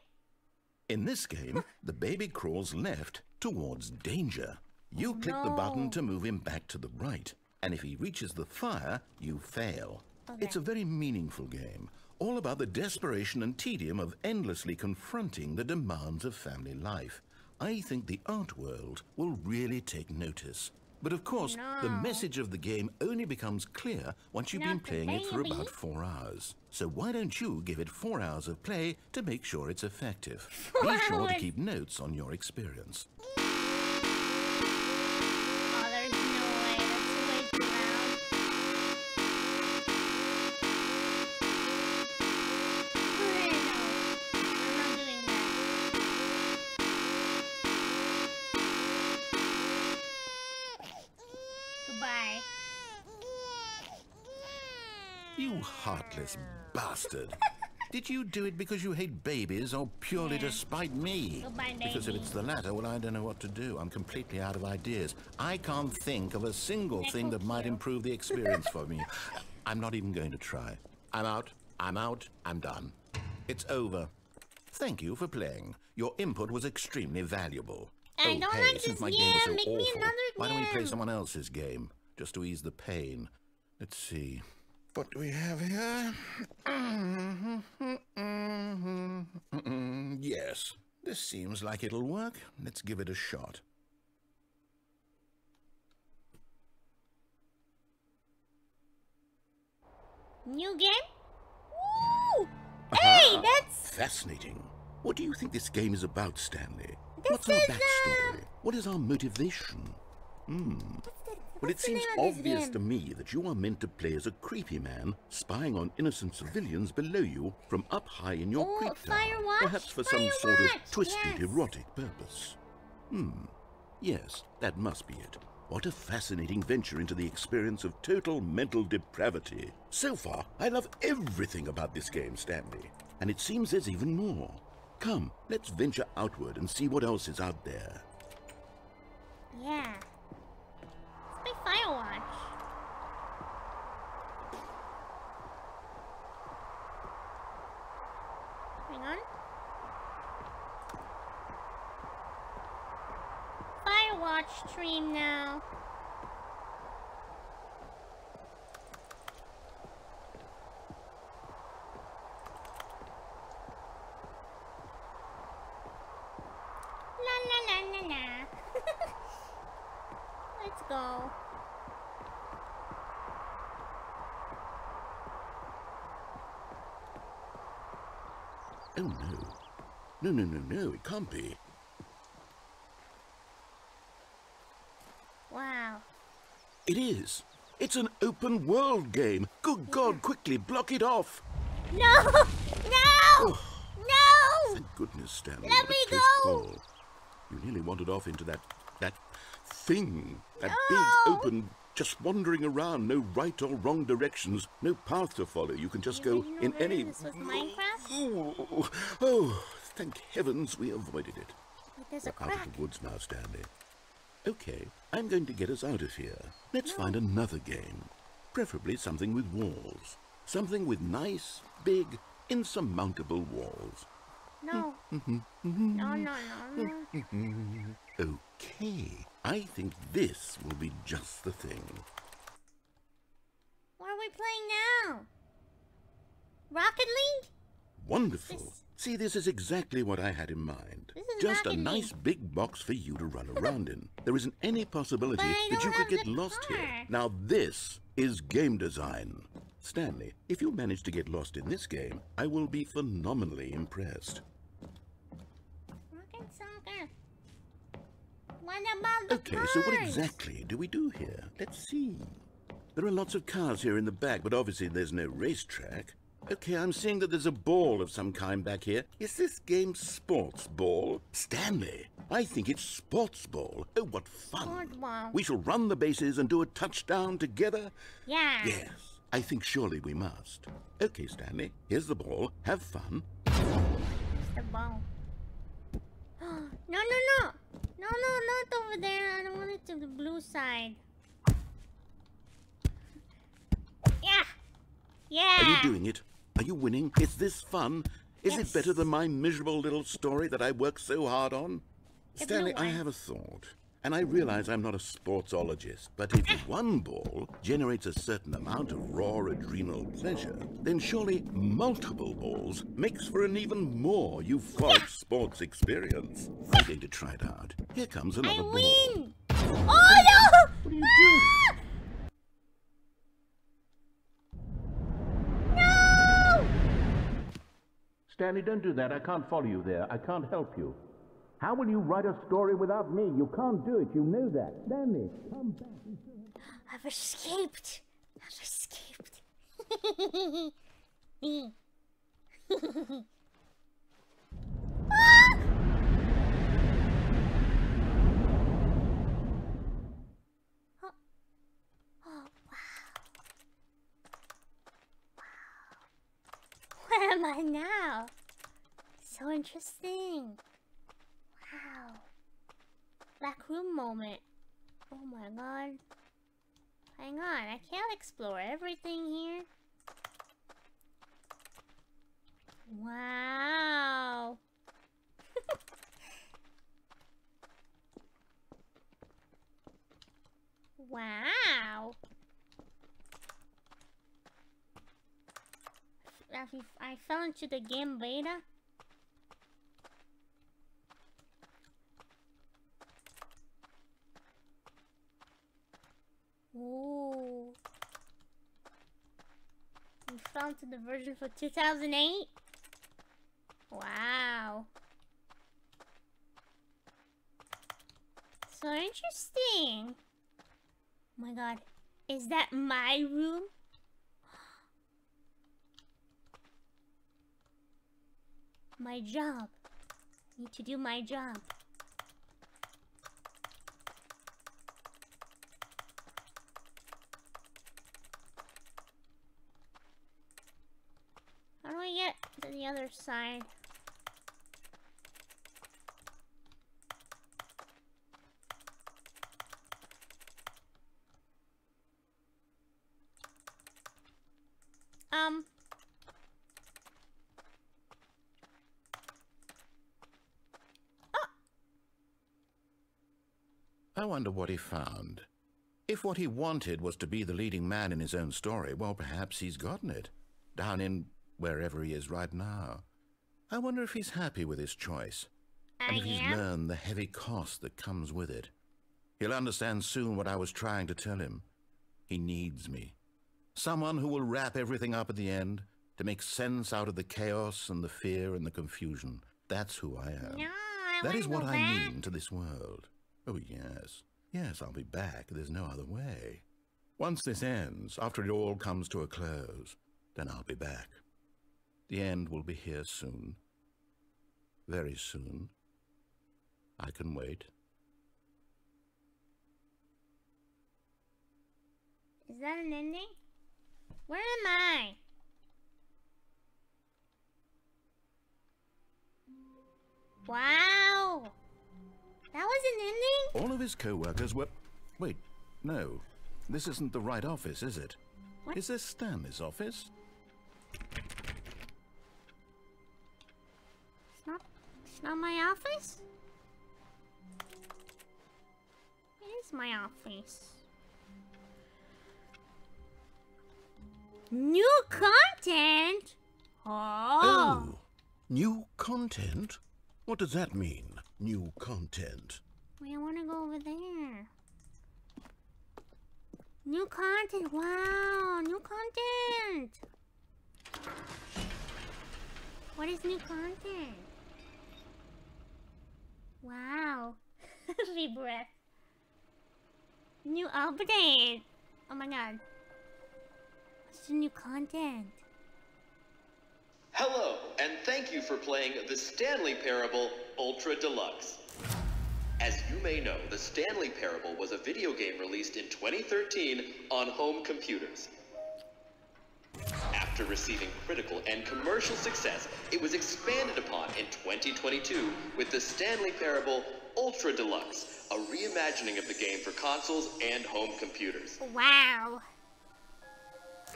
In this game, the baby crawls left towards danger. You click the button to move him back to the right, and if he reaches the fire, you fail. Okay. It's a very meaningful game, all about the desperation and tedium of endlessly confronting the demands of family life. I think the art world will really take notice. But of course, the message of the game only becomes clear once you've been playing it for about 4 hours. So why don't you give it 4 hours of play to make sure it's effective? Be sure to keep notes on your experience. Oh, there's no way. That's way too loud. No. I'm not doing that. You heartless bastard. Did you do it because you hate babies or purely to spite me? Goodbye, Because if baby. it's the latter, well, I don't know what to do. I'm completely out of ideas. I can't think of a single thing that might improve the experience for me. I'm not even going to try. I'm out. I'm out. I'm done. It's over. Thank you for playing. Your input was extremely valuable. I don't like since this my game. game was so Make me awful, another why don't we play game. someone else's game? Just to ease the pain. Let's see. What do we have here? Yes, this seems like it'll work. Let's give it a shot. New game? Woo! Hey, that's... Fascinating. What do you think this game is about, Stanley? This What's our is, backstory? What is our motivation? Well, it what's the seems name of this obvious game? to me that you are meant to play as a creepy man spying on innocent civilians below you from up high in your Oh, creep tower. Firewatch? Perhaps for some sort of Firewatch, twisted, yes. erotic purpose. Yes, that must be it. What a fascinating venture into the experience of total mental depravity. So far, I love everything about this game, Stanley. And it seems there's even more. Come, let's venture outward and see what else is out there. Yeah. Let's play Firewatch. Hang on. Firewatch stream now. La la la la la. Let's go. Oh no. No, it can't be. Wow. It is. It's an open world game. Good God, quickly block it off. No! No! No! Thank goodness, Stanley. Let what a me close go! call. You nearly wandered off into that thing. That No! big open, just wandering around, no right or wrong directions, no path to follow. You can just go didn't know in that any... this was Minecraft? Oh, thank heavens we avoided it. Wait, there's a We're out crack. of the woods now, Stanley. Okay, I'm going to get us out of here. Let's find another game. Preferably something with walls. Something with nice, big, insurmountable walls. No. No. Okay, I think this will be just the thing. What are we playing now? Rocket League? Wonderful. This- See, this is exactly what I had in mind. This is Just a Rocket nice League. big box for you to run around in. There isn't any possibility But I that you don't could have get the lost car. here. Now this is game design. Stanley, if you manage to get lost in this game, I will be phenomenally impressed. Rocket Soccer. What about the Okay, so what cars? exactly do we do here? Let's see. There are lots of cars here in the back, but obviously there's no racetrack. Okay, I'm seeing that there's a ball of some kind back here. Is this game sports ball? Stanley, I think it's sports ball. Oh, what fun. Sports ball. We shall run the bases and do a touchdown together? Yeah. Yes, I think surely we must. Okay, Stanley, here's the ball. Have fun. It's the ball. No, not over there. I don't want it to the blue side. Yeah. Yeah. Are you doing it? Are you winning? Is this fun? Is Yes. it better than my miserable little story that I worked so hard on? The Stanley, blue I one. have a thought. And I realize I'm not a sportsologist, but if one ball generates a certain amount of raw adrenal pleasure, then surely multiple balls makes for an even more euphoric sports experience. I'm going to try it out. Here comes I another ball. win. Oh no! What are you doing? No! Stanley, don't do that. I can't follow you there. I can't help you. How will you write a story without me? You can't do it. You know that. Stanley, come back. I've escaped. I've escaped. Ah! Oh, wow. Wow. am I now? So interesting. Wow. Black room moment. Oh my god. Hang on, I can't explore everything here. Wow. Wow. I fell into the game beta. Ooh. You fell into the version for 2008? Wow. So interesting. Oh my god. Is that my room? My job. Need to do my job. How do I get to the other side? I wonder what he found. If what he wanted was to be the leading man in his own story, well, perhaps he's gotten it. Down in wherever he is right now. I wonder if he's happy with his choice. And if he's learned the heavy cost that comes with it. He'll understand soon what I was trying to tell him. He needs me. Someone who will wrap everything up at the end, to make sense out of the chaos and the fear and the confusion. That's who I am. No, that is what I mean to this world. Oh, yes. Yes, I'll be back. There's no other way. Once this ends, after it all comes to a close, then I'll be back. The end will be here soon. Very soon. I can wait. Is that an ending? Where am I? Wow! That was an ending? All of his co-workers were... Wait, no. This isn't the right office, is it? What? Is this Stanley's office? It's not my office? It is my office. New content? Oh! New content? What does that mean? New content. Wait, I want to go over there. New content. Wow, new content. What is new content? Wow. Deep breath. New update. Oh my god. What's the new content? Hello, and thank you for playing the Stanley Parable Ultra Deluxe. As you may know, the Stanley Parable was a video game released in 2013 on home computers. After receiving critical and commercial success, it was expanded upon in 2022 with the Stanley Parable Ultra Deluxe, a reimagining of the game for consoles and home computers. Wow.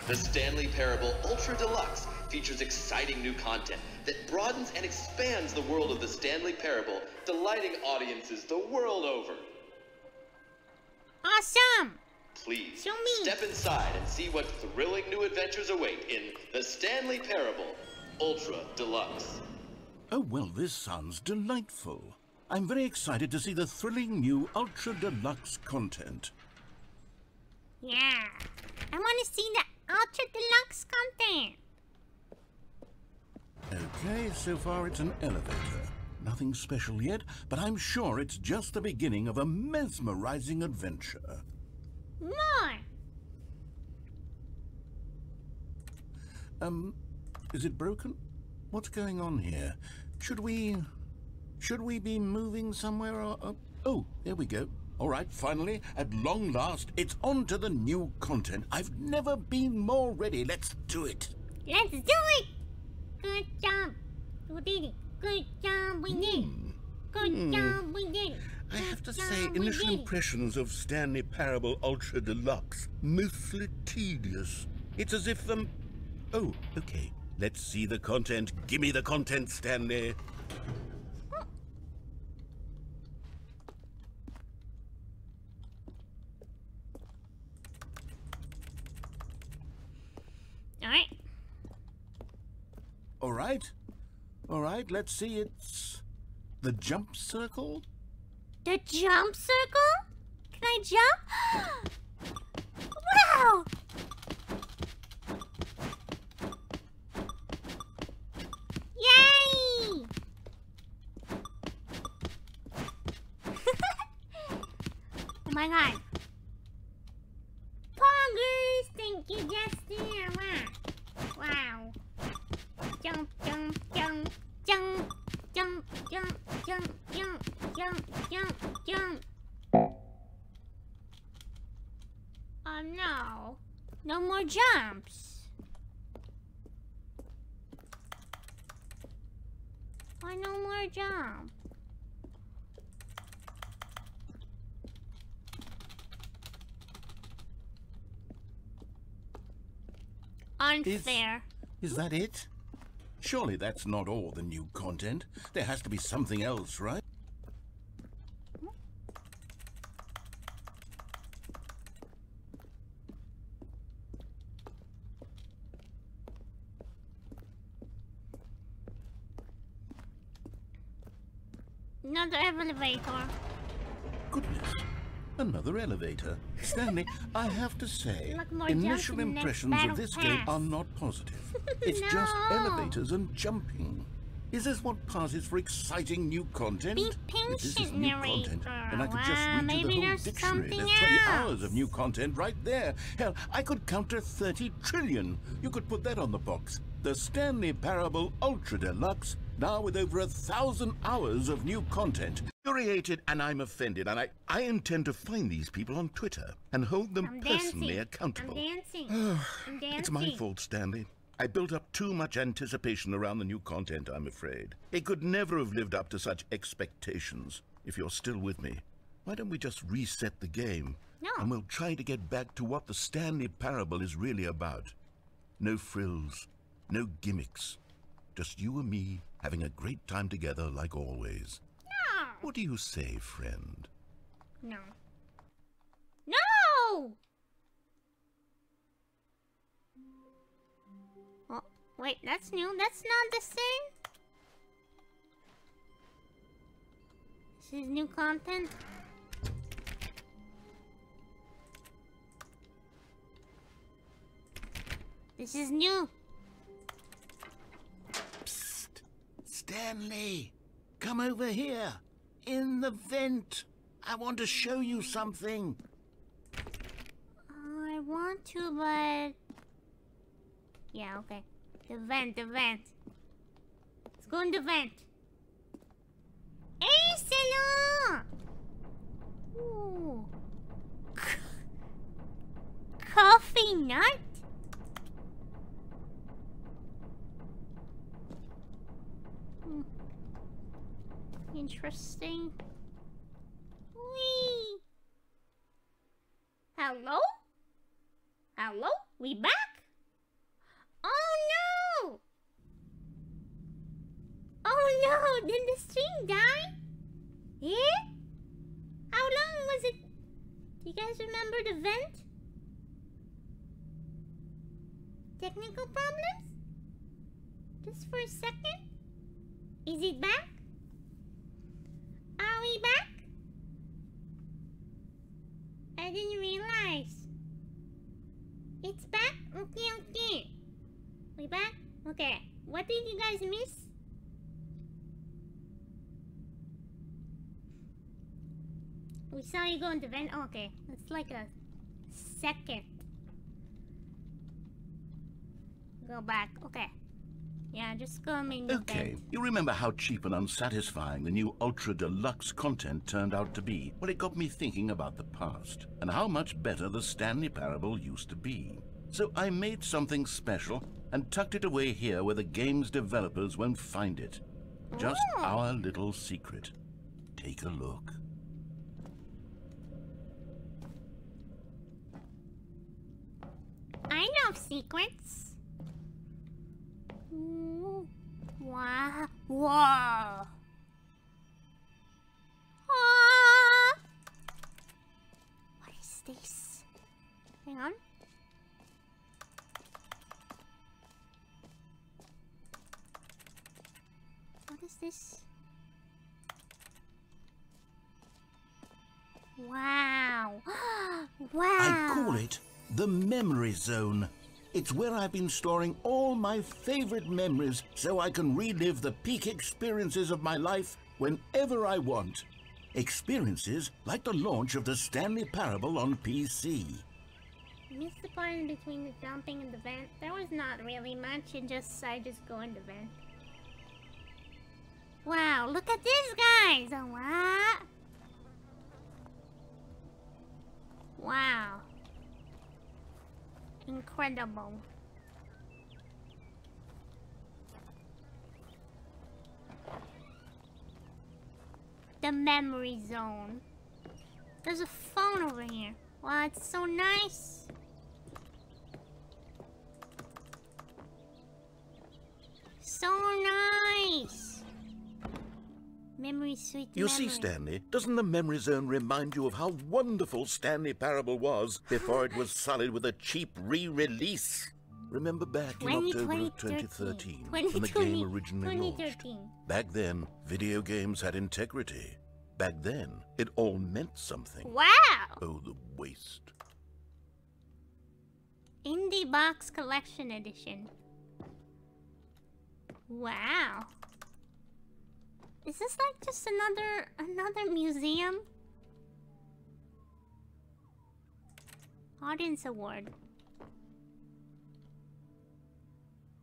The Stanley Parable Ultra Deluxe features exciting new content that broadens and expands the world of the Stanley Parable, delighting audiences the world over. Awesome! Please, Show me. step inside and see what thrilling new adventures await in the Stanley Parable Ultra Deluxe. Oh, well, this sounds delightful. I'm very excited to see the thrilling new Ultra Deluxe content. Yeah. I want to see the Ultra Deluxe content. Okay, so far it's an elevator. Nothing special yet, but I'm sure it's just the beginning of a mesmerizing adventure. More. Is it broken? What's going on here? Should we be moving somewhere or... Oh, there we go. All right, finally, at long last, it's on to the new content. I've never been more ready. Let's do it. Let's do it. Good job. We did it. Good job, we did it. Good job, we did it. I have to say, initial impressions of Stanley Parable Ultra Deluxe, mostly tedious. It's as if Oh, okay. Let's see the content. Gimme the content, Stanley. All right, let's see. It's the jump circle? The jump circle? Can I jump? Wow! Yay! Oh my god. Poggers! Thank you, Justin. Wow. Jump, jump, jump, jump, jump, jump, jump, jump, jump, jump, jump. Oh no. No more jumps. Why no more jump? Unfair. Is that it? Surely that's not all the new content. There has to be something else, right? Another elevator. Goodness. Another elevator. Stanley, I have to say, Look, more initial jumps in the next impressions of battle this pass. game are not positive. It's just No. elevators and jumping. Is this what passes for exciting new content? Be If this is patient, new narrator. content, then I could just Well, read you maybe the whole there's dictionary. something There's 20 else. hours of new content right there. Hell, I could counter 30 trillion. You could put that on the box. The Stanley Parable Ultra Deluxe, now with over 1,000 hours of new content. Infuriated, and I'm offended, and I intend to find these people on Twitter and hold them I'm personally dancing. accountable. I'm dancing. I'm dancing. It's my fault, Stanley. I built up too much anticipation around the new content, I'm afraid. It could never have lived up to such expectations. If you're still with me, why don't we just reset the game? No. And we'll try to get back to what the Stanley Parable is really about. No frills, no gimmicks. Just you and me having a great time together like always. No. What do you say, friend? No. No! Oh, wait, that's new. That's not the same. This is new content. This is new. Psst! Stanley! Come over here! In the vent! I want to show you something! I want to, but... Yeah, okay. The vent, the vent. Let's go in the vent. Hey, Salo! Ooh. Coffee nut? Interesting. Whee! Hello? Hello? We back? Oh no! Oh no! Did the stream die? Yeah? How long was it? Do you guys remember the vent? Technical problems? Just for a second? Is it back? Are we back? I didn't realize. It's back? Okay, okay. We back? Okay. What did you guys miss? We saw you go in the vent. Oh, okay. It's like a second. Go back. Okay. Yeah, just go in the Okay, vent. you remember how cheap and unsatisfying the new Ultra Deluxe content turned out to be? Well, it got me thinking about the past, and how much better the Stanley Parable used to be. So I made something special and tucked it away here where the game's developers won't find it. Just our little secret. Take a look. I know secrets. Ooh. Wow. Whoa. Ah. What is this? Hang on. What is this? Wow. Wow. I call it the memory zone. It's where I've been storing all my favorite memories so I can relive the peak experiences of my life whenever I want. Experiences like the launch of the Stanley Parable on PC. Missed the part in between the jumping and the vent. There was not really much, I just go in the vent. Wow, look at this, guys! Oh, what? Wow. Incredible. The memory zone. There's a phone over here. Wow, it's so nice. So nice. Memory sweet You memory. see, Stanley, doesn't the memory zone remind you of how wonderful Stanley Parable was before it was sullied with a cheap re-release? Remember back in October of 2013, when the game originally launched? Back then, video games had integrity. Back then, it all meant something. Wow! Oh, the waste. Indie Box Collection Edition. Wow. Is this like just another museum? Audience Award.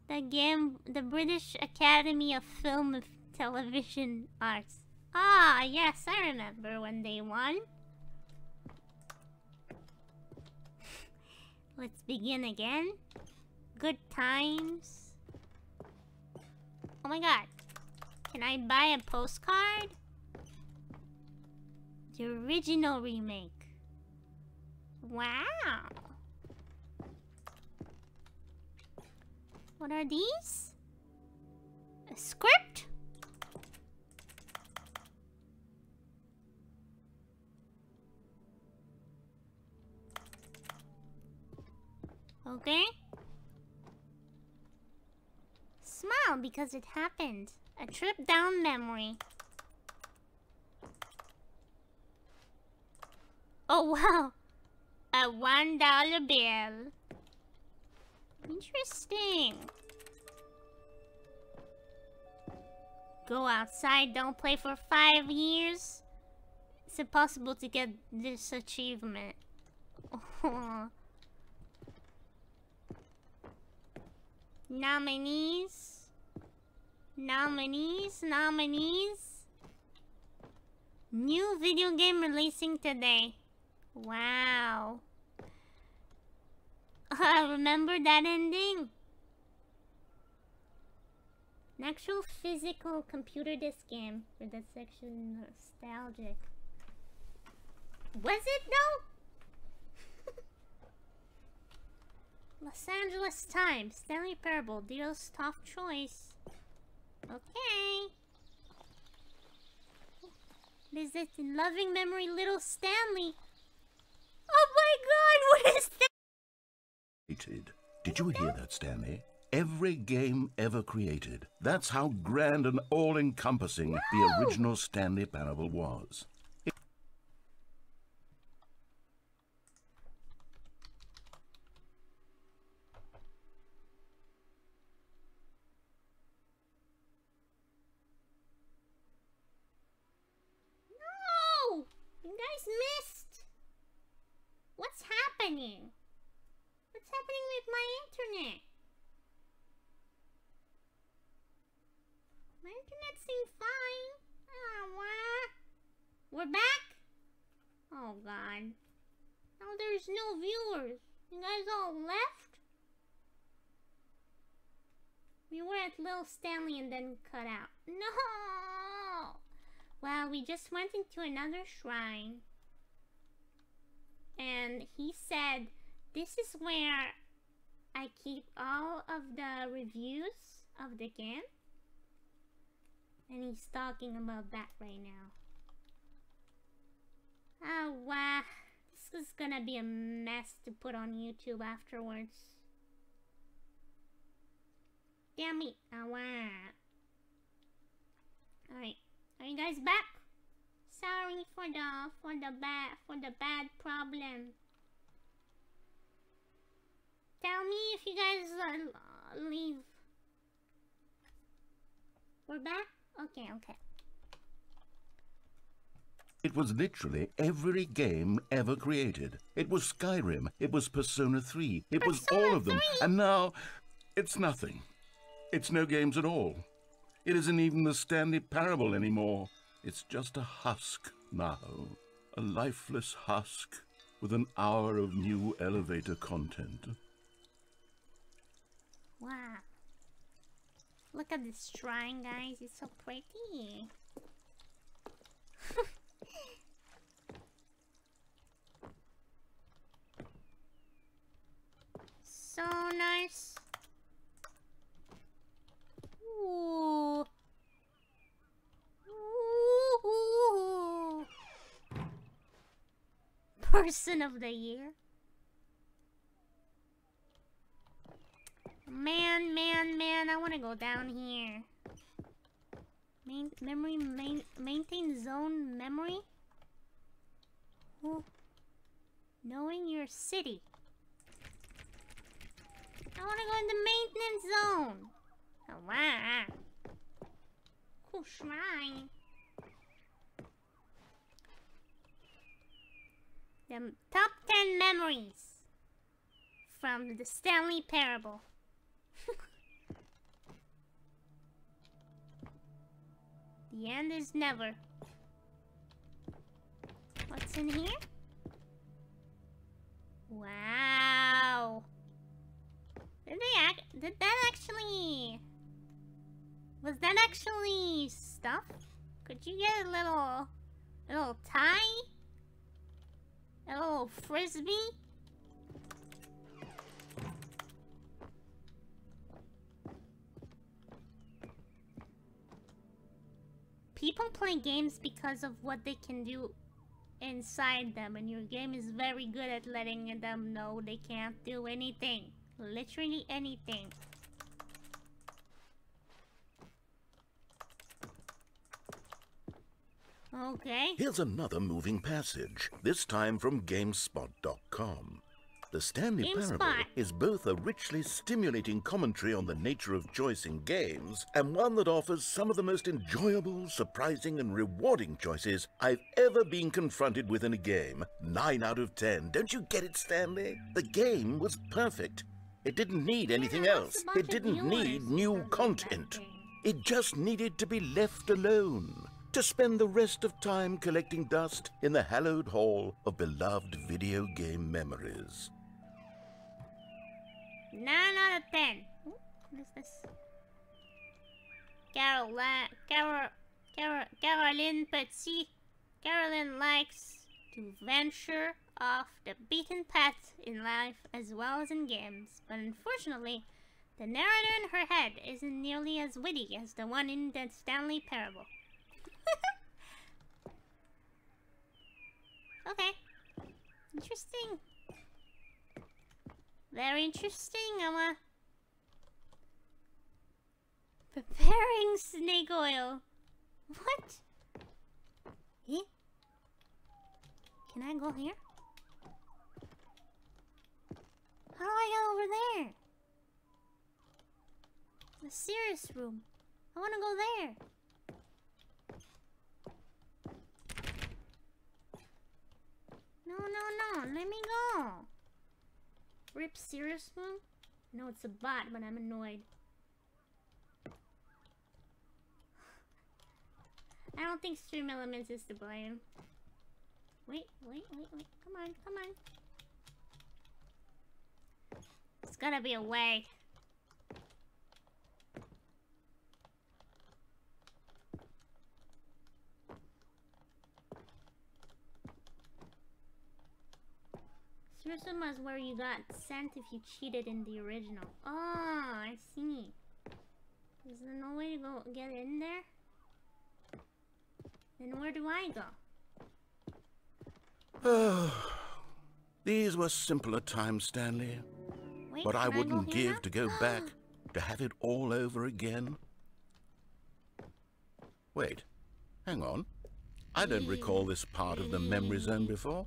The British Academy of Film and Television Arts. Ah, yes, I remember when they won. Let's begin again. Good times. Oh my god. Can I buy a postcard? The original remake. Wow. What are these? A script? Okay. Smile because it happened. A trip down memory. Oh wow. A $1 bill. Interesting. Go outside, don't play for 5 years. It's impossible to get this achievement. Oh. Nominees. New video game releasing today. Wow. Remember that ending? An actual physical computer disc game for that section nostalgic. Was it though? Los Angeles Times, Stanley Parable, deals tough choice. Okay. Visit in loving memory little Stanley. Oh my god, what is that? Did you hear that, Stanley? Every game ever created. That's how grand and all-encompassing the original Stanley Parable was. No! You guys missed! What's happening? What's happening with my internet? My internet seems fine. Oh, what? We're back? Oh, God. Now there's no viewers. You guys all left? We were at Little Stanley and then cut out. No! Well, we just went into another shrine. And he said, this is where I keep all of the reviews of the game. And he's talking about that right now. Oh, wow. This is gonna be a mess to put on YouTube afterwards. Damn it. Oh, wow. Alright. Are you guys back? Sorry for the bad problem. Tell me if you guys leave. We're back? Okay, okay. It was literally every game ever created. It was Skyrim, it was Persona 3, it was all of them, and now it's nothing. It's no games at all. It isn't even the Stanley Parable anymore. It's just a husk now. A lifeless husk with an hour of new elevator content. Wow. Look at this shrine, guys. It's so pretty. So nice. Ooh. Ooh. Person of the year. Man, I want to go down here. Maintain zone memory. Ooh. Knowing your city. I want to go in the maintenance zone. Oh, wow. Cool shrine. The top 10 memories from the Stanley Parable. The end is never. What's in here? Wow. Did that actually... Was that actually stuff? Could you get a little tie? A little frisbee? People play games because of what they can do inside them, and your game is very good at letting them know they can't do anything. Literally anything. Okay. Here's another moving passage, this time from GameSpot.com. The Stanley Parable is both a richly stimulating commentary on the nature of choice in games, and one that offers some of the most enjoyable, surprising, and rewarding choices I've ever been confronted with in a game. 9 out of 10. Don't you get it, Stanley? The game was perfect. It didn't need anything else. It didn't need new content. It just needed to be left alone, to spend the rest of time collecting dust in the hallowed hall of beloved video game memories. 9 out of 10. Ooh, what is this? Caroline Petit. Caroline likes to venture off the beaten path in life as well as in games, but unfortunately, the narrator in her head isn't nearly as witty as the one in the Stanley Parable. Okay. Interesting. Very interesting, Emma. Preparing snake oil. What? Eh? Can I go here? How do I get over there? The serious room. I want to go there. No, let me go. Rip serious room? No, it's a bot, but I'm annoyed. I don't think Stream Elements is to blame. Wait. Come on. There's gotta be a way. Tsurusuma is where you got sent if you cheated in the original. Oh, I see. Is there no way to go get in there? Then where do I go? These were simpler times, Stanley. Wait, but I can wouldn't go here give now? to go back, to have it all over again. Wait, hang on. I don't recall this part of the memory zone before.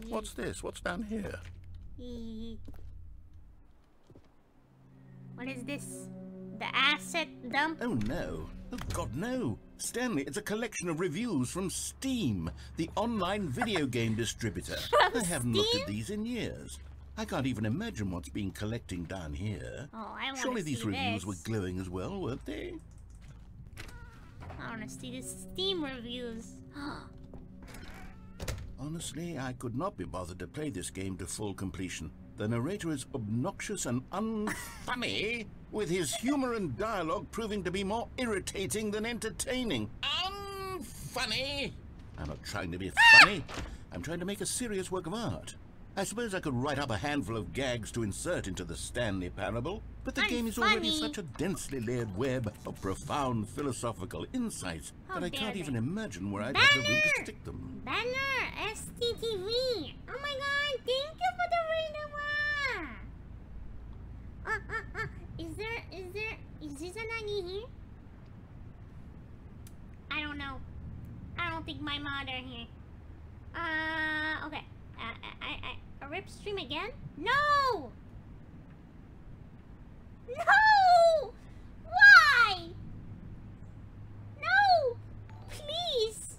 What's this? What's down here? What is this? The asset dump? Oh no. Oh God, no. Stanley, it's a collection of reviews from Steam, the online video game distributor. I haven't looked at these in years. I can't even imagine what's been collecting down here. Oh, I want to Surely see these reviews this. were glowing as well, weren't they? I want to see the Steam reviews. Honestly, I could not be bothered to play this game to full completion. The narrator is obnoxious and unfunny, with his humor and dialogue proving to be more irritating than entertaining. Unfunny! I'm not trying to be funny. I'm trying to make a serious work of art. I suppose I could write up a handful of gags to insert into the Stanley parable, but the game is already such a densely layered web of profound philosophical insights that I can't even imagine where I'd have the room to stick them. Banner! STTV! Oh my god, thank you for the read. Is Izanagi here? I don't know. I don't think my mod are here. Okay. A rip stream again? No! No! Why? No! Please!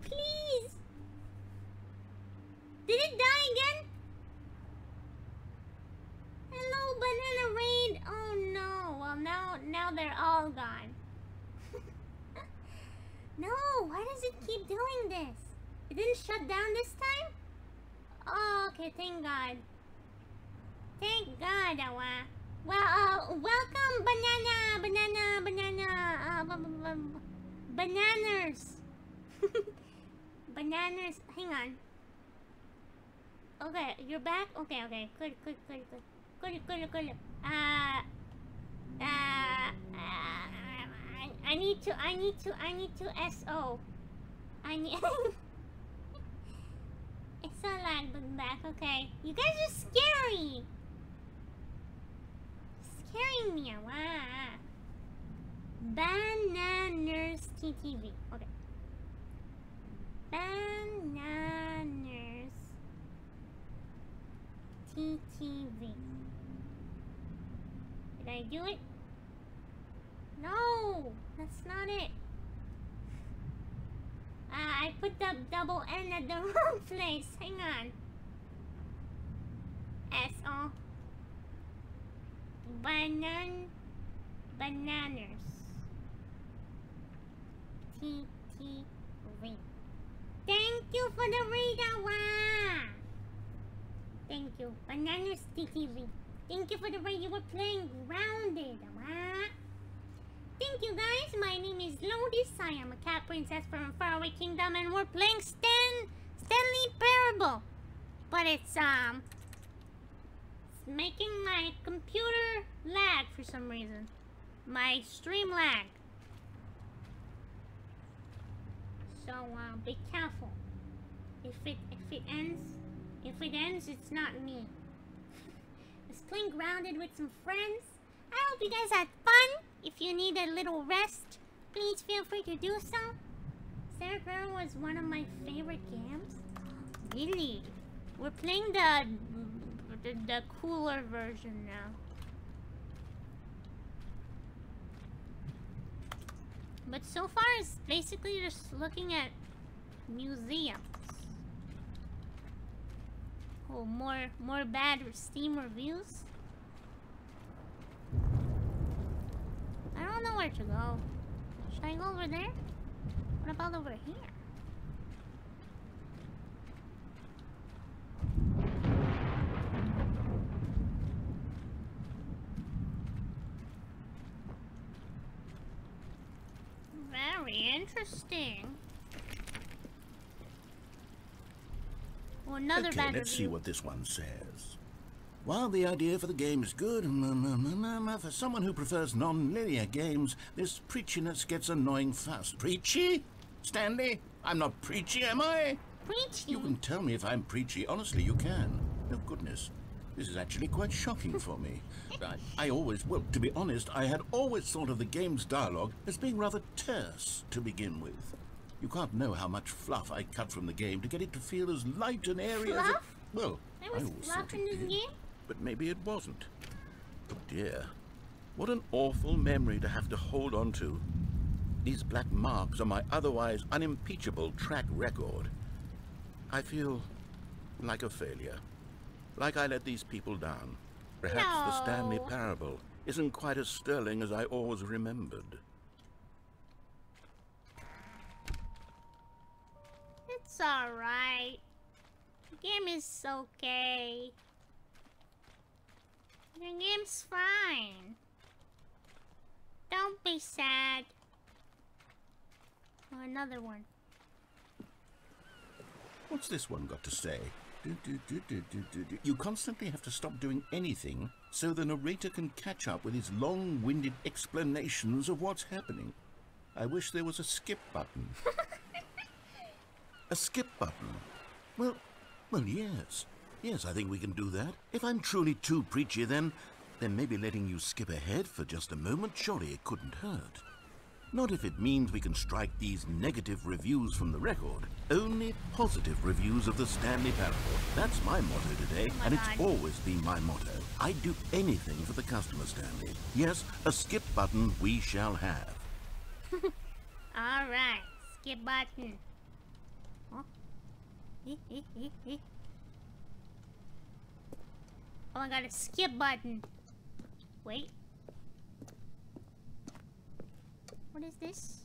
Please! Did it die again? Hello, Banana Raid! Oh no! Well, now they're all gone. No! Why does it keep doing this? It didn't shut down this time? Oh, okay, thank God. Thank God, Awa. Well, welcome, bananas. Bananas, hang on. Okay, you're back? Okay, good. I need to SO. It's so lag back, okay. You guys are scary! Scaring me, wow. Bananas TTV. Okay. Bananas TTV. Did I do it? No! That's not it. I put the double N at the wrong place. Hang on. S-O. Bananas. TTV. Thank you for the read, Awa. Thank you. Bananas TTV. Thank you for the raid. You were playing Grounded, Awa. Thank you guys, my name is Lotus. I am a cat princess from Faraway Kingdom and we're playing Stanley Parable. But it's making my computer lag for some reason. My stream lag. So be careful. If it ends, it's not me. I was playing Grounded with some friends. I hope you guys had fun. If you need a little rest, please feel free to do so. Sarah was one of my favorite games. Really? We're playing the cooler version now. But so far it's basically just looking at museums. Oh, more bad Steam reviews. I don't know where to go. Should I go over there? What about over here? Very interesting. Or another okay, bad let's see review. what this one says. While the idea for the game is good, for someone who prefers non-linear games, this preachiness gets annoying fast. Preachy? Stanley? I'm not preachy, am I? Preachy? You can tell me if I'm preachy. Honestly, you can. Oh, goodness. This is actually quite shocking for me. I always, well, to be honest, I had always thought of the game's dialogue as being rather terse to begin with. You can't know how much fluff I cut from the game to get it to feel as light and airy as it... Fluff? Well, There I was always fluff thought in it this did. game? But maybe it wasn't. Oh dear. What an awful memory to have to hold on to. These black marks on my otherwise unimpeachable track record. I feel like a failure. Like I let these people down. Perhaps the Stanley No. parable isn't quite as sterling as I always remembered. It's alright. The game is okay. The game's fine. Don't be sad. Oh, another one. What's this one got to say? You constantly have to stop doing anything so the narrator can catch up with his long-winded explanations of what's happening. I wish there was a skip button. A skip button? Well, yes. Yes, I think we can do that. If I'm truly too preachy, then maybe letting you skip ahead for just a moment, surely it couldn't hurt. Not if it means we can strike these negative reviews from the record. Only positive reviews of the Stanley parable. That's my motto today, Oh my and it's God. always been my motto. I'd do anything for the customer, Stanley. Yes, a skip button we shall have. Alright, skip button. Oh. Oh, I got a skip button. Wait. What is this?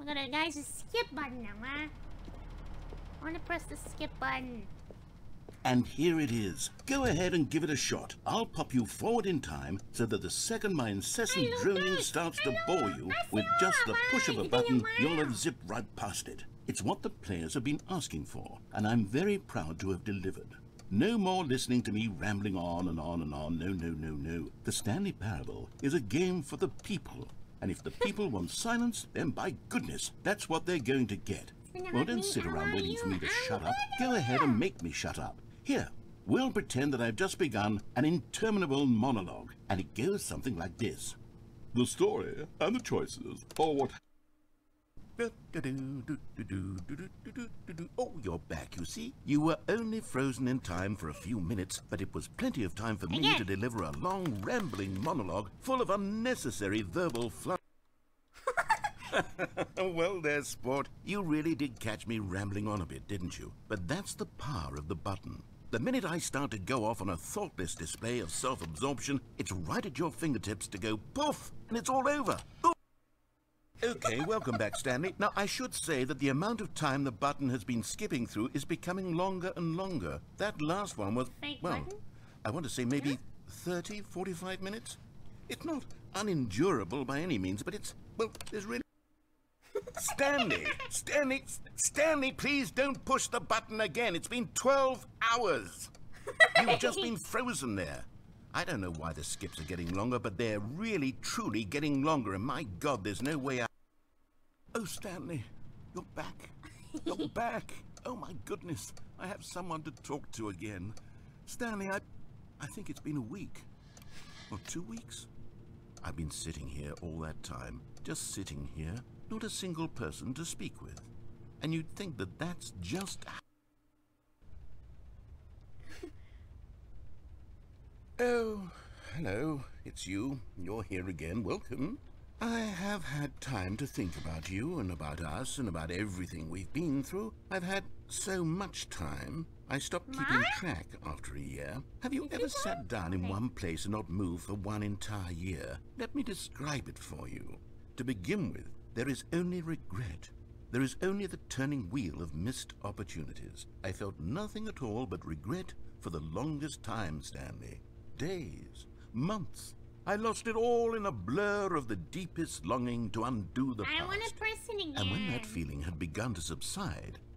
I got a guys a skip button now, huh? I wanna press the skip button. And here it is. Go ahead and give it a shot. I'll pop you forward in time so that the second my incessant droning starts to bore you, with just the push of a button, you'll have zipped right past it. It's what the players have been asking for, and I'm very proud to have delivered. No more listening to me rambling on and on and on. No. The Stanley Parable is a game for the people. And if the people want silence, then by goodness, that's what they're going to get. Well, don't sit around waiting for me to shut up. Go ahead and make me shut up. Here, we'll pretend that I've just begun an interminable monologue, and it goes something like this. The story and the choices are what... Oh, you're back, you see? You were only frozen in time for a few minutes, but it was plenty of time for me Again. to deliver a long, rambling monologue full of unnecessary verbal fluff. Well, there, sport. You really did catch me rambling on a bit, didn't you? But that's the power of the button. The minute I start to go off on a thoughtless display of self-absorption, it's right at your fingertips to go poof, and it's all over. Ooh. Okay, welcome back, Stanley. Now, I should say that the amount of time the button has been skipping through is becoming longer and longer. That last one was, Fake well, button? I want to say maybe 30, 45 minutes? It's not unendurable by any means, but it's, well, there's really... Stanley, please don't push the button again. It's been 12 hours. You've just been frozen there. I don't know why the skips are getting longer, but they're really, truly getting longer, and my God, there's no way out. Oh, Stanley, you're back. You're back. Oh, my goodness. I have someone to talk to again. Stanley, I think it's been a week. Or 2 weeks. I've been sitting here all that time, just sitting here, not a single person to speak with. And you'd think that that's just... Oh, hello, it's you. You're here again. Welcome. I have had time to think about you and about us and about everything we've been through. I've had so much time, I stopped keeping What? track after a year. Have you Did ever you sat down in Okay. one place and not moved for one entire year? Let me describe it for you. To begin with, there is only regret. There is only the turning wheel of missed opportunities. I felt nothing at all but regret for the longest time, Stanley. Days, months. I lost it all in a blur of the deepest longing to undo the I past. want to press it again. And when that feeling had begun to subside,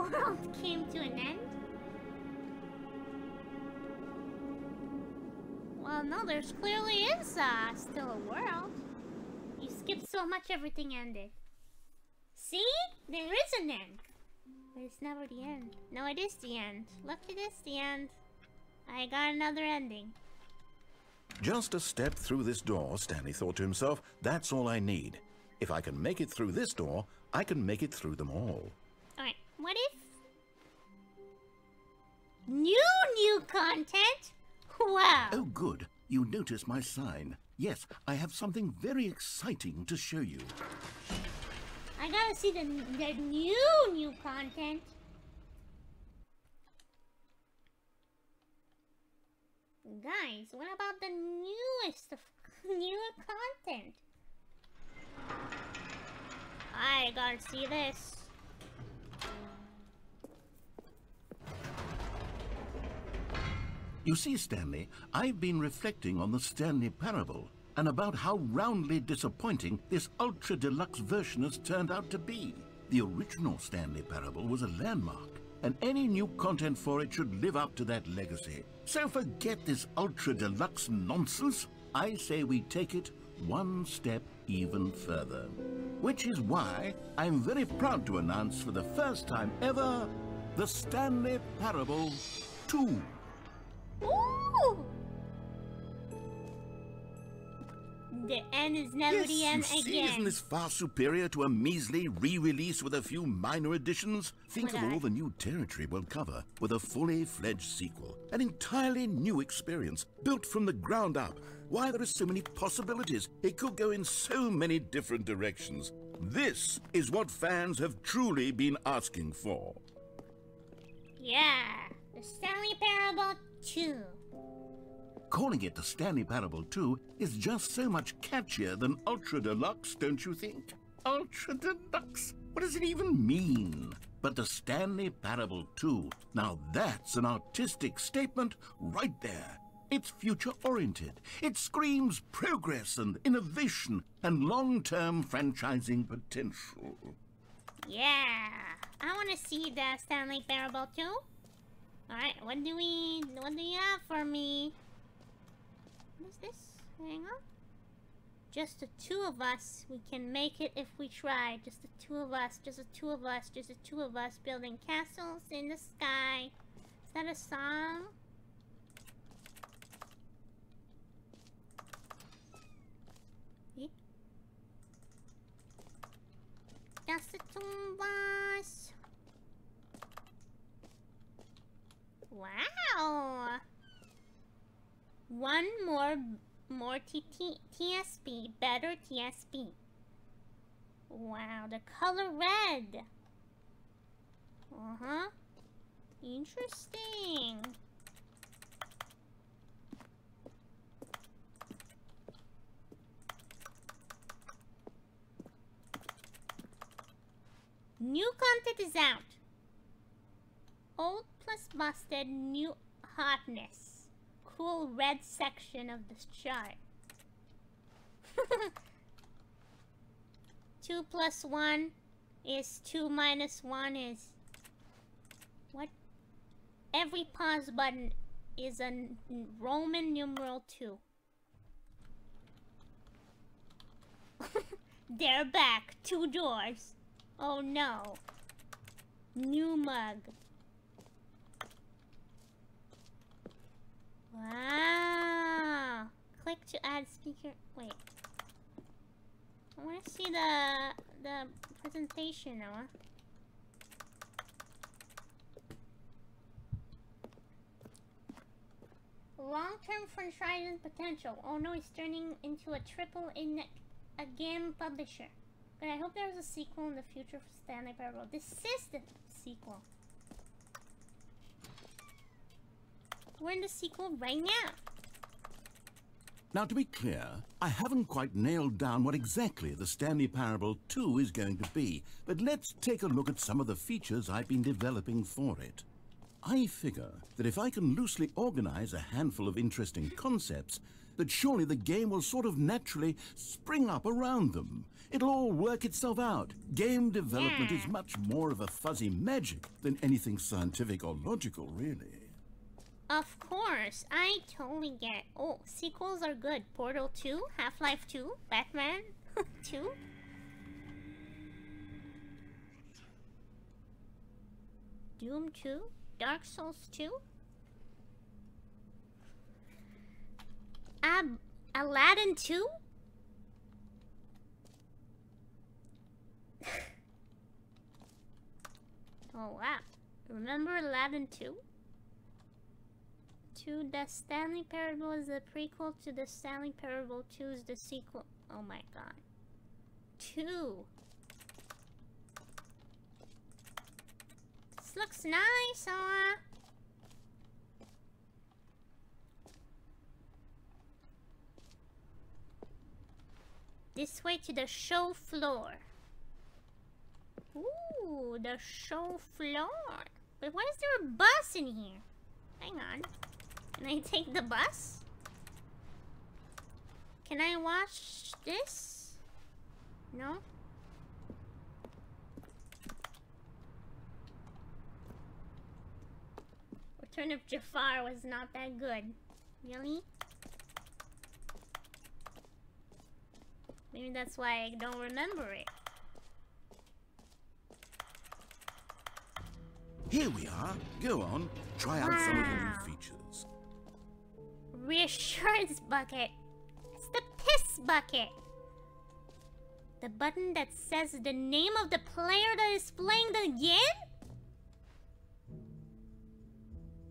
world came to an end? Well, no, there's clearly is still a world. You skipped so much, everything ended. See? There is an end. But it's never the end. No, it is the end. Look, it is the end. I got another ending. Just a step through this door, Stanley thought to himself. That's all I need. If I can make it through this door, I can make it through them all. Alright, what if... New content? Wow. Oh, good. You notice my sign. Yes, I have something very exciting to show you. I gotta see the new content. Guys, what about the newer content? I gotta see this. You see, Stanley, I've been reflecting on the Stanley Parable and about how roundly disappointing this Ultra Deluxe version has turned out to be. The original Stanley Parable was a landmark, and any new content for it should live up to that legacy. So forget this Ultra Deluxe nonsense. I say we take it one step even further. Which is why I'm very proud to announce for the first time ever, the Stanley Parable 2. Ooh! The end is never the end again. Isn't this far superior to a measly re-release with a few minor additions? Think of all the new territory we'll cover with a fully fledged sequel. An entirely new experience, built from the ground up. Why, there are so many possibilities. It could go in so many different directions. This is what fans have truly been asking for. Yeah, the Stanley Parable 2. Calling it the Stanley Parable 2 is just so much catchier than Ultra Deluxe, don't you think? Ultra Deluxe? What does it even mean? But the Stanley Parable 2, now that's an artistic statement right there. It's future-oriented. It screams progress and innovation and long-term franchising potential. Yeah, I want to see the Stanley Parable 2. Alright, what do you have for me? What is this? Hang on. Just the two of us. We can make it if we try. Just the two of us. Just the two of us. Just the two of us building castles in the sky. Is that a song? Just the two of us. Wow. One more TSP, better TSP. Wow, the color red. Interesting. New content is out. Old plus busted, new hotness. Cool red section of this chart. 2 plus 1 is 2 minus 1 is... What? Every pause button is a Roman numeral 2. They're back. 2 doors. Oh no. New mug. Wow. Click to add speaker. Wait. I want to see the presentation now. Long-term franchising potential. Oh no, it's turning into a triple in a game publisher. But I hope there's a sequel in the future for Stanley Parable. This is the sequel. We're in the sequel right now. Now, to be clear, I haven't quite nailed down what exactly the Stanley Parable 2 is going to be, but let's take a look at some of the features I've been developing for it. I figure that if I can loosely organize a handful of interesting concepts, that surely the game will sort of naturally spring up around them. It'll all work itself out. Game development is much more of a fuzzy magic than anything scientific or logical, really. Of course, I totally get. Oh, sequels are good. Portal 2, Half-Life 2, Batman 2. Doom 2, Dark Souls 2. Aladdin 2? Oh wow. Remember Aladdin 2? The Stanley Parable is the prequel to the Stanley Parable 2 is the sequel. Oh my god. 2. This looks nice, This way to the show floor. Ooh, the show floor. Wait, why is there a bus in here? Hang on. Can I take the bus? Can I watch this? No? Return of Jafar was not that good. Really? Maybe that's why I don't remember it. Here we are. Go on. Try out some of the new features. Reassurance bucket. It's the piss bucket. The button that says the name of the player that is playing the game?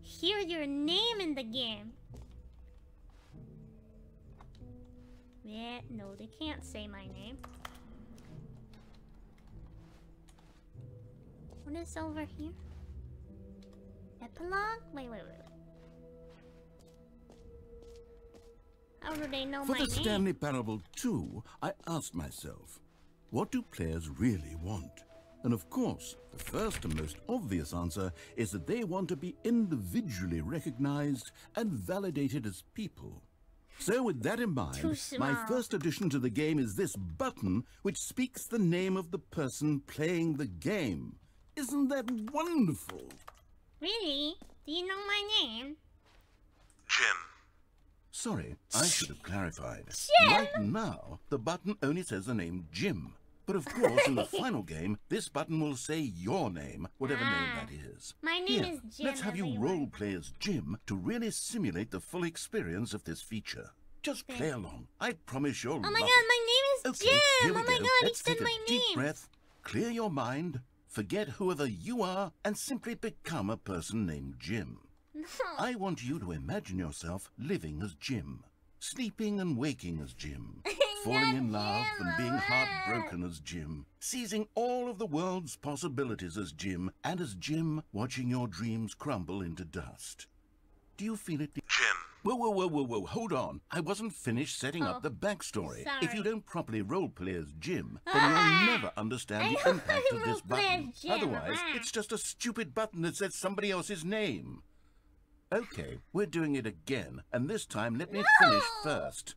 Hear your name in the game. Yeah, no, they can't say my name. What is over here? Epilogue? Wait. How do they know my name? For the Stanley Parable 2, I asked myself, what do players really want? And of course, the first and most obvious answer is that they want to be individually recognized and validated as people. So with that in mind, my first addition to the game is this button which speaks the name of the person playing the game. Isn't that wonderful? Really? Do you know my name? Jim. Sorry, I should have clarified. Jim! Right now, the button only says the name Jim. But of course, in the final game, this button will say your name, whatever name that is. My name is Jim. Let's have you role play as Jim to really simulate the full experience of this feature. Just play along. I promise you'll love it. Oh my god, my name is Jim! Here we Oh my go. god, Let's he said take my a deep name! breath, clear your mind, forget whoever you are, and simply become a person named Jim. No. I want you to imagine yourself living as Jim, sleeping and waking as Jim, falling in love and being heartbroken as Jim, seizing all of the world's possibilities as Jim, and as Jim watching your dreams crumble into dust. Do you feel it? Jim. Whoa, hold on. I wasn't finished setting up the backstory. Sorry. If you don't properly roleplay as Jim, then you'll never understand the impact of this button. Otherwise, it's just a stupid button that says somebody else's name. Okay, we're doing it again, and this time let me finish first.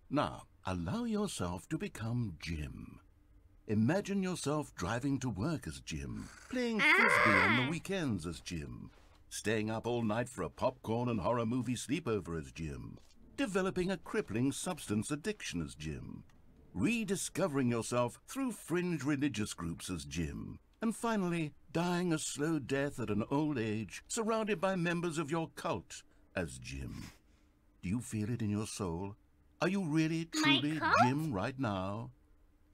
Now, allow yourself to become Jim. Imagine yourself driving to work as Jim, playing frisbee on the weekends as Jim, staying up all night for a popcorn and horror movie sleepover as Jim, developing a crippling substance addiction as Jim, rediscovering yourself through fringe religious groups as Jim, and finally, dying a slow death at an old age, surrounded by members of your cult as Jim. Do you feel it in your soul? Are you really, truly Jim right now?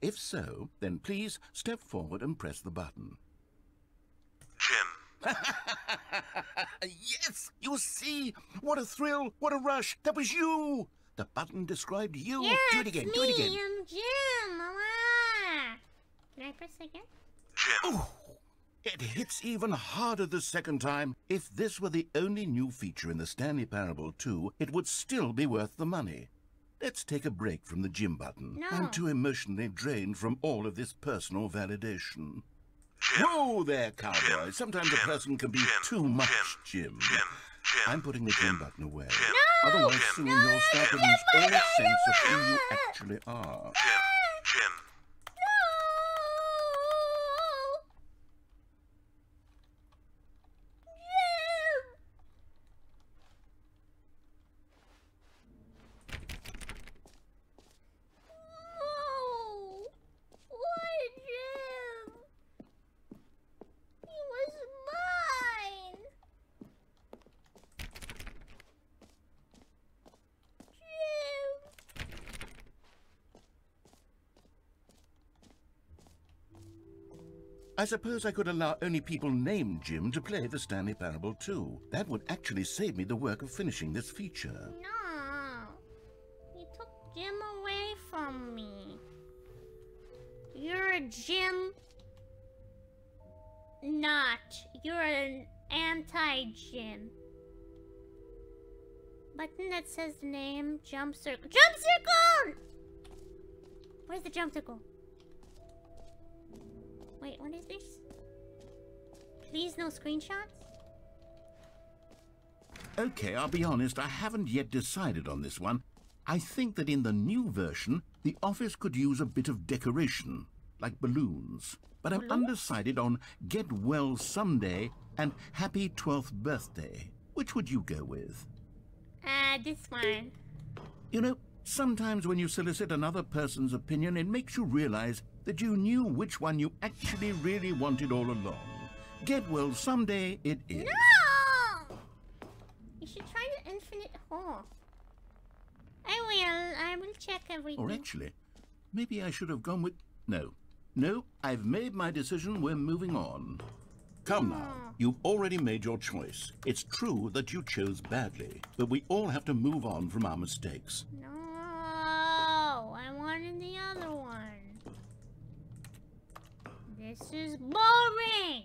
If so, then please step forward and press the button. Jim. Yes! You see? What a thrill! What a rush! That was you! The button described you. Yeah, do it again, it's do it me. again. I'm Jim. Ah. Can I press again? Jim. Oh, it hits even harder the second time. If this were the only new feature in the Stanley Parable 2, it would still be worth the money. Let's take a break from the Jim button. No. I'm too emotionally drained from all of this personal validation. Jim. Whoa there, cowboy. Sometimes a person can be too much, Jim. I'm putting the Jim button away. Jim. Otherwise, soon you'll start to lose all sense of who you actually are. Jim. I suppose I could allow only people named Jim to play the Stanley Parable too. That would actually save me the work of finishing this feature. No. You took Jim away from me. You're a Jim. Not. You're an anti-Jim. Button that says name, jump circle. Jump circle! Where's the jump circle? Wait, what is this? Please no screenshots? Okay, I'll be honest, I haven't yet decided on this one. I think that in the new version, the office could use a bit of decoration, like balloons. But I'm undecided on Get Well Someday and Happy 12th Birthday. Which would you go with? This one. You know, sometimes when you solicit another person's opinion, it makes you realize that you knew which one you actually really wanted all along. Get Well Someday it is. No! You should try the infinite hole. I will check everything. Or actually, maybe I should have gone with... No, I've made my decision, we're moving on. Come now, you've already made your choice. It's true that you chose badly, but we all have to move on from our mistakes. No, I wanted the other one. This is boring.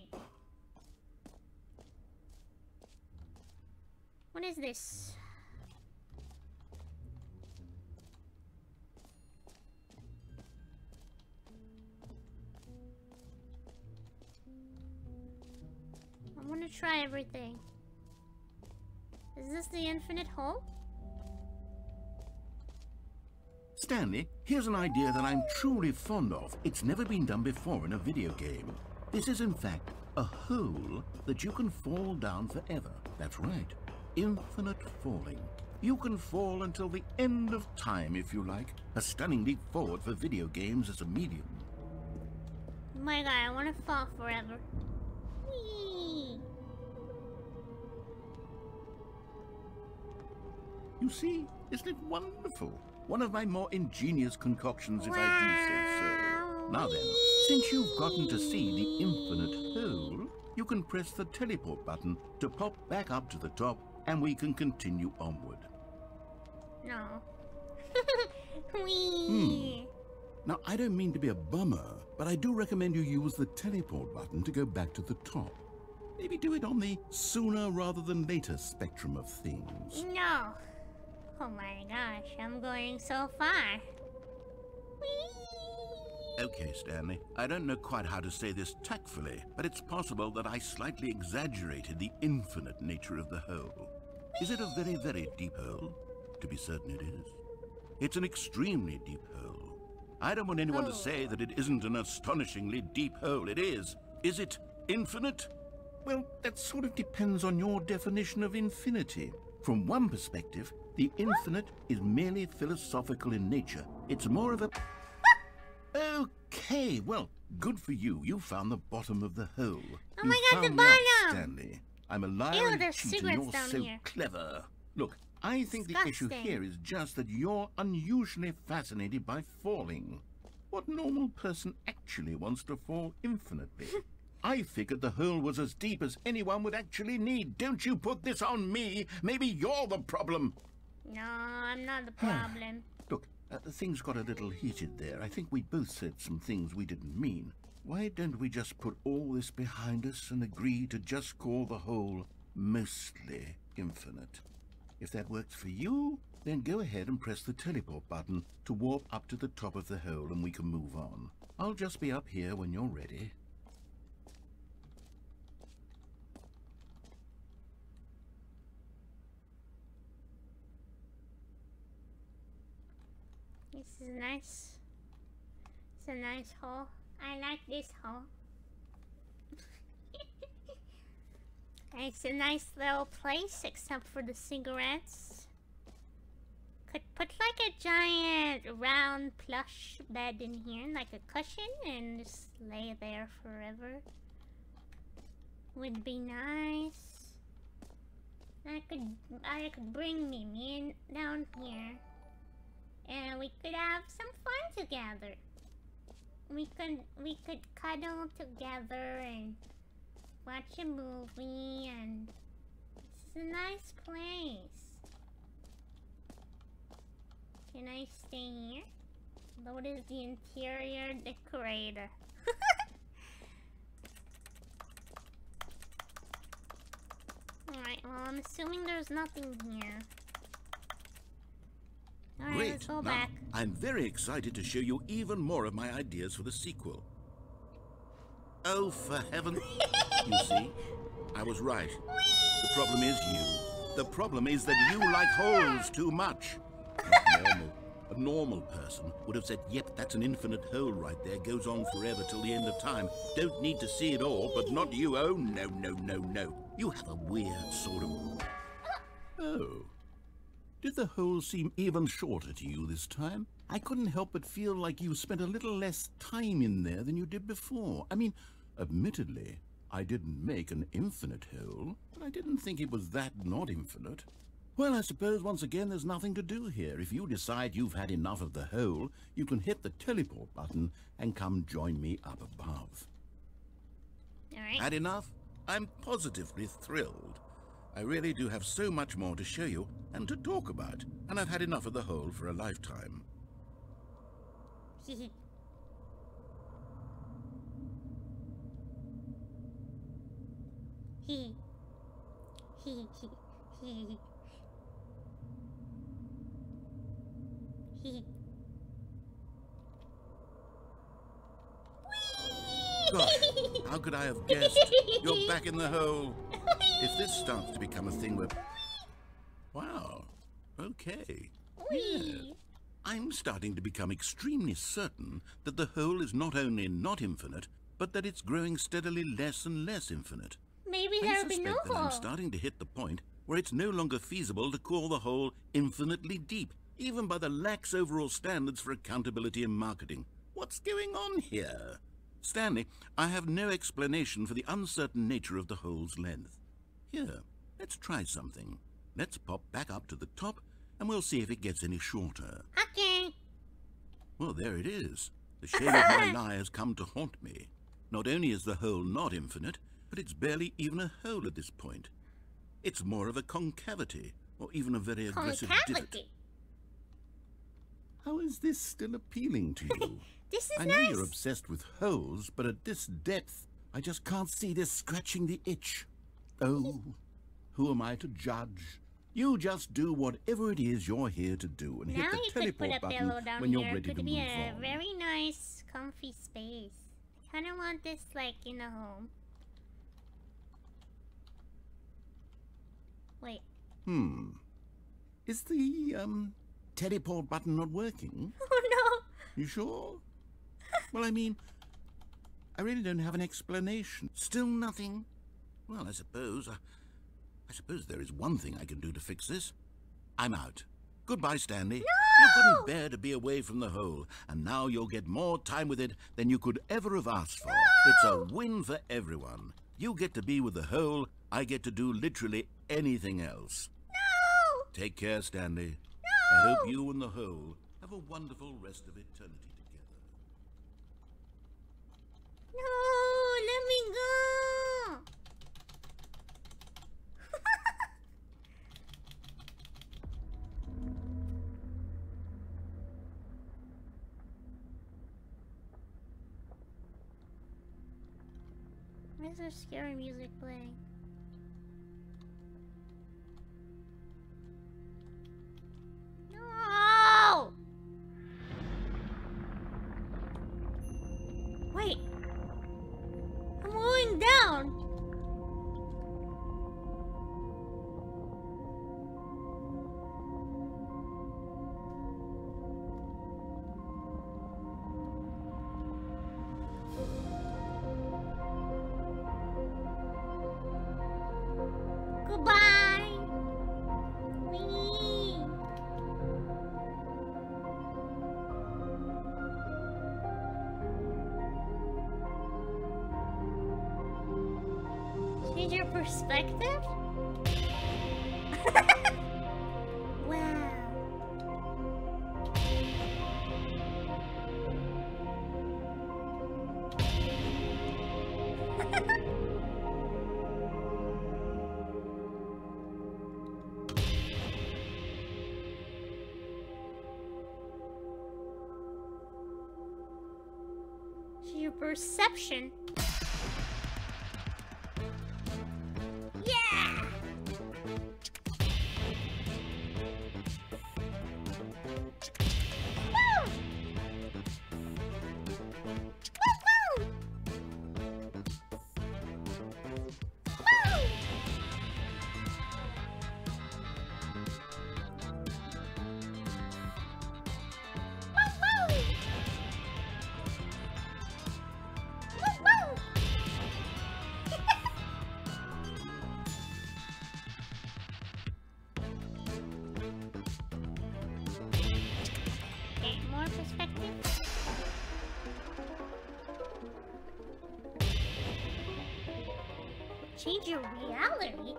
What is this? I want to try everything. Is this the infinite hole? Stanley, here's an idea that I'm truly fond of. It's never been done before in a video game. This is in fact a hole that you can fall down forever. That's right. Infinite falling. You can fall until the end of time if you like. A stunning leap forward for video games as a medium. Oh my god, I want to fall forever. Whee! You see, isn't it wonderful? One of my more ingenious concoctions, if I do say so. Now then, since you've gotten to see the infinite hole, you can press the teleport button to pop back up to the top, and we can continue onward. No. Whee! Now, I don't mean to be a bummer, but I do recommend you use the teleport button to go back to the top. Maybe do it on the sooner rather than later spectrum of things. No. Oh my gosh, I'm going so far. Whee! Okay, Stanley, I don't know quite how to say this tactfully, but it's possible that I slightly exaggerated the infinite nature of the hole. Is it a very, very deep hole? To be certain it is. It's an extremely deep hole. I don't want anyone to say that it isn't an astonishingly deep hole. It is. Is it infinite? Well, that sort of depends on your definition of infinity. From one perspective, the infinite is merely philosophical in nature. It's more of a... Okay, well, good for you. You found the bottom of the hole. Oh my god, the me out, bottom! Stanley. I'm a liar Ew, and there's cheat, and cigarettes you're down so here. clever. Look, I think the issue Disgusting. here is just that you're unusually fascinated by falling. What normal person actually wants to fall infinitely? I figured the hole was as deep as anyone would actually need. Don't you put this on me. Maybe you're the problem. No, I'm not the problem. Look, things got a little heated there. I think we both said some things we didn't mean. Why don't we just put all this behind us and agree to just call the hole mostly infinite? If that works for you, then go ahead and press the teleport button to warp up to the top of the hole and we can move on. I'll just be up here when you're ready. This is nice. It's a nice hole. I like this hole. It's a nice little place, except for the cigarettes. Could put like a giant round plush bed in here, like a cushion, and just lay there forever. Would be nice. I could bring MiNya down here, and we could have some fun together. We could cuddle together and watch a movie, and it's a nice place. Can I stay here? Lotus, the interior decorator. Alright, well, I'm assuming there's nothing here. Alright, Great. let's go Now, back. I'm very excited to show you even more of my ideas for the sequel. Oh, for heaven... You see? I was right. The problem is you. The problem is that you like holes too much. Not normal. A normal person would have said, yep, that's an infinite hole right there. Goes on forever till the end of time. Don't need to see it all, but not you. Oh, no, no, no, no. You have a weird sort of... Oh. Did the hole seem even shorter to you this time? I couldn't help but feel like you spent a little less time in there than you did before. I mean, admittedly, I didn't make an infinite hole, but I didn't think it was that not infinite. Well, I suppose once again there's nothing to do here. If you decide you've had enough of the hole, you can hit the teleport button and come join me up above. Alright. Had enough? I'm positively thrilled. I really do have so much more to show you and to talk about, and I've had enough of the hole for a lifetime. Hee hee. Hee hee hee. Hee. Gosh, how could I have guessed? You're back in the hole. If this starts to become a thing where... Wow. Okay. Yeah. I'm starting to become extremely certain that the hole is not only not infinite, but that it's growing steadily less and less infinite. Maybe I there'll be no suspect that hole. I'm starting to hit the point where it's no longer feasible to call the hole infinitely deep, even by the lax overall standards for accountability in marketing. What's going on here? Stanley, I have no explanation for the uncertain nature of the hole's length. Here, let's try something. Let's pop back up to the top, and we'll see if it gets any shorter. Okay. Well, there it is. The shame of my lie has come to haunt me. Not only is the hole not infinite, but it's barely even a hole at this point. It's more of a concavity, or even a very aggressive divot. Concavity. How is this still appealing to you? This is I know nice. you're obsessed with holes, but at this depth, I just can't see this scratching the itch. Oh, who am I to judge? You just do whatever it is you're here to do and Now hit the you could put teleport a button pillow down when you're here. ready to Could move be a on. very nice, comfy space. I kind of want this like in a home. Wait. Is the, teleport button not working? Oh no. You sure? Well, I mean, I really don't have an explanation. Still nothing? Well, I suppose there is one thing I can do to fix this. I'm out. Goodbye, Stanley. No! You couldn't bear to be away from the hole, and now you'll get more time with it than you could ever have asked for. No! It's a win for everyone. You get to be with the hole, I get to do literally anything else. No! Take care, Stanley. No! I hope you and the hole have a wonderful rest of eternity together. No, let me go. Why is there scary music playing? No! Wait. I'm going down. perspective? Wow. Your perception. Yeah! Woo! Woo! Woo! Okay, more perspective. Change your reality?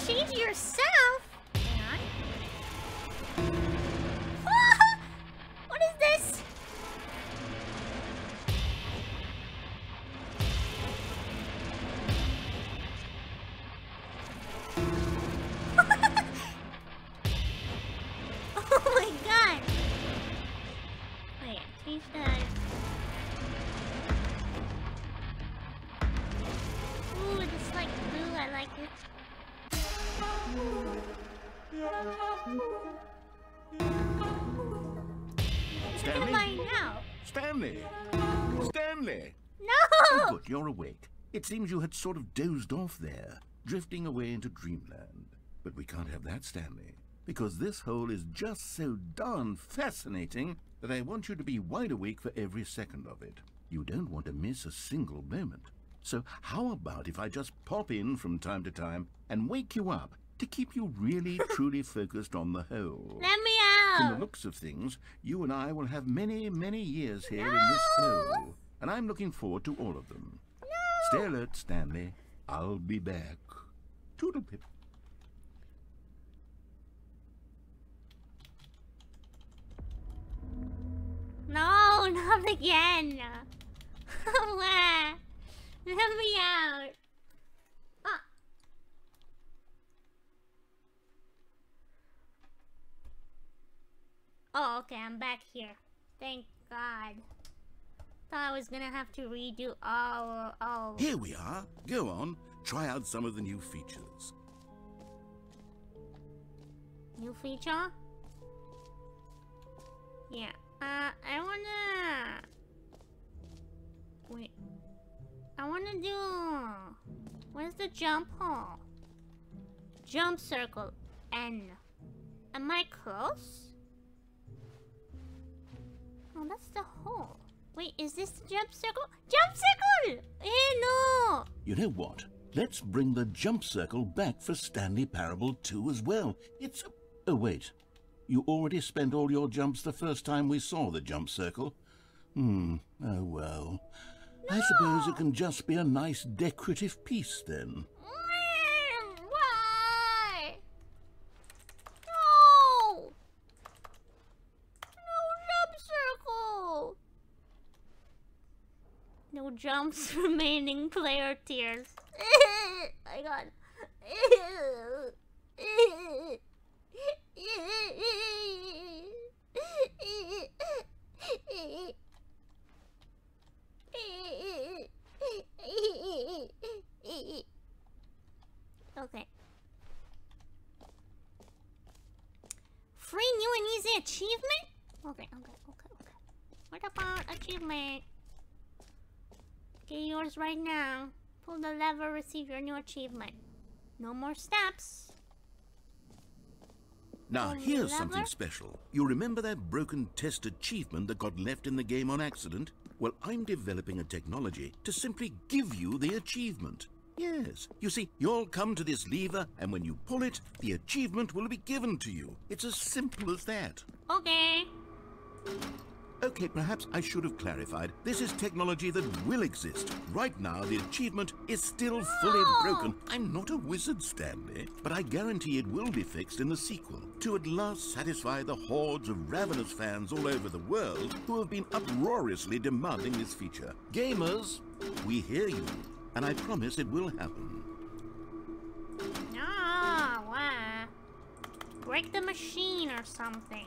Change yourself? Hang on. What is this? Oh my god! Oh yeah, change that. Ooh, it's like blue, I like it. Stanley? What am I now? Stanley! Stanley! No! Oh, good, you're awake. It seems you had sort of dozed off there, drifting away into dreamland. But we can't have that, Stanley, because this hole is just so darn fascinating that I want you to be wide awake for every second of it. You don't want to miss a single moment. So how about if I just pop in from time to time and wake you up to keep you really, truly focused on the hole? Let me From out! the looks of things, you and I will have many, many years here in this hole, and I'm looking forward to all of them. Stay alert, Stanley. I'll be back. Toodle-pip. No, not again! Let me out! Ah. Oh, okay, I'm back here. Thank God. Thought I was gonna have to redo all. Here we are. Go on. Try out some of the new features. New feature? Yeah. I wanna... Wait. I wanna do... Where's the jump hole? Jump circle. N. Am I close? Oh, that's the hole. Wait, is this the jump circle? Jump circle! No! You know what? Let's bring the jump circle back for Stanley Parable 2 as well. It's... Oh, wait. You already spent all your jumps the first time we saw the jump circle. Oh well. No. I suppose it can just be a nice decorative piece then. Why? No! No jump circle! No jumps remaining player tears. My god. Okay. Free new and easy achievement? Okay. What about achievement? Get yours right now. Pull the lever, receive your new achievement. No more steps. Now, here's something special. You remember that broken test achievement that got left in the game on accident? Well, I'm developing a technology to simply give you the achievement. Yes, you see, you'll come to this lever, and when you pull it, the achievement will be given to you. It's as simple as that. Okay. Okay, perhaps I should have clarified. This is technology that will exist. Right now, the achievement is still fully broken. I'm not a wizard, Stanley, but I guarantee it will be fixed in the sequel to at last satisfy the hordes of ravenous fans all over the world who have been uproariously demanding this feature. Gamers, we hear you, and I promise it will happen. Oh, wow. Break the machine or something.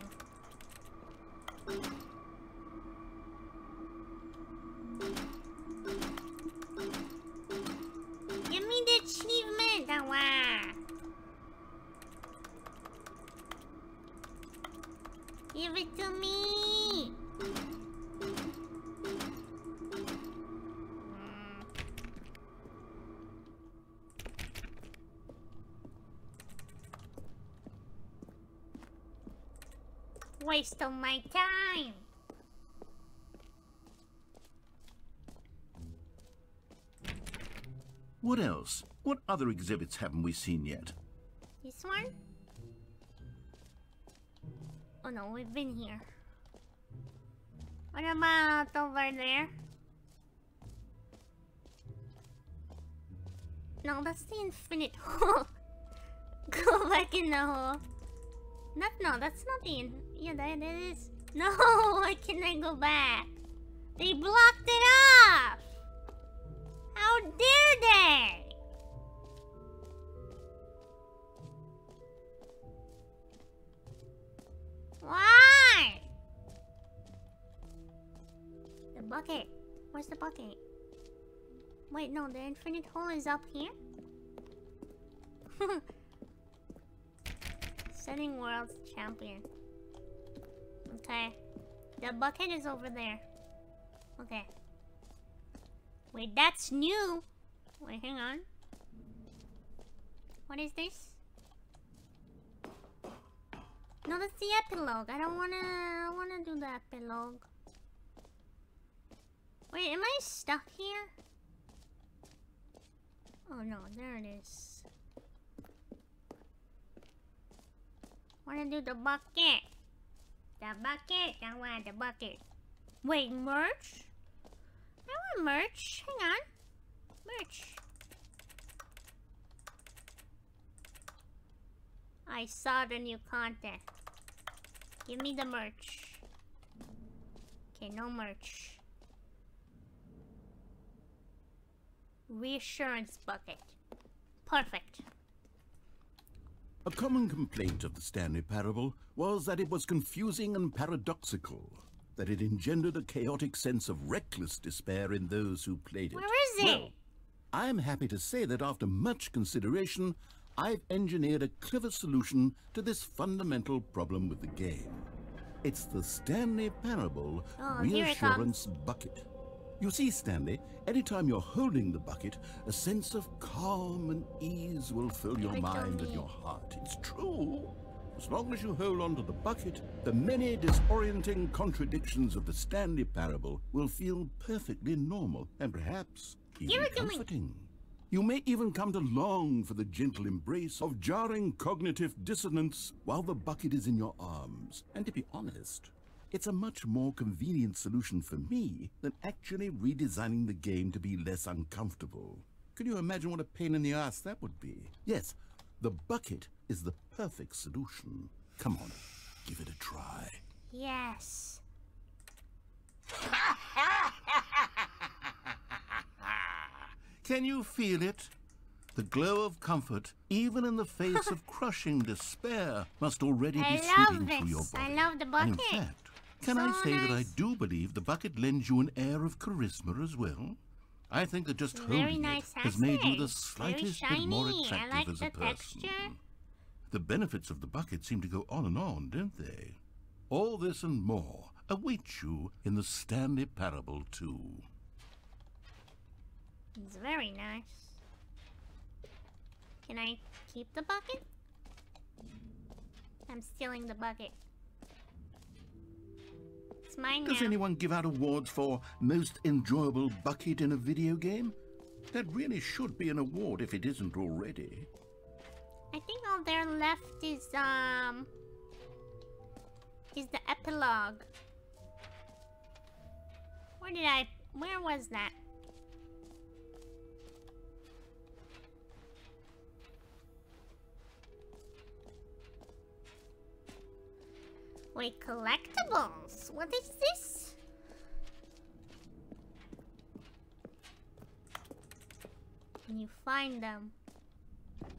Give me the achievement, Awa. Give it to me. Waste of my time. What else? What other exhibits haven't we seen yet? This one? Oh no, we've been here. What about over there? No, that's the infinite hole. Go back in the hole. No, that's not the yeah, that is. No, why can I go back? They blocked it off! How dare they? Why? The bucket. Where's the bucket? Wait, no, the infinite hole is up here? Setting world's champion. Okay. The bucket is over there. Okay. Wait, that's new. Wait, hang on. What is this? No, that's the epilogue. I don't wanna do the epilogue. Wait, am I stuck here? Oh no, there it is. Wanna do the bucket. The bucket. I want the bucket. Wait, merch? I want merch. Hang on. Merch. I saw the new content. Give me the merch. Okay, no merch. Reassurance bucket. Perfect. A common complaint of the Stanley Parable was that it was confusing and paradoxical, that it engendered a chaotic sense of reckless despair in those who played it. Where is it? Well, I'm happy to say that after much consideration, I've engineered a clever solution to this fundamental problem with the game. It's the Stanley Parable Reassurance Bucket. You see, Stanley, anytime you're holding the bucket, a sense of calm and ease will fill your mind and your heart. It's true. As long as you hold on to the bucket, the many disorienting contradictions of the Stanley Parable will feel perfectly normal and perhaps even comforting. You may even come to long for the gentle embrace of jarring cognitive dissonance while the bucket is in your arms. And to be honest, it's a much more convenient solution for me than actually redesigning the game to be less uncomfortable. Can you imagine what a pain in the ass that would be? Yes, the bucket is the perfect solution. Come on, give it a try. Yes. Can you feel it? The glow of comfort, even in the face of crushing despair, must already be sweeping through your body. I love the bucket. And in fact, can I say that I do believe the bucket lends you an air of charisma as well? I think that just holding it has made you the slightest bit more attractive as a person. The benefits of the bucket seem to go on and on, don't they? All this and more await you in the Stanley Parable 2. It's very nice. Can I keep the bucket? I'm stealing the bucket. It's mine now. Does anyone give out awards for most enjoyable bucket in a video game? That really should be an award if it isn't already. I think all there left is the epilogue. Where was that? Wait, collectibles? What is this? Can you find them?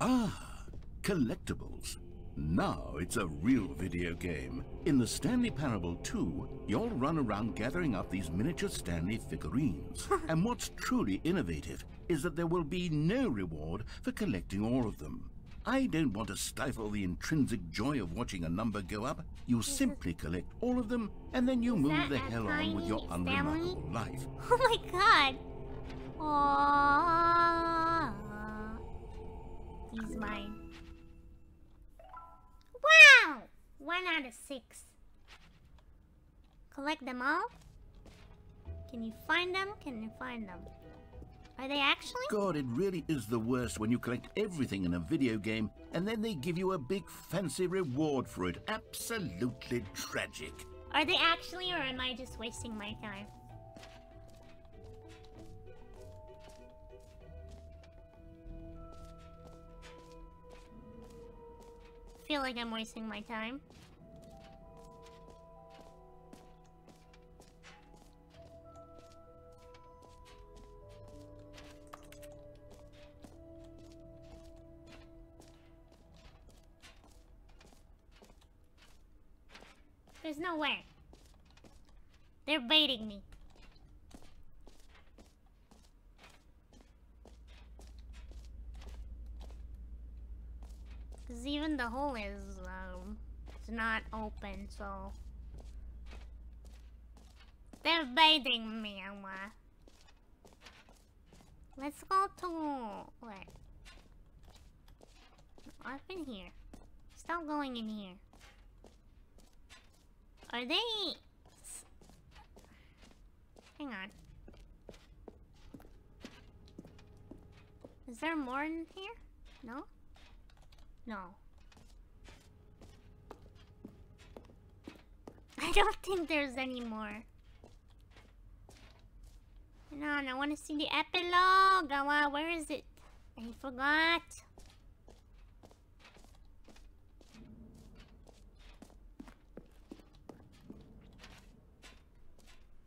Ah, collectibles. Now it's a real video game. In the Stanley Parable 2, you'll run around gathering up these miniature Stanley figurines. And what's truly innovative is that there will be no reward for collecting all of them. I don't want to stifle the intrinsic joy of watching a number go up. You simply collect all of them, and then you move the hell on with your unremarkable life. Oh my god! Aww. He's mine. Wow! 1 out of 6. Collect them all? Can you find them? Can you find them? Are they actually? God, it really is the worst when you collect everything in a video game and then they give you a big fancy reward for it. Absolutely tragic. Are they actually, or am I just wasting my time? I feel like I'm wasting my time. There's no way. They're baiting me. Because even the hole is it's not open, so they're baiting me. Let's go to what? I've been here. Stop going in here. Are they? Hang on. Is there more in here? No? No. I don't think there's any more. No, I want to see the epilogue. Where is it? I forgot.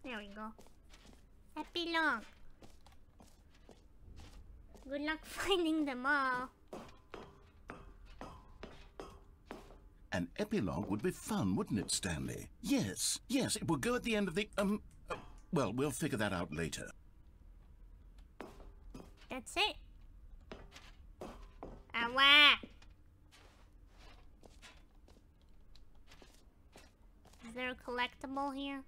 There we go. Epilogue. Good luck finding them all. An epilogue would be fun, wouldn't it, Stanley? Yes, yes, it will go at the end of the, well, we'll figure that out later. That's it. Awa! Is there a collectible here?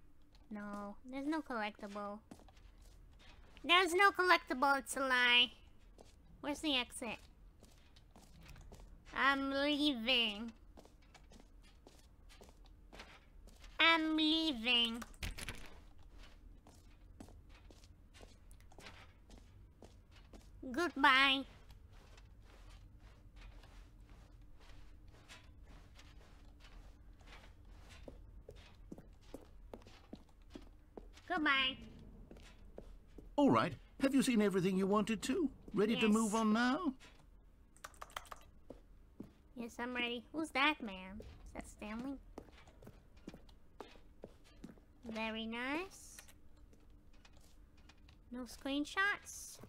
No, there's no collectible. There's no collectible, it's a lie. Where's the exit? I'm leaving. I'm leaving. Goodbye. Goodbye. All right. Have you seen everything you wanted to? Ready to move on now? Yes, I'm ready. Who's that man? Is that Stanley? Very nice. No screenshots?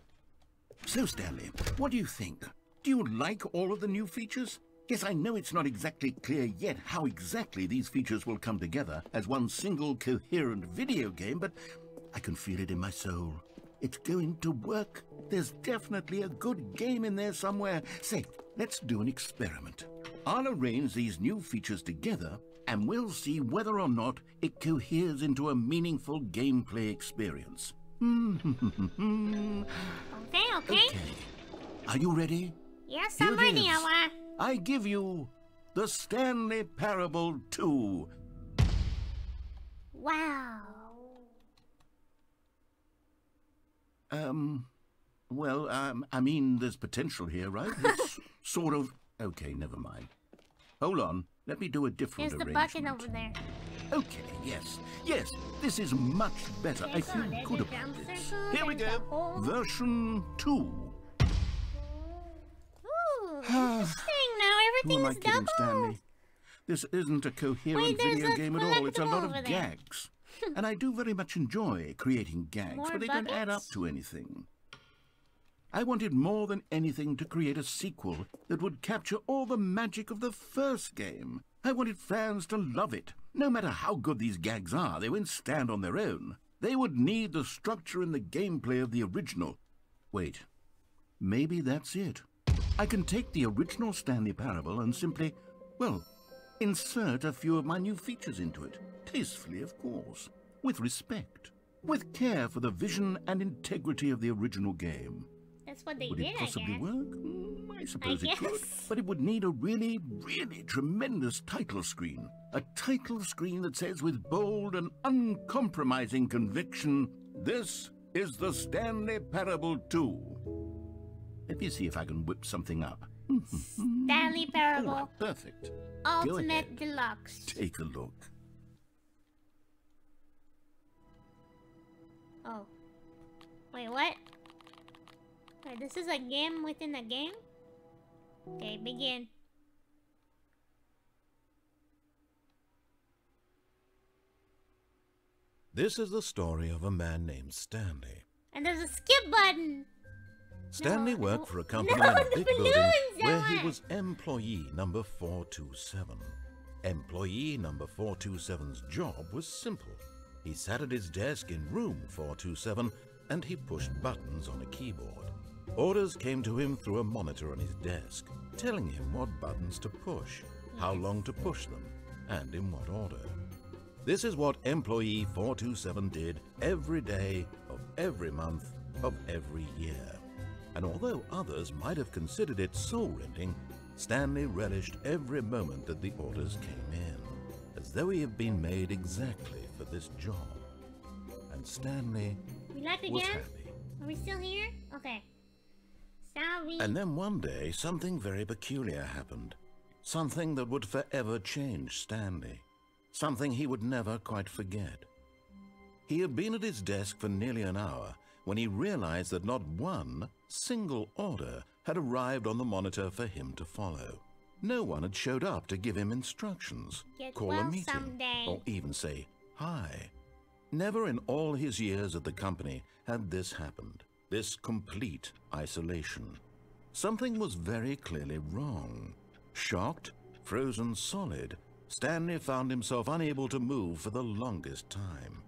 So, Stanley, what do you think? Do you like all of the new features? Yes, I know it's not exactly clear yet how exactly these features will come together as one single coherent video game, but I can feel it in my soul. It's going to work. There's definitely a good game in there somewhere. Say, let's do an experiment. I'll arrange these new features together, and we'll see whether or not it coheres into a meaningful gameplay experience. Okay. Are you ready? Yes, Here I'm ready, it is. Awa. I give you The Stanley Parable 2. Wow. Well, I mean, there's potential here, right? It's sort of... Okay, never mind. Hold on. Let me do a different There's the arrangement. bucket over there. Okay, yes. Yes, this is much better. I feel good about this. Here we go. Version 2. Ooh, interesting. Now Who am I everything is kidding, double. Stanley? This isn't a coherent there's video a game at all. It's a lot collectible of over there. gags. And I do very much enjoy creating gags, More but they don't add up buckets? to anything. I wanted more than anything to create a sequel that would capture all the magic of the first game. I wanted fans to love it. No matter how good these gags are, they wouldn't stand on their own. They would need the structure and the gameplay of the original. Wait, maybe that's it. I can take the original Stanley Parable and simply, well, insert a few of my new features into it. Tastefully, of course. With respect. With care for the vision and integrity of the original game. That's what they Would did, it possibly I guess. work? I suppose it could. guess. But it would need a really, really tremendous title screen. A title screen that says with bold and uncompromising conviction, "This is the Stanley Parable 2." Let me see if I can whip something up. Stanley Parable. All right, perfect. Ultimate ahead. Deluxe. Take a look. Oh. Wait, what? Wait, this is a game within a game? Okay, begin. This is the story of a man named Stanley. And there's a skip button! Stanley No, worked no. for a company No, in a the big building balloons, where he Ellen! was employee number 427. Employee number 427's job was simple. He sat at his desk in room 427 and he pushed buttons on a keyboard. Orders came to him through a monitor on his desk, telling him what buttons to push, how long to push them, and in what order. This is what employee 427 did every day of every month of every year. And although others might have considered it soul-rending, Stanley relished every moment that the orders came in, as though he had been made exactly for this job. And Stanley We left was again? happy. Are we still here? Okay. Sorry. And then one day, something very peculiar happened. Something that would forever change Stanley. Something he would never quite forget. He had been at his desk for nearly an hour when he realized that not one single order had arrived on the monitor for him to follow. No one had showed up to give him instructions, Get call a well meeting, someday. or even say hi. Never in all his years at the company had this happened, this complete isolation. Something was very clearly wrong. Shocked, frozen solid, Stanley found himself unable to move for the longest time.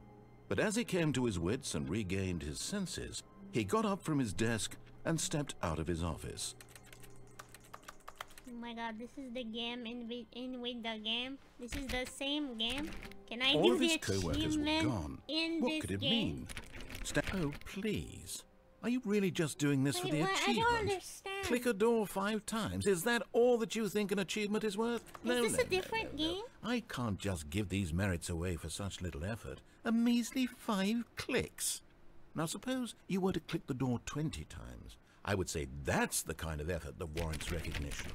But as he came to his wits and regained his senses, he got up from his desk and stepped out of his office. Oh my god, this is the game in with the game. This is the same game. Can I All do of the his co-workers were achievement gone. in What this could it game? mean? Oh, please. Are you really just doing this for Wait, the what? I achievement? don't understand. Click a door 5 times. Is that all that you think an achievement is worth? Is this a different game? I can't just give these merits away for such little effort. A measly 5 clicks. Now suppose you were to click the door 20 times. I would say that's the kind of effort that warrants recognition.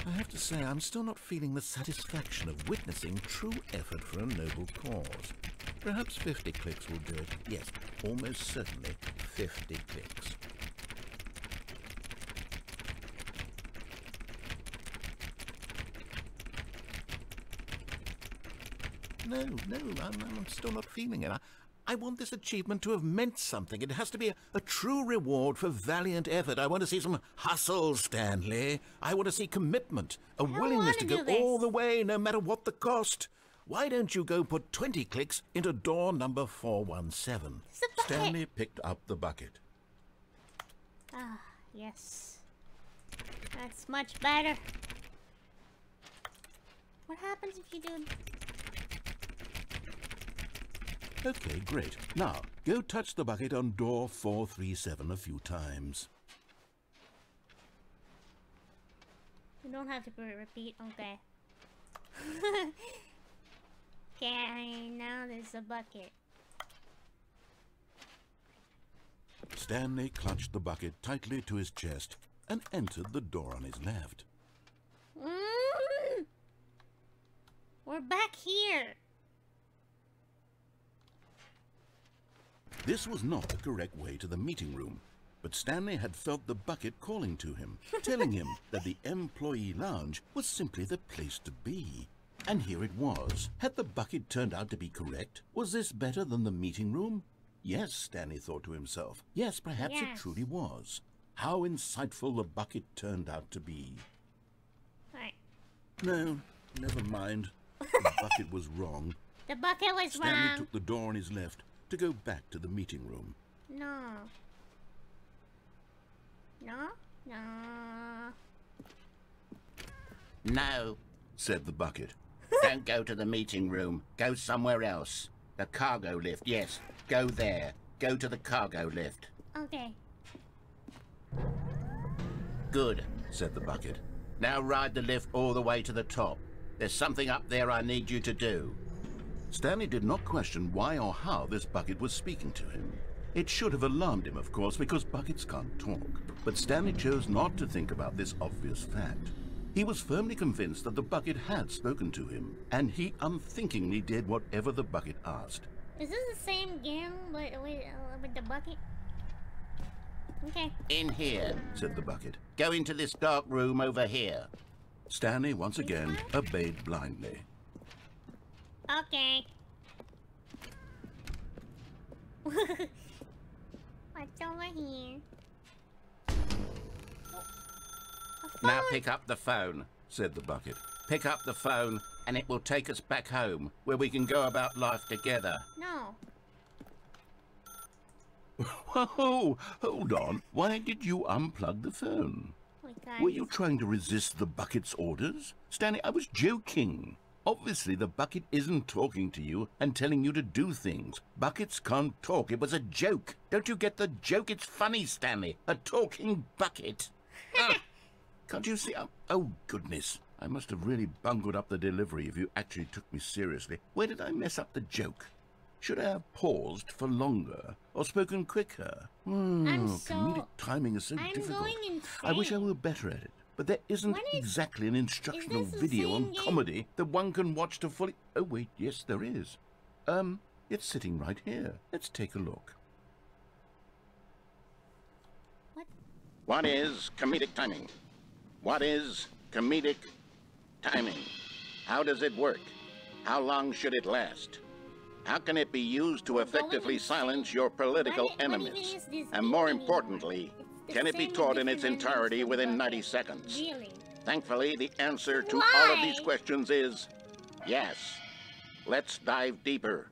I have to say, I'm still not feeling the satisfaction of witnessing true effort for a noble cause. Perhaps 50 clicks will do it. Yes, almost certainly 50 clicks. No, I'm still not feeling it. I want this achievement to have meant something. It has to be a true reward for valiant effort. I want to see some hustle, Stanley. I want to see commitment, a willingness to wanna go do this. all the way, no matter what the cost. Why don't you go put 20 clicks into door number 417? It's a bucket. Stanley picked up the bucket. Ah, yes. That's much better. What happens if you do... Okay, great. Now, go touch the bucket on door 437 a few times. You don't have to repeat. Okay. Okay, now there's a bucket. Stanley clutched the bucket tightly to his chest and entered the door on his left. We're back here. This was not the correct way to the meeting room, but Stanley had felt the bucket calling to him, telling him that the employee lounge was simply the place to be. And here it was. Had the bucket turned out to be correct? Was this better than the meeting room? Yes, Stanley thought to himself. Yes, perhaps it truly was. How insightful the bucket turned out to be. Right. No, never mind. The bucket was wrong. The bucket was Stanley wrong. took the door on his left to go back to the meeting room. No. No? No. No, said the bucket. don't go to the meeting room. Go somewhere else. The cargo lift, yes. Go there. Go to the cargo lift. Okay. Good, said the bucket. Now ride the lift all the way to the top. There's something up there I need you to do. Stanley did not question why or how this bucket was speaking to him. It should have alarmed him, of course, because buckets can't talk. But Stanley chose not to think about this obvious fact. He was firmly convinced that the bucket had spoken to him, and he unthinkingly did whatever the bucket asked. Is this the same game with the bucket? Okay. In here, said the bucket. Go into this dark room over here. Stanley once again obeyed blindly. Okay. What's over here? Now pick up the phone, said the bucket. Pick up the phone and it will take us back home, where we can go about life together. No. Whoa, hold on. Why did you unplug the phone? Were you trying to resist the bucket's orders? Stanley, I was joking. Obviously, the bucket isn't talking to you and telling you to do things. Buckets can't talk. It was a joke. Don't you get the joke? It's funny, Stanley. A talking bucket. Can't you see? Oh, goodness. I must have really bungled up the delivery if you actually took me seriously. Where did I mess up the joke? Should I have paused for longer or spoken quicker? Comedic timing is so difficult. I wish I were better at it. But there isn't exactly an instructional video on comedy that one can watch to fully... Oh, wait, yes, there is. It's sitting right here. Let's take a look. What is comedic timing? What is comedic timing? How does it work? How long should it last? How can it be used to effectively silence your political enemies? And more importantly, can it be taught in its entirety within 90 seconds? Thankfully, the answer to all of these questions is yes. Let's dive deeper.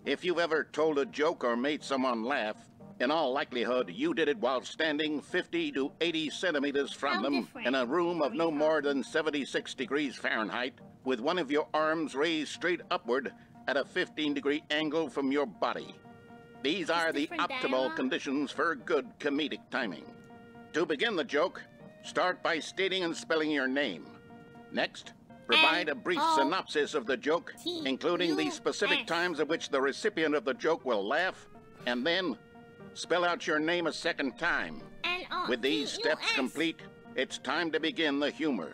If you've ever told a joke or made someone laugh, in all likelihood, you did it while standing 50 to 80 centimeters from them in a room of no more than 76 degrees Fahrenheit, with one of your arms raised straight upward at a 15-degree angle from your body. These are the optimal conditions for good comedic timing. To begin the joke, start by stating and spelling your name. Next, provide a brief synopsis of the joke, including the specific times at which the recipient of the joke will laugh, and then spell out your name a second time. With these steps complete, it's time to begin the humor.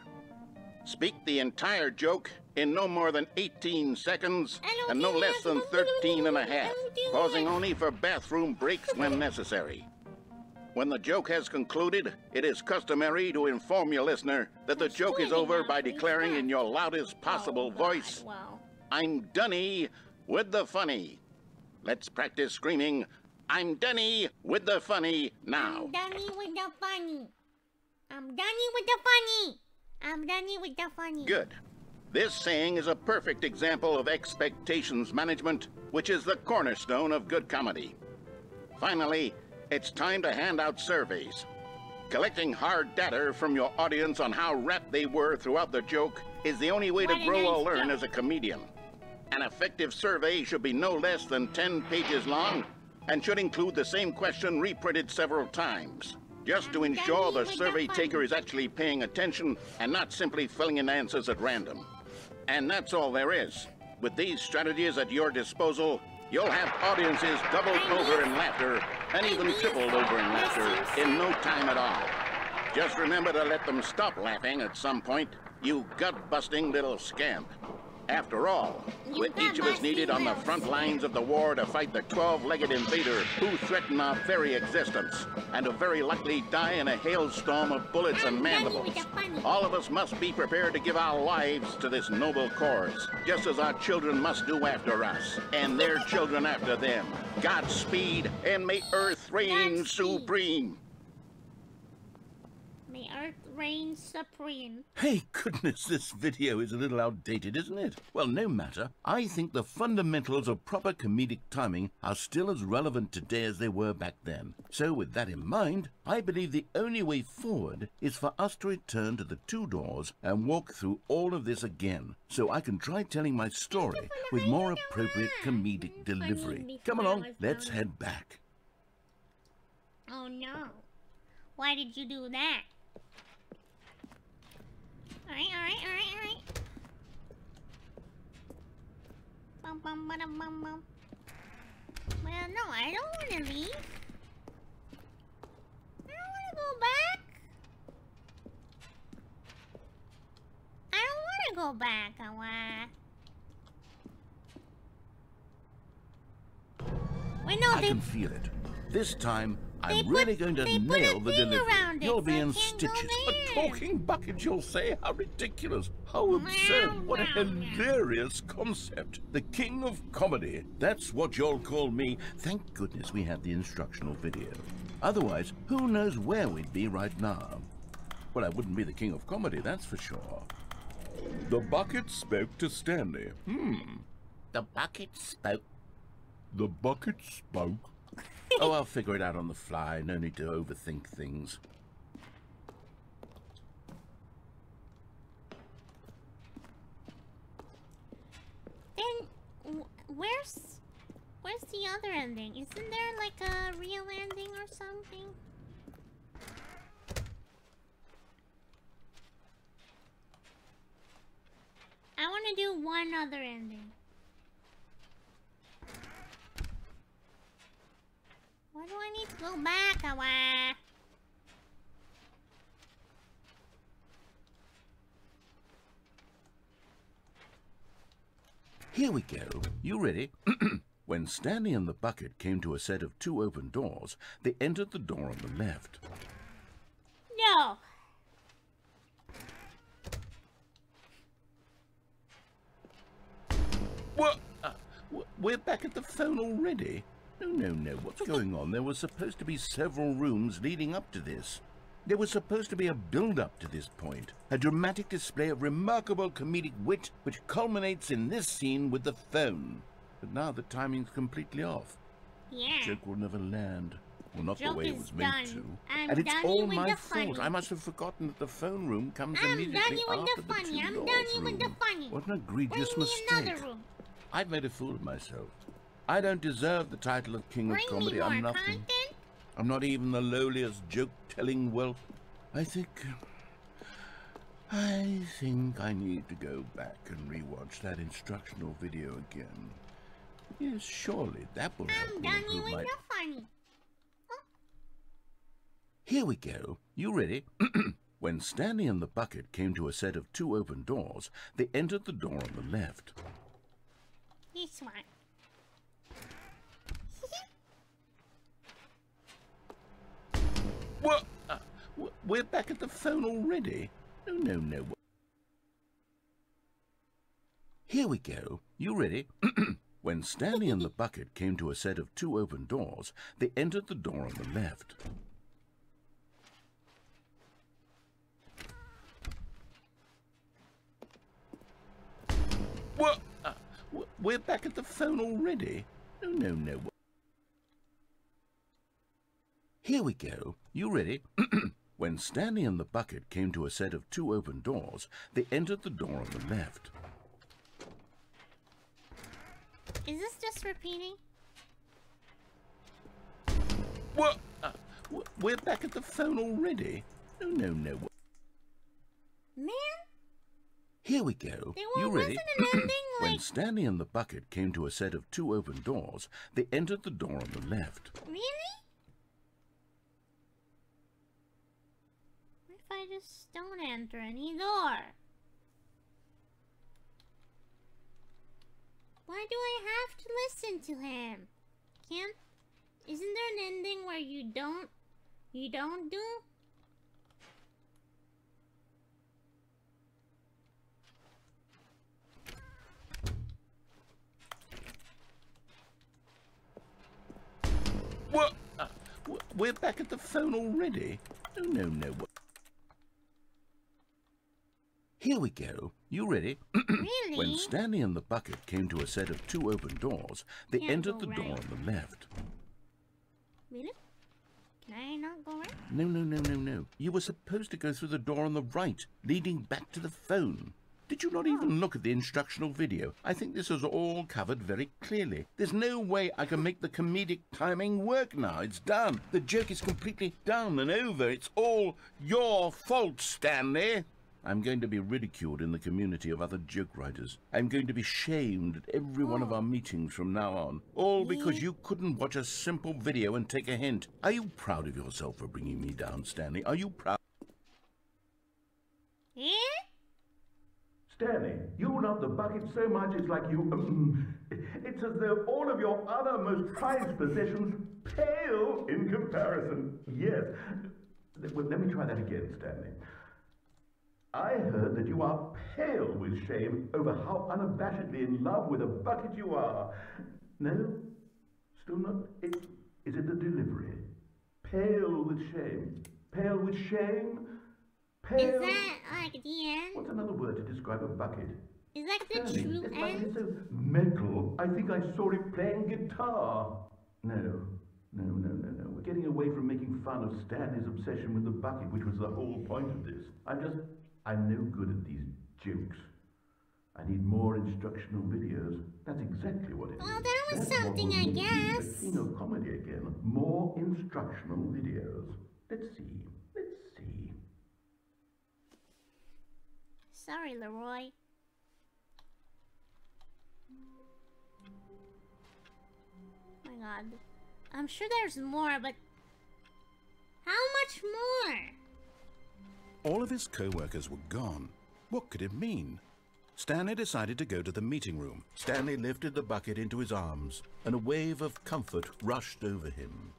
Speak the entire joke in no more than 18 seconds and no less than 13 and a half, pausing only for bathroom breaks when necessary. When the joke has concluded, it is customary to inform your listener that the joke is over by declaring in your loudest possible voice, "I'm Dunny with the funny." Let's practice screaming, "I'm Dunny with the funny" now. I'm Dunny with the funny. I'm Dunny with the funny. I'm Dunny with the funny. Good. This saying is a perfect example of expectations management, which is the cornerstone of good comedy. Finally, it's time to hand out surveys. Collecting hard data from your audience on how rapt they were throughout the joke is the only way to grow or learn as a comedian. An effective survey should be no less than 10 pages long and should include the same question reprinted several times. just to ensure the survey taker is actually paying attention and not simply filling in answers at random. And that's all there is. With these strategies at your disposal, you'll have audiences doubled over in laughter and even tripled over in laughter in no time at all. Just remember to let them stop laughing at some point, you gut-busting little scamp. After all, with each of us needed on the front lines of the war to fight the 12-legged invader who threaten our very existence, and to very likely die in a hailstorm of bullets and mandibles, all of us must be prepared to give our lives to this noble cause, just as our children must do after us, and their children after them. Godspeed, and may Earth reign supreme. May Earth reign supreme. Hey, goodness, this video is a little outdated, isn't it? Well, no matter. I think the fundamentals of proper comedic timing are still as relevant today as they were back then. So with that in mind, I believe the only way forward is for us to return to the 2 doors and walk through all of this again, so I can try telling my story with more appropriate comedic delivery. Come along, let's head back. Oh no. Why did you do that? Alright. Bum bum bum bum bum. Well, no, I don't want to leave. I don't want to go back. I don't want to go back. Wait, no, I can feel it. This time, I'm really going to nail the delivery. You'll be in stitches. A talking bucket, you'll say? How ridiculous. How absurd. What a hilarious concept. The king of comedy. That's what you'll call me. Thank goodness we had the instructional video. Otherwise, who knows where we'd be right now. Well, I wouldn't be the king of comedy, that's for sure. The bucket spoke to Stanley. The bucket spoke. The bucket spoke. Oh, I'll figure it out on the fly. No need to overthink things. Then, where's the other ending? Isn't there like a real ending or something? I want to do one other ending. Why do I need to go back? Here we go. You ready? When Stanley and the bucket came to a set of 2 open doors, they entered the door on the left. No. What? We're back at the phone already? No. What's going on? There were supposed to be several rooms leading up to this. There was supposed to be a build-up to this point. A dramatic display of remarkable comedic wit which culminates in this scene with the phone. But now the timing's completely off. Yeah. The joke will never land. Well, not Joke the way it was meant to. I'm and it's done all with my the fault. funny. I must have forgotten that the phone room comes I'm immediately done with after the the funny. I'm 2 done doors with the room. funny. What an egregious Bring me mistake. another room. I've made a fool of myself. I don't deserve the title of King of Bring me Comedy. more I'm nothing. content. I'm not even the lowliest joke-telling whelp. I think I need to go back and rewatch that instructional video again. Yes, surely that will help I'm me done improve with my... the funny. Here we go. You ready? When Stanley and the bucket came to a set of 2 open doors, they entered the door on the left. This one. What? We're back at the phone already? No. Here we go. You ready? When Stanley and the bucket came to a set of 2 open doors, they entered the door on the left. What? We're back at the phone already? No. Here we go. You ready? When Stanley and the bucket came to a set of 2 open doors, they entered the door on the left. Is this just repeating? What? We're back at the phone already? No. Man, Here we go. You ready? wasn't an ending When like... Stanley and the bucket came to a set of 2 open doors, they entered the door on the left. Really? What if I just don't enter any door? Why do I have to listen to him? Isn't there an ending where you don't do? What? We're back at the phone already? No. Here we go. You ready? Really? When Stanley and the bucket came to a set of 2 open doors, they Can't entered go the door right. on the left. Really? Can I not go right? No. You were supposed to go through the door on the right, leading back to the phone. Did you not even look at the instructional video? I think this is all covered very clearly. There's no way I can make the comedic timing work now. It's done. The joke is completely done and over. It's all your fault, Stanley. I'm going to be ridiculed in the community of other joke writers. I'm going to be shamed at every one of our meetings from now on. All because you couldn't watch a simple video and take a hint. Are you proud of yourself for bringing me down, Stanley? Are you proud? Yeah? Stanley, you love the bucket so much it's like you... it's as though all of your other most prized possessions pale in comparison. Yes. Well, let me try that again, Stanley. I heard that you are pale with shame over how unabashedly in love with a bucket you are. No? Still not? Is it the delivery? Pale with shame. Pale with shame? Pale... Is that like the end? What's another word to describe a bucket? Is that the Stanley, true this bucket end? is so metal. I think I saw it playing guitar. No. We're getting away from making fun of Stanley's obsession with the bucket, which was the whole point of this. I'm no good at these jokes. I need more instructional videos. That's exactly what it is. Well, that was That's something, what I we'll need guess. for Kino comedy again. More instructional videos. Let's see. Sorry, Leroy. Oh my god. I'm sure there's more, but... How much more? All of his co-workers were gone. What could it mean? Stanley decided to go to the meeting room. Stanley lifted the bucket into his arms, and a wave of comfort rushed over him.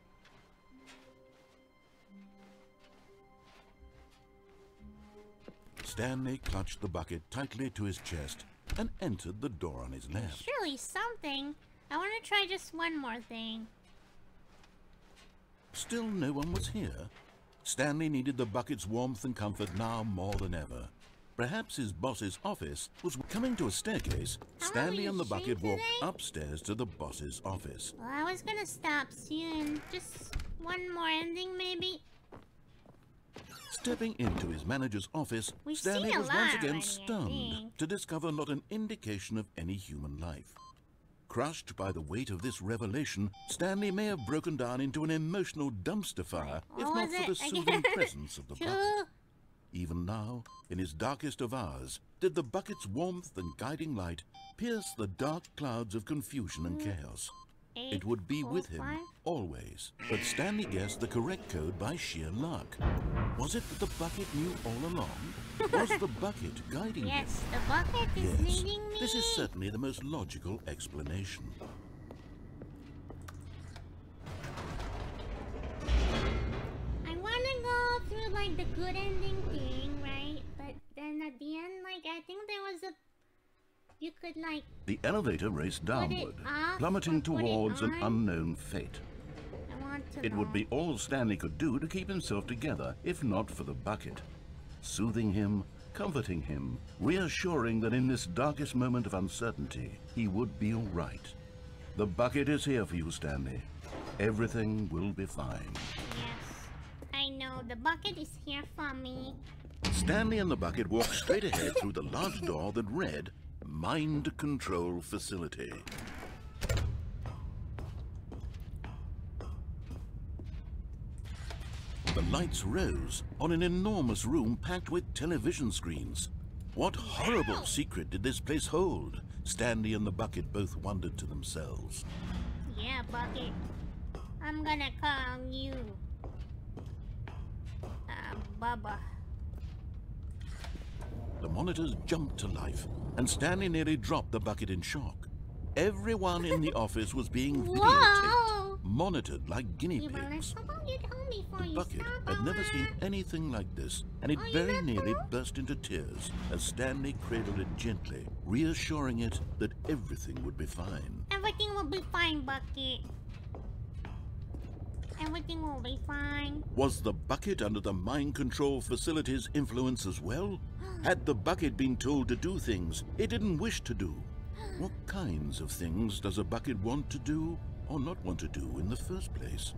Stanley clutched the bucket tightly to his chest and entered the door on his left. Surely something. I want to try just one more thing. Still no one was here. Stanley needed the bucket's warmth and comfort now more than ever. Perhaps his boss's office was coming to a staircase. Stanley and the bucket walked upstairs to the boss's office. Well, I was gonna stop soon. Just one more ending, maybe? Stepping into his manager's office, Stanley was once again stunned to discover not an indication of any human life. Crushed by the weight of this revelation, Stanley may have broken down into an emotional dumpster fire if not for the soothing presence of the bucket. Even now, in his darkest of hours, did the bucket's warmth and guiding light pierce the dark clouds of confusion and chaos. It would be with him, always. But Stanley guessed the correct code by sheer luck. Was it that the bucket knew all along? Was the bucket guiding him? Yes, the bucket is leading me. This is certainly the most logical explanation. I want to go through, like, the good ending thing, right? But then at the end, like, I think there was a... You could, like... The elevator raced downward, plummeting towards an unknown fate. It would be all Stanley could do to keep himself together, if not for the bucket. Soothing him, comforting him, reassuring that in this darkest moment of uncertainty, he would be all right. The bucket is here for you, Stanley. Everything will be fine. Yes, I know. The bucket is here for me. Stanley and the bucket walked straight ahead through the large door that read, Mind Control Facility. lights rose on an enormous room packed with television screens. What horrible secret did this place hold? Stanley and the bucket both wondered to themselves. Yeah, Bucket. I'm gonna call you Bubba. The monitors jumped to life, and Stanley nearly dropped the bucket in shock. Everyone in the office was being videotaped, monitored like guinea pigs. The bucket had never seen anything like this, and it very nearly burst into tears as Stanley cradled it gently, reassuring it that everything would be fine. Everything will be fine, Bucket. Everything will be fine. Was the bucket under the mind control facility's influence as well? Had the bucket been told to do things it didn't wish to do? What kinds of things does a bucket want to do or not want to do in the first place?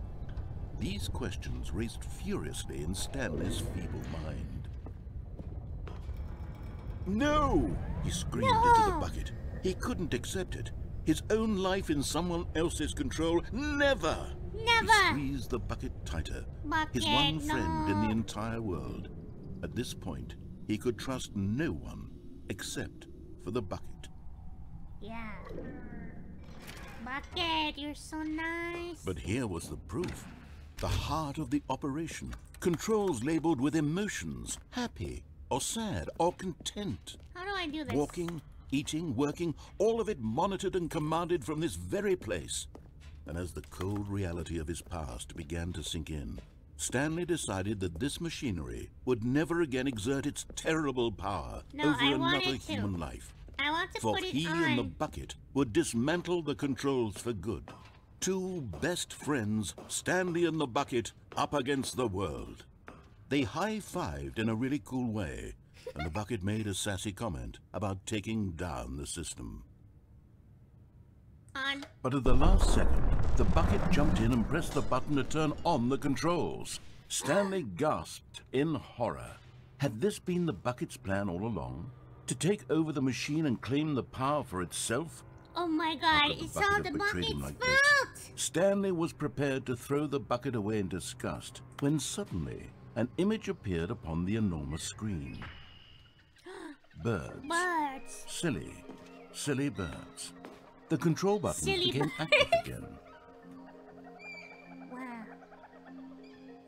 These questions raced furiously in Stanley's feeble mind. No! He screamed into the bucket. He couldn't accept it. His own life in someone else's control. Never! Never! He squeezed the bucket tighter. His one friend in the entire world. At this point, he could trust no one except for the bucket. Yeah. Bucket, you're so nice. But here was the proof. The heart of the operation. Controls labeled with emotions. Happy, or sad, or content. How do I do this? Walking, eating, working, all of it monitored and commanded from this very place. And as the cold reality of his past began to sink in, Stanley decided that this machinery would never again exert its terrible power over another human life. I want to For put it he on. and the bucket would dismantle the controls for good. Two best friends, Stanley and the bucket, up against the world. They high-fived in a really cool way, and the bucket made a sassy comment about taking down the system. On. But at the last second, the bucket jumped in and pressed the button to turn on the controls. Stanley gasped in horror. Had this been the bucket's plan all along? To take over the machine and claim the power for itself? Oh my god, it's all the bucket's fault! Stanley was prepared to throw the bucket away in disgust when suddenly an image appeared upon the enormous screen. Birds. Birds. Silly, silly birds. The control buttons became active again. Wow.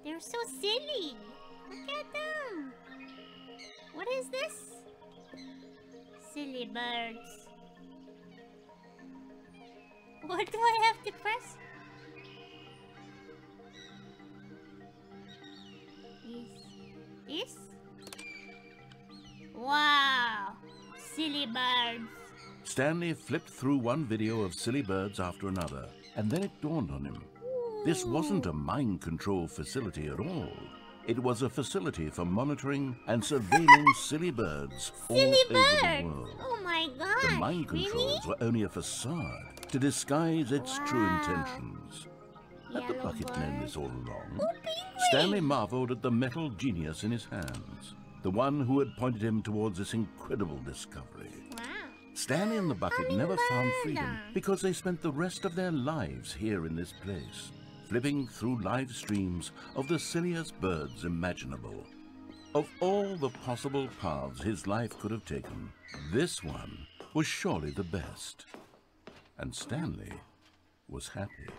They're so silly. Look at them. What is this? Silly birds. What do I have to press? This? Wow. Silly birds. Stanley flipped through one video of silly birds after another, and then it dawned on him. This wasn't a mind control facility at all. It was a facility for monitoring and surveilling silly birds all over the world. Oh my god! The mind controls were only a facade to disguise its true intentions. Had the bucket known this all along? Stanley marveled at the metal genius in his hands, the one who had pointed him towards this incredible discovery. Wow. Stanley and the bucket never found freedom because they spent the rest of their lives here in this place, flipping through live streams of the silliest birds imaginable. Of all the possible paths his life could have taken, this one was surely the best. And Stanley was happy.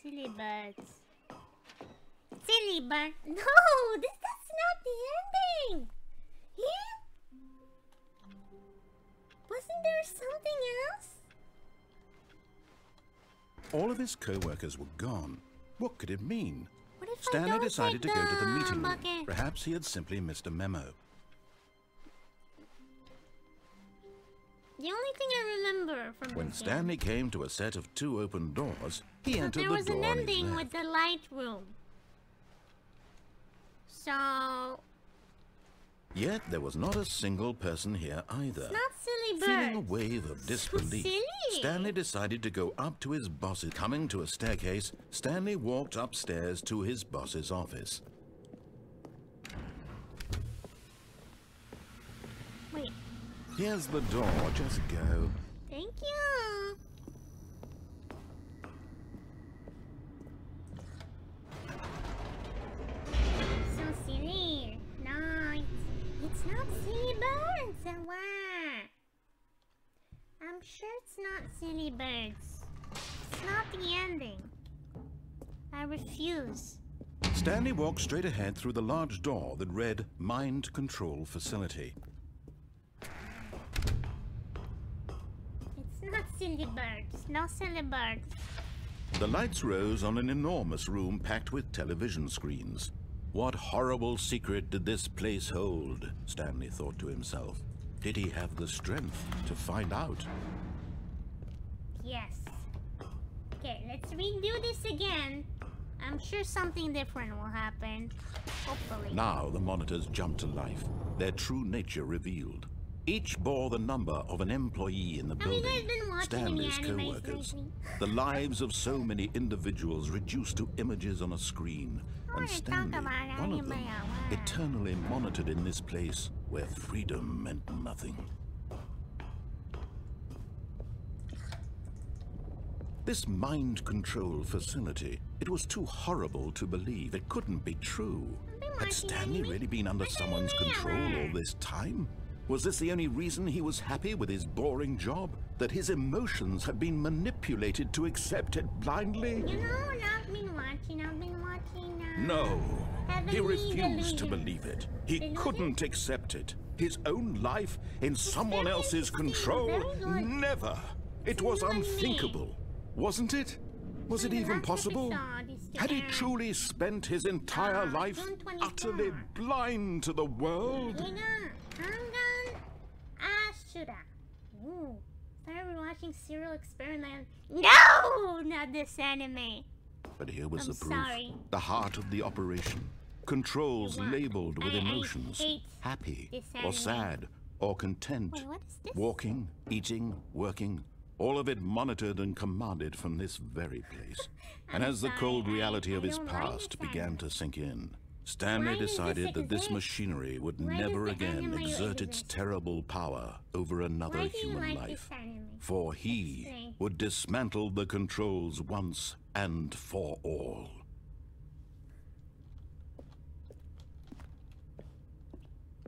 Silly birds. Silly bird. No, that's not the ending. Yeah? Wasn't there something else? All of his co-workers were gone. What could it mean? What if Stanley decided to go to the meeting room. bucket? Perhaps he had simply missed a memo. The only thing I remember from When this Stanley came to a set of 2 open doors, he entered there the was door an on his ending left. with the light room. So Yet there was not a single person here either. not silly birds. Feeling a wave of disbelief, silly. Stanley decided to go up to his boss's. Coming to a staircase, Stanley walked upstairs to his boss's office. Wait. Here's the door, just go. Thank you. Wah. I'm sure it's not Silly Birds. It's not the ending. I refuse. Stanley walked straight ahead through the large door that read Mind Control Facility. It's not Silly Birds. No Silly Birds. The lights rose on an enormous room packed with television screens. What horrible secret did this place hold? Stanley thought to himself. Did he have the strength to find out? Yes. Okay, let's redo this again. I'm sure something different will happen. Hopefully. Now the monitors jumped to life, their true nature revealed. Each bore the number of an employee in the building, Stanley's co-workers. The lives of so many individuals reduced to images on a screen, and Stanley, one of them, eternally monitored in this place where freedom meant nothing. This mind control facility, it was too horrible to believe. It couldn't be true. Had Stanley really been under someone's control all this time? Was this the only reason he was happy with his boring job? That his emotions had been manipulated to accept it blindly? You know, I've been watching No, he refused to believe it. He couldn't accept it. His own life in someone else's control? Never! It was unthinkable, wasn't it? Was it even possible? Had he truly spent his entire life utterly blind to the world? Ooh, started watching Serial Experiment. No, not this anime. But here was the proof. The heart of the operation. Controls labeled with emotions. Happy, or sad, or content. Wait, what is this? Walking, eating, working. All of it monitored and commanded from this very place. And as the cold reality of his past began to sink in, Stanley decided that this machinery would never again exert its terrible power over another human life. For he would dismantle the controls once and for all.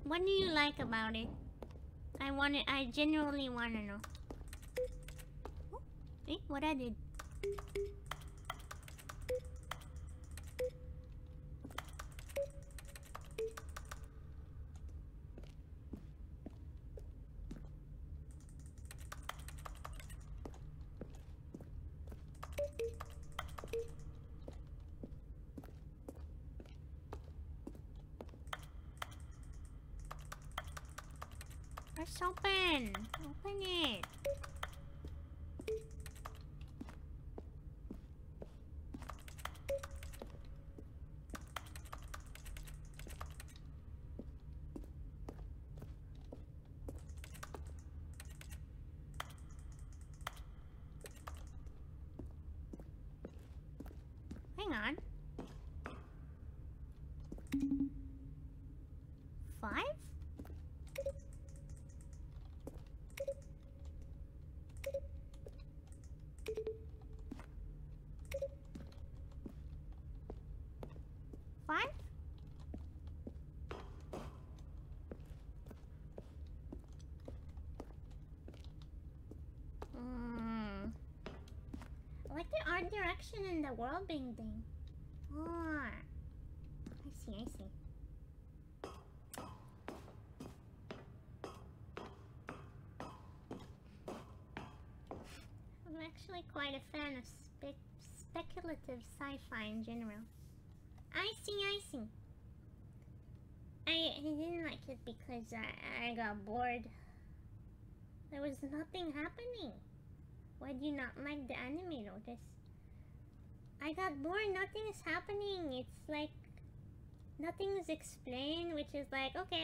What do you like about it? I genuinely want to know. Oh, eh, what I did? Press open! Open it! Hang on. 5? I like the art direction and the world building. Oh, I see. I'm actually quite a fan of speculative sci-fi in general. I see. I didn't like it because I got bored. There was nothing happening. Why do you not like the anime, Lotus? I got bored, nothing is happening. It's like nothing is explained, which is like, okay.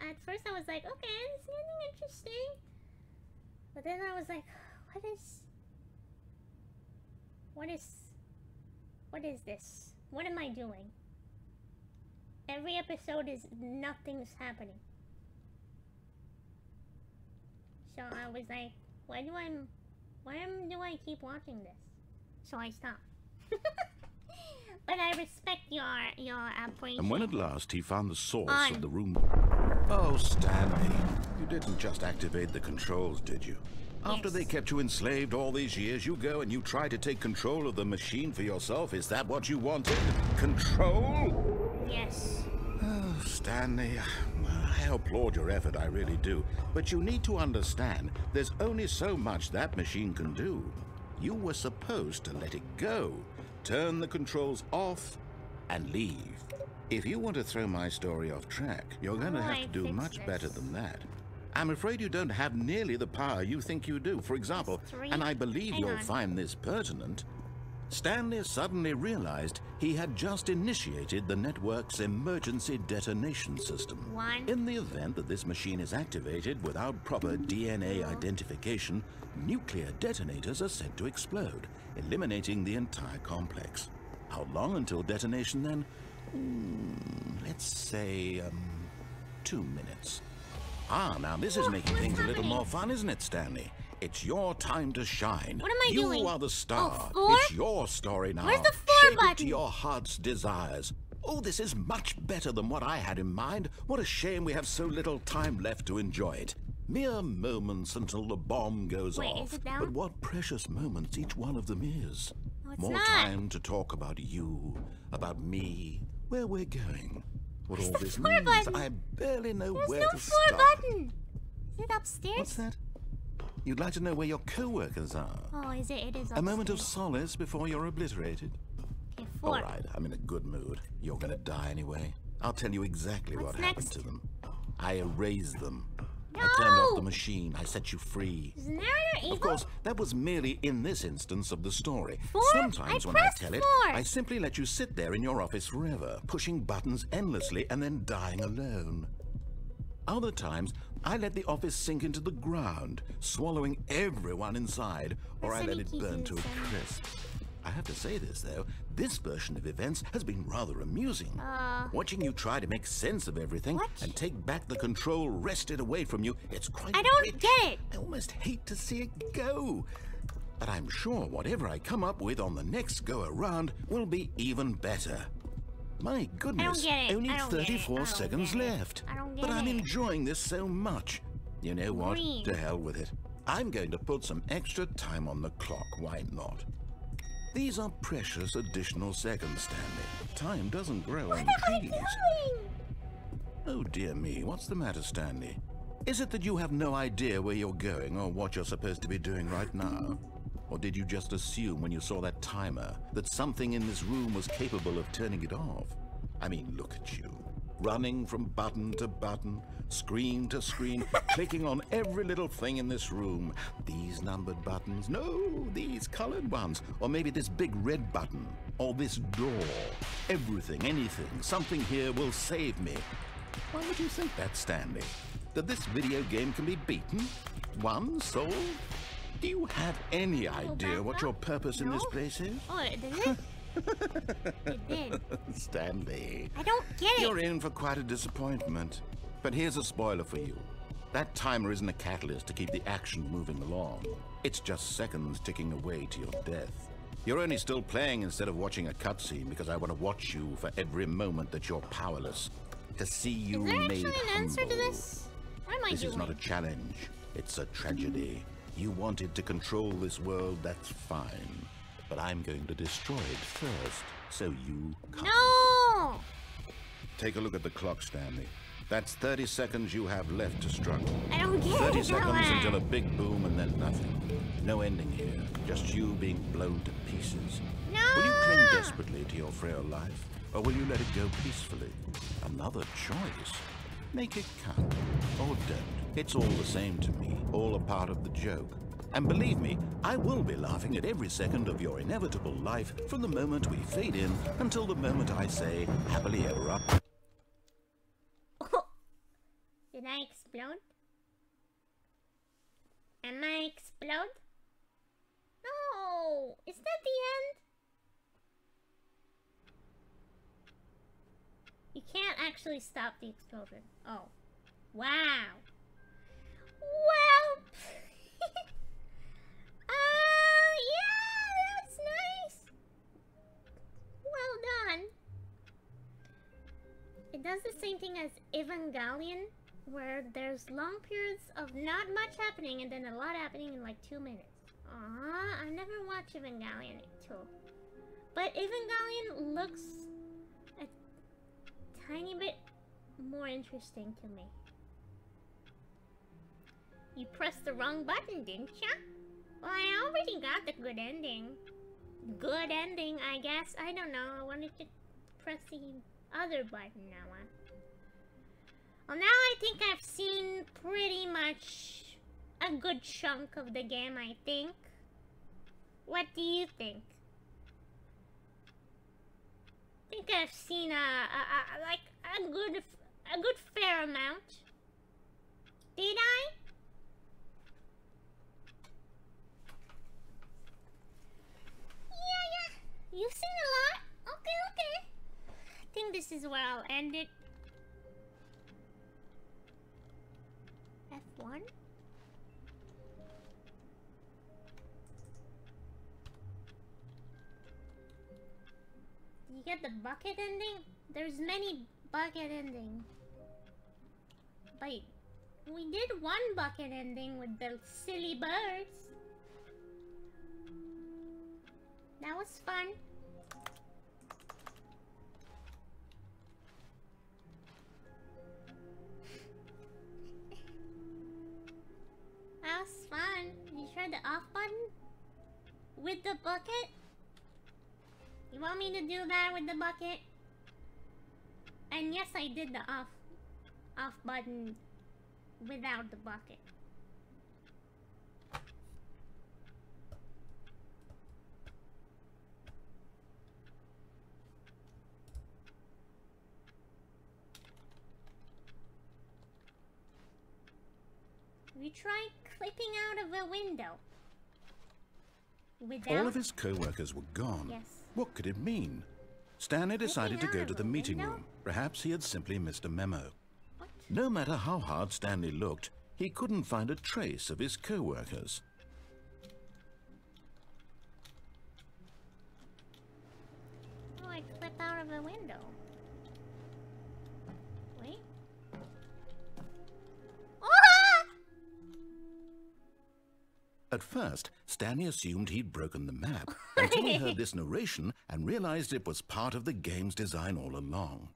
At first I was like, okay, it's nothing interesting. But then I was like, what is this? What am I doing? Every episode is nothing's happening. So I was like, why do I keep watching this? So I stopped. But I respect your appreciation. And when at last he found the source of the room... Oh, Stanley, you didn't just activate the controls, did you? After they kept you enslaved all these years, you go and you try to take control of the machine for yourself. Is that what you wanted? Control? Yes. Oh, Stanley, I applaud your effort, I really do. But you need to understand, there's only so much that machine can do. You were supposed to let it go, turn the controls off, and leave. If you want to throw my story off track, you're going to have to do much better than that. I'm afraid you don't have nearly the power you think you do. For example, and I believe you'll find this pertinent, Stanley suddenly realized he had just initiated the network's emergency detonation system. In the event that this machine is activated without proper DNA identification, nuclear detonators are said to explode, eliminating the entire complex. How long until detonation then? Let's say, 2 minutes. Ah, now this is making things a little more fun, isn't it, Stanley? It's your time to shine. What am I doing? You are the star. Oh, 4? It's your story now. Where's the 4 Shape button? it to your heart's desires. Oh, this is much better than what I had in mind. What a shame we have so little time left to enjoy it. Mere moments until the bomb goes off. Is it down? But what precious moments each one of them is. No, it's More not. time to talk about you, about me, where we're going. What all this 4 means, button? I barely know where There's to no 4 start. button. Is it upstairs? What's that? You'd like to know where your co-workers are? Oh, is it? It is upstairs. A moment of solace before you're obliterated. Okay, 4. All right, I'm in a good mood. You're gonna die anyway. I'll tell you exactly What's what happened next? to them. I erased them. No! I turned off the machine. I set you free. Is the narrator evil? Of course, that was merely in this instance of the story. 4? Sometimes when I pressed tell it, 4. I simply let you sit there in your office forever, pushing buttons endlessly and then dying alone. Other times, I let the office sink into the ground, swallowing everyone inside, or I let it burn to a crisp. I have to say this, though, this version of events has been rather amusing. Watching you try to make sense of everything and take back the control wrested away from you, it's quite I don't rich. get it. I almost hate to see it go. But I'm sure whatever I come up with on the next go-around will be even better. My goodness, get it. only I don't get it. 34 I don't seconds get it. left. I don't But get I'm it. enjoying this so much. You know what? Green. To hell with it. I'm going to put some extra time on the clock. Why not? These are precious additional seconds, Stanley. Time doesn't grow on trees. Oh dear me, what's the matter, Stanley? Is it that you have no idea where you're going or what you're supposed to be doing right now? Or did you just assume when you saw that timer that something in this room was capable of turning it off? I mean, look at you. Running from button to button, screen to screen, clicking on every little thing in this room. These numbered buttons, no, these colored ones. Or maybe this big red button, or this door. Everything, anything, something here will save me. Why would you think that, Stanley? That this video game can be beaten? Won? Sold? Do you have any idea what your purpose in this place is? Oh, did it? It did. Stanley. I don't get it. You're in for quite a disappointment. But here's a spoiler for you. That timer isn't a catalyst to keep the action moving along. It's just seconds ticking away to your death. You're only still playing instead of watching a cutscene because I want to watch you for every moment that you're powerless. To see you Is there made actually an answer to humble. this? What am I This doing? is not a challenge. It's a tragedy. You wanted to control this world, that's fine. But I'm going to destroy it first, so you can't. No! Take a look at the clock, Stanley. That's 30 seconds you have left to struggle. I don't get 30 it. seconds until a big boom and then nothing. No ending here. Just you being blown to pieces. No! Will you cling desperately to your frail life? Or will you let it go peacefully? Another choice. Make it count. Or don't. It's all the same to me. All a part of the joke. And believe me, I will be laughing at every second of your inevitable life from the moment we fade in until the moment I say, happily ever after. Did I explode? Am I explode? No! Is that the end? You can't actually stop the explosion. Oh. Wow. Well. Yeah, that's nice. Well done. It does the same thing as Evangelion, where there's long periods of not much happening and then a lot happening in like 2 minutes. I never watched Evangelion too. But Evangelion looks a tiny bit more interesting to me. You pressed the wrong button, didn't ya? Well, I already got the good ending. Good ending, I guess. I don't know. I wanted to press the other button now. Well, now I think I've seen pretty much a good chunk of the game, I think. What do you think? I think I've seen a good fair amount. Did I? Yeah. You've seen a lot? Okay. I think this is where I'll end it. F1? You get the bucket ending? There's many bucket endings. But we did one bucket ending with the silly birds. That was fun. That was fun. You tried the off button? With the bucket? You want me to do that with the bucket? And yes, I did the off button without the bucket. We tried clipping out of a window. Without... All of his co-workers were gone. Yes. What could it mean? Stanley decided to go to the meeting room. Perhaps he had simply missed a memo. What? No matter how hard Stanley looked, he couldn't find a trace of his co-workers. Oh, I clip out of a window. Wait. Oh! At first, Stanley assumed he'd broken the map until he heard this narration and realized it was part of the game's design all along.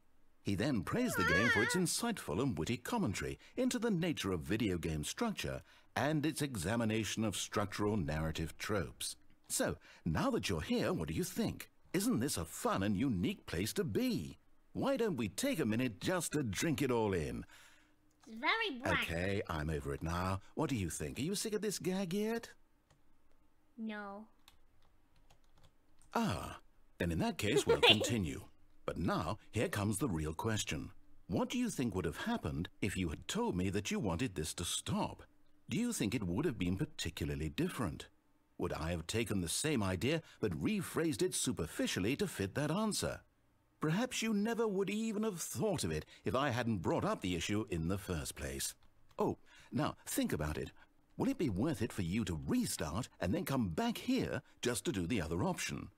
He then praised the game for its insightful and witty commentary into the nature of video game structure and its examination of structural narrative tropes. So, now that you're here, what do you think? Isn't this a fun and unique place to be? Why don't we take a minute just to drink it all in? It's very bright. Okay, I'm over it now. What do you think? Are you sick of this gag yet? No. Ah, then in that case, we'll continue. But now, here comes the real question. What do you think would have happened if you had told me that you wanted this to stop? Do you think it would have been particularly different? Would I have taken the same idea but rephrased it superficially to fit that answer? Perhaps you never would even have thought of it if I hadn't brought up the issue in the first place. Oh, now think about it. Will it be worth it for you to restart and then come back here just to do the other option?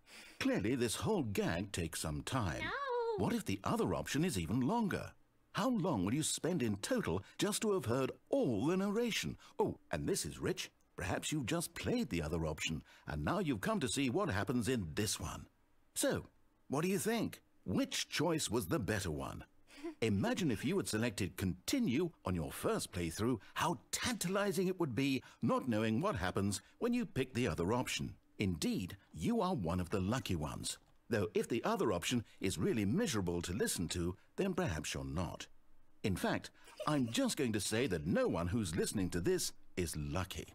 Clearly, this whole gag takes some time. No. What if the other option is even longer? How long will you spend in total just to have heard all the narration? Oh, and this is rich. Perhaps you've just played the other option, and now you've come to see what happens in this one. So, what do you think? Which choice was the better one? Imagine if you had selected continue on your first playthrough, how tantalizing it would be not knowing what happens when you pick the other option. Indeed, you are one of the lucky ones. Though if the other option is really miserable to listen to, then perhaps you're not. In fact, I'm just going to say that no one who's listening to this is lucky.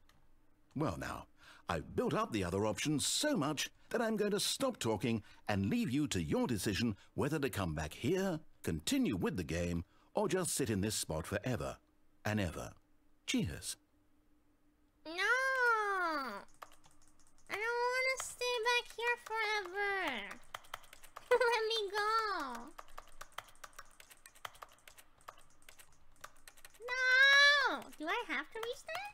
Well now, I've built up the other option so much that I'm going to stop talking and leave you to your decision whether to come back here, continue with the game, or just sit in this spot forever and ever. Cheers. No! I don't want to stay back here forever. Let me go. No! Do I have to restart?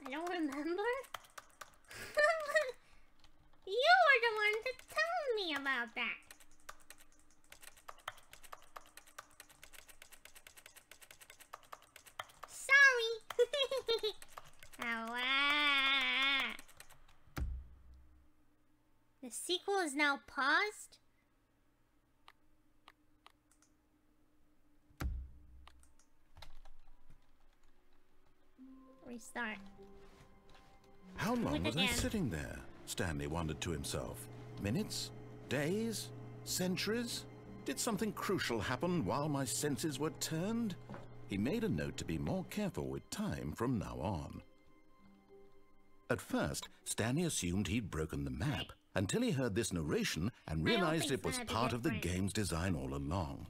I don't remember. You were the one to tell me about that. Sorry. Oh, wow. The sequel is now paused? Restart. How long was I sitting there? Stanley wondered to himself. Minutes? Days? Centuries? Did something crucial happen while my senses were turned? He made a note to be more careful with time from now on. At first, Stanley assumed he'd broken the map until he heard this narration and realized it was part of the game's design all along.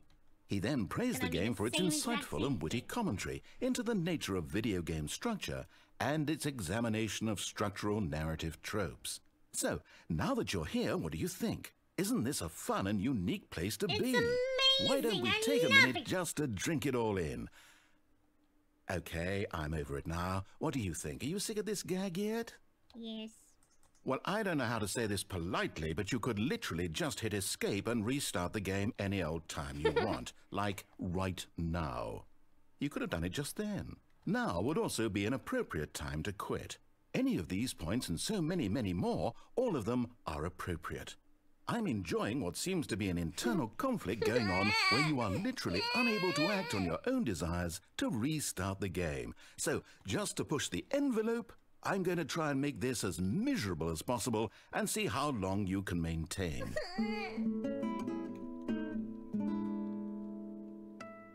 He then praised the game for its insightful and witty commentary into the nature of video game structure and its examination of structural narrative tropes. So, now that you're here, what do you think? Isn't this a fun and unique place to be? It's amazing! Why don't we take a minute just to drink it all in? Okay, I'm over it now. What do you think? Are you sick of this gag yet? Yes. Well, I don't know how to say this politely, but you could literally just hit escape and restart the game any old time you want. Like, right now. You could have done it just then. Now would also be an appropriate time to quit. Any of these points and so many, many more, all of them are appropriate. I'm enjoying what seems to be an internal conflict going on where you are literally unable to act on your own desires to restart the game. So, just to push the envelope, I'm going to try and make this as miserable as possible and see how long you can maintain.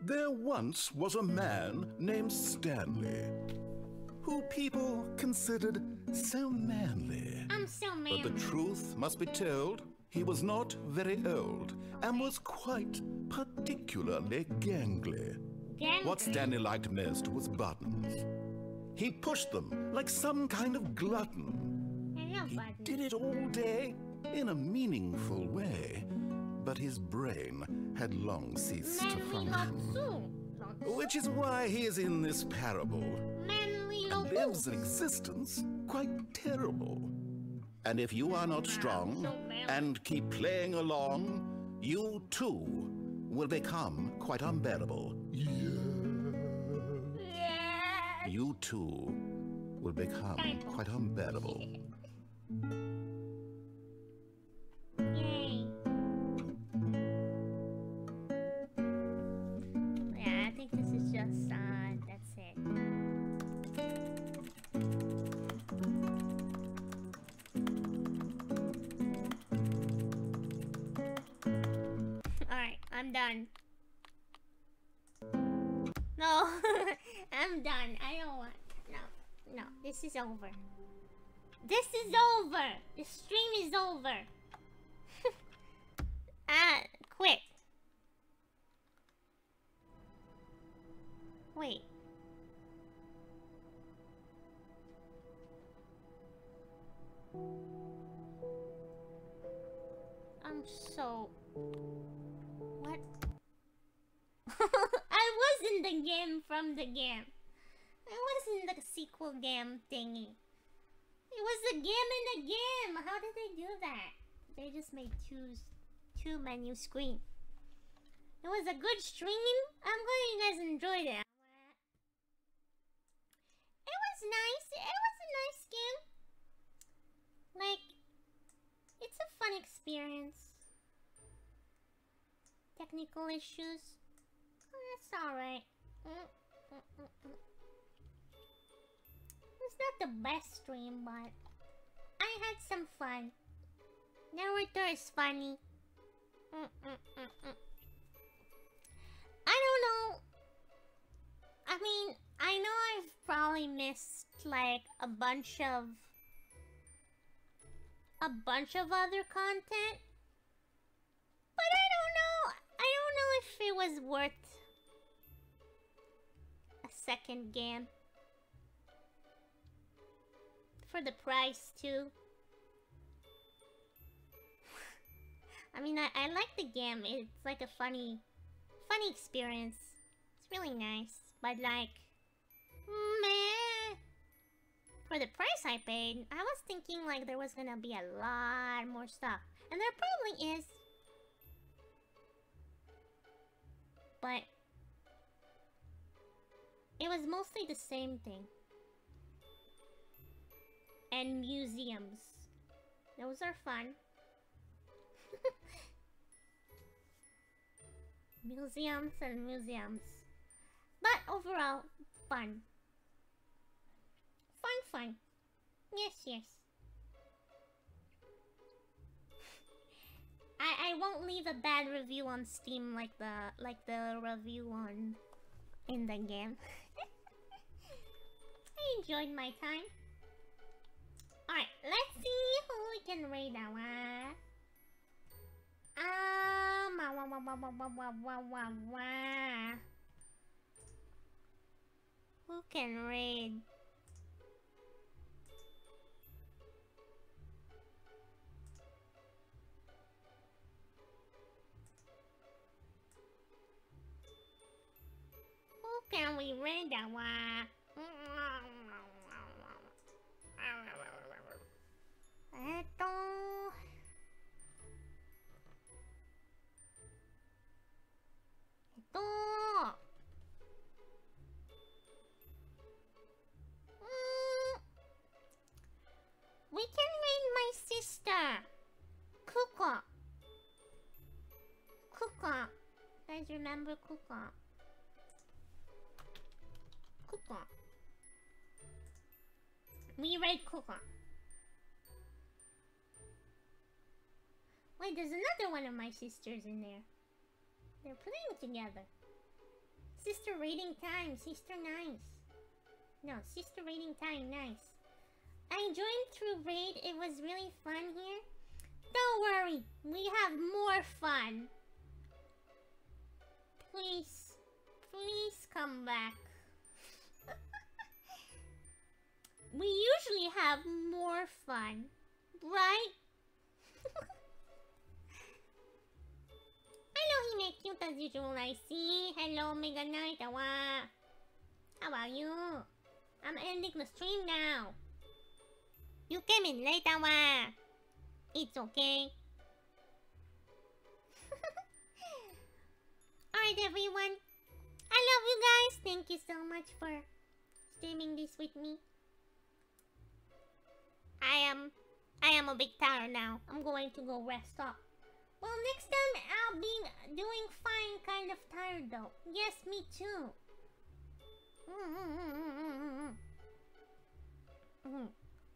There once was a man named Stanley, who people considered so manly. I'm so manly. But the truth must be told, he was not very old and was quite particularly gangly. What Stanley liked most was buttons. He pushed them like some kind of glutton. He did it all day in a meaningful way, but his brain had long ceased to function. Which is why he is in this parable and lives an existence quite terrible. And if you are not strong and keep playing along, you too will become quite unbearable. You too will become quite unbearable. Yay. Yeah, I think this is just, that's it. Alright, I'm done. No, I'm done. I don't want. No, this is over. This is over. The stream is over. Quit. Wait. I'm so... What? I was in the game from the game. I was in the sequel game thingy. It was a game in a game. How did they do that? They just made two menu screen. It was a good stream. I'm glad you guys enjoyed it. It was nice. It was a nice game. Like, it's a fun experience. Technical issues. That's alright. It's not the best stream, but I had some fun. Narrator is funny. I don't know. I mean, I know I've probably missed like a bunch of other content, but I don't know. I don't know if it was worth a second game for the price too. I mean, I like the game. It's like a funny experience. It's really nice, but like, meh. for the price I paid, I was thinking like there was gonna be a lot more stuff. And there probably is. But it was mostly the same thing. And museums. Those are fun. Museums and museums. But overall, fun. Fun. Yes. I won't leave a bad review on Steam like the review on in the game. I enjoyed my time. Alright, let's see who we can raid now. Who can raid? Who can we raid now? We can raid my sister, Kuko. Guys, remember Kuko? We raid Kuko. Wait, there's another one of my sisters in there. They're playing together. Sister raiding time. Sister nice. No, sister raiding time. Nice. I joined through raid. It was really fun here. Don't worry. We have more fun. Please come back. We usually have more fun. Right? Hello, Hime. Cute as usual, I see. Hello, Mega Knight. How about you? I'm ending the stream now. You came in late, It's okay. Alright, everyone. I love you guys. Thank you so much for streaming this with me. I am a bit tired now. I'm going to go rest up. Well, next time I'll be doing fine, kind of tired though. Yes, me too.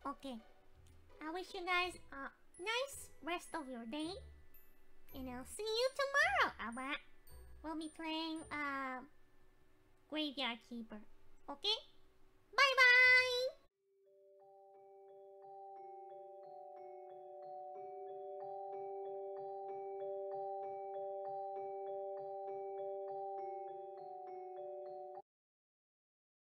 Okay. I wish you guys a nice rest of your day. And I'll see you tomorrow. We'll be playing Graveyard Keeper. Okay?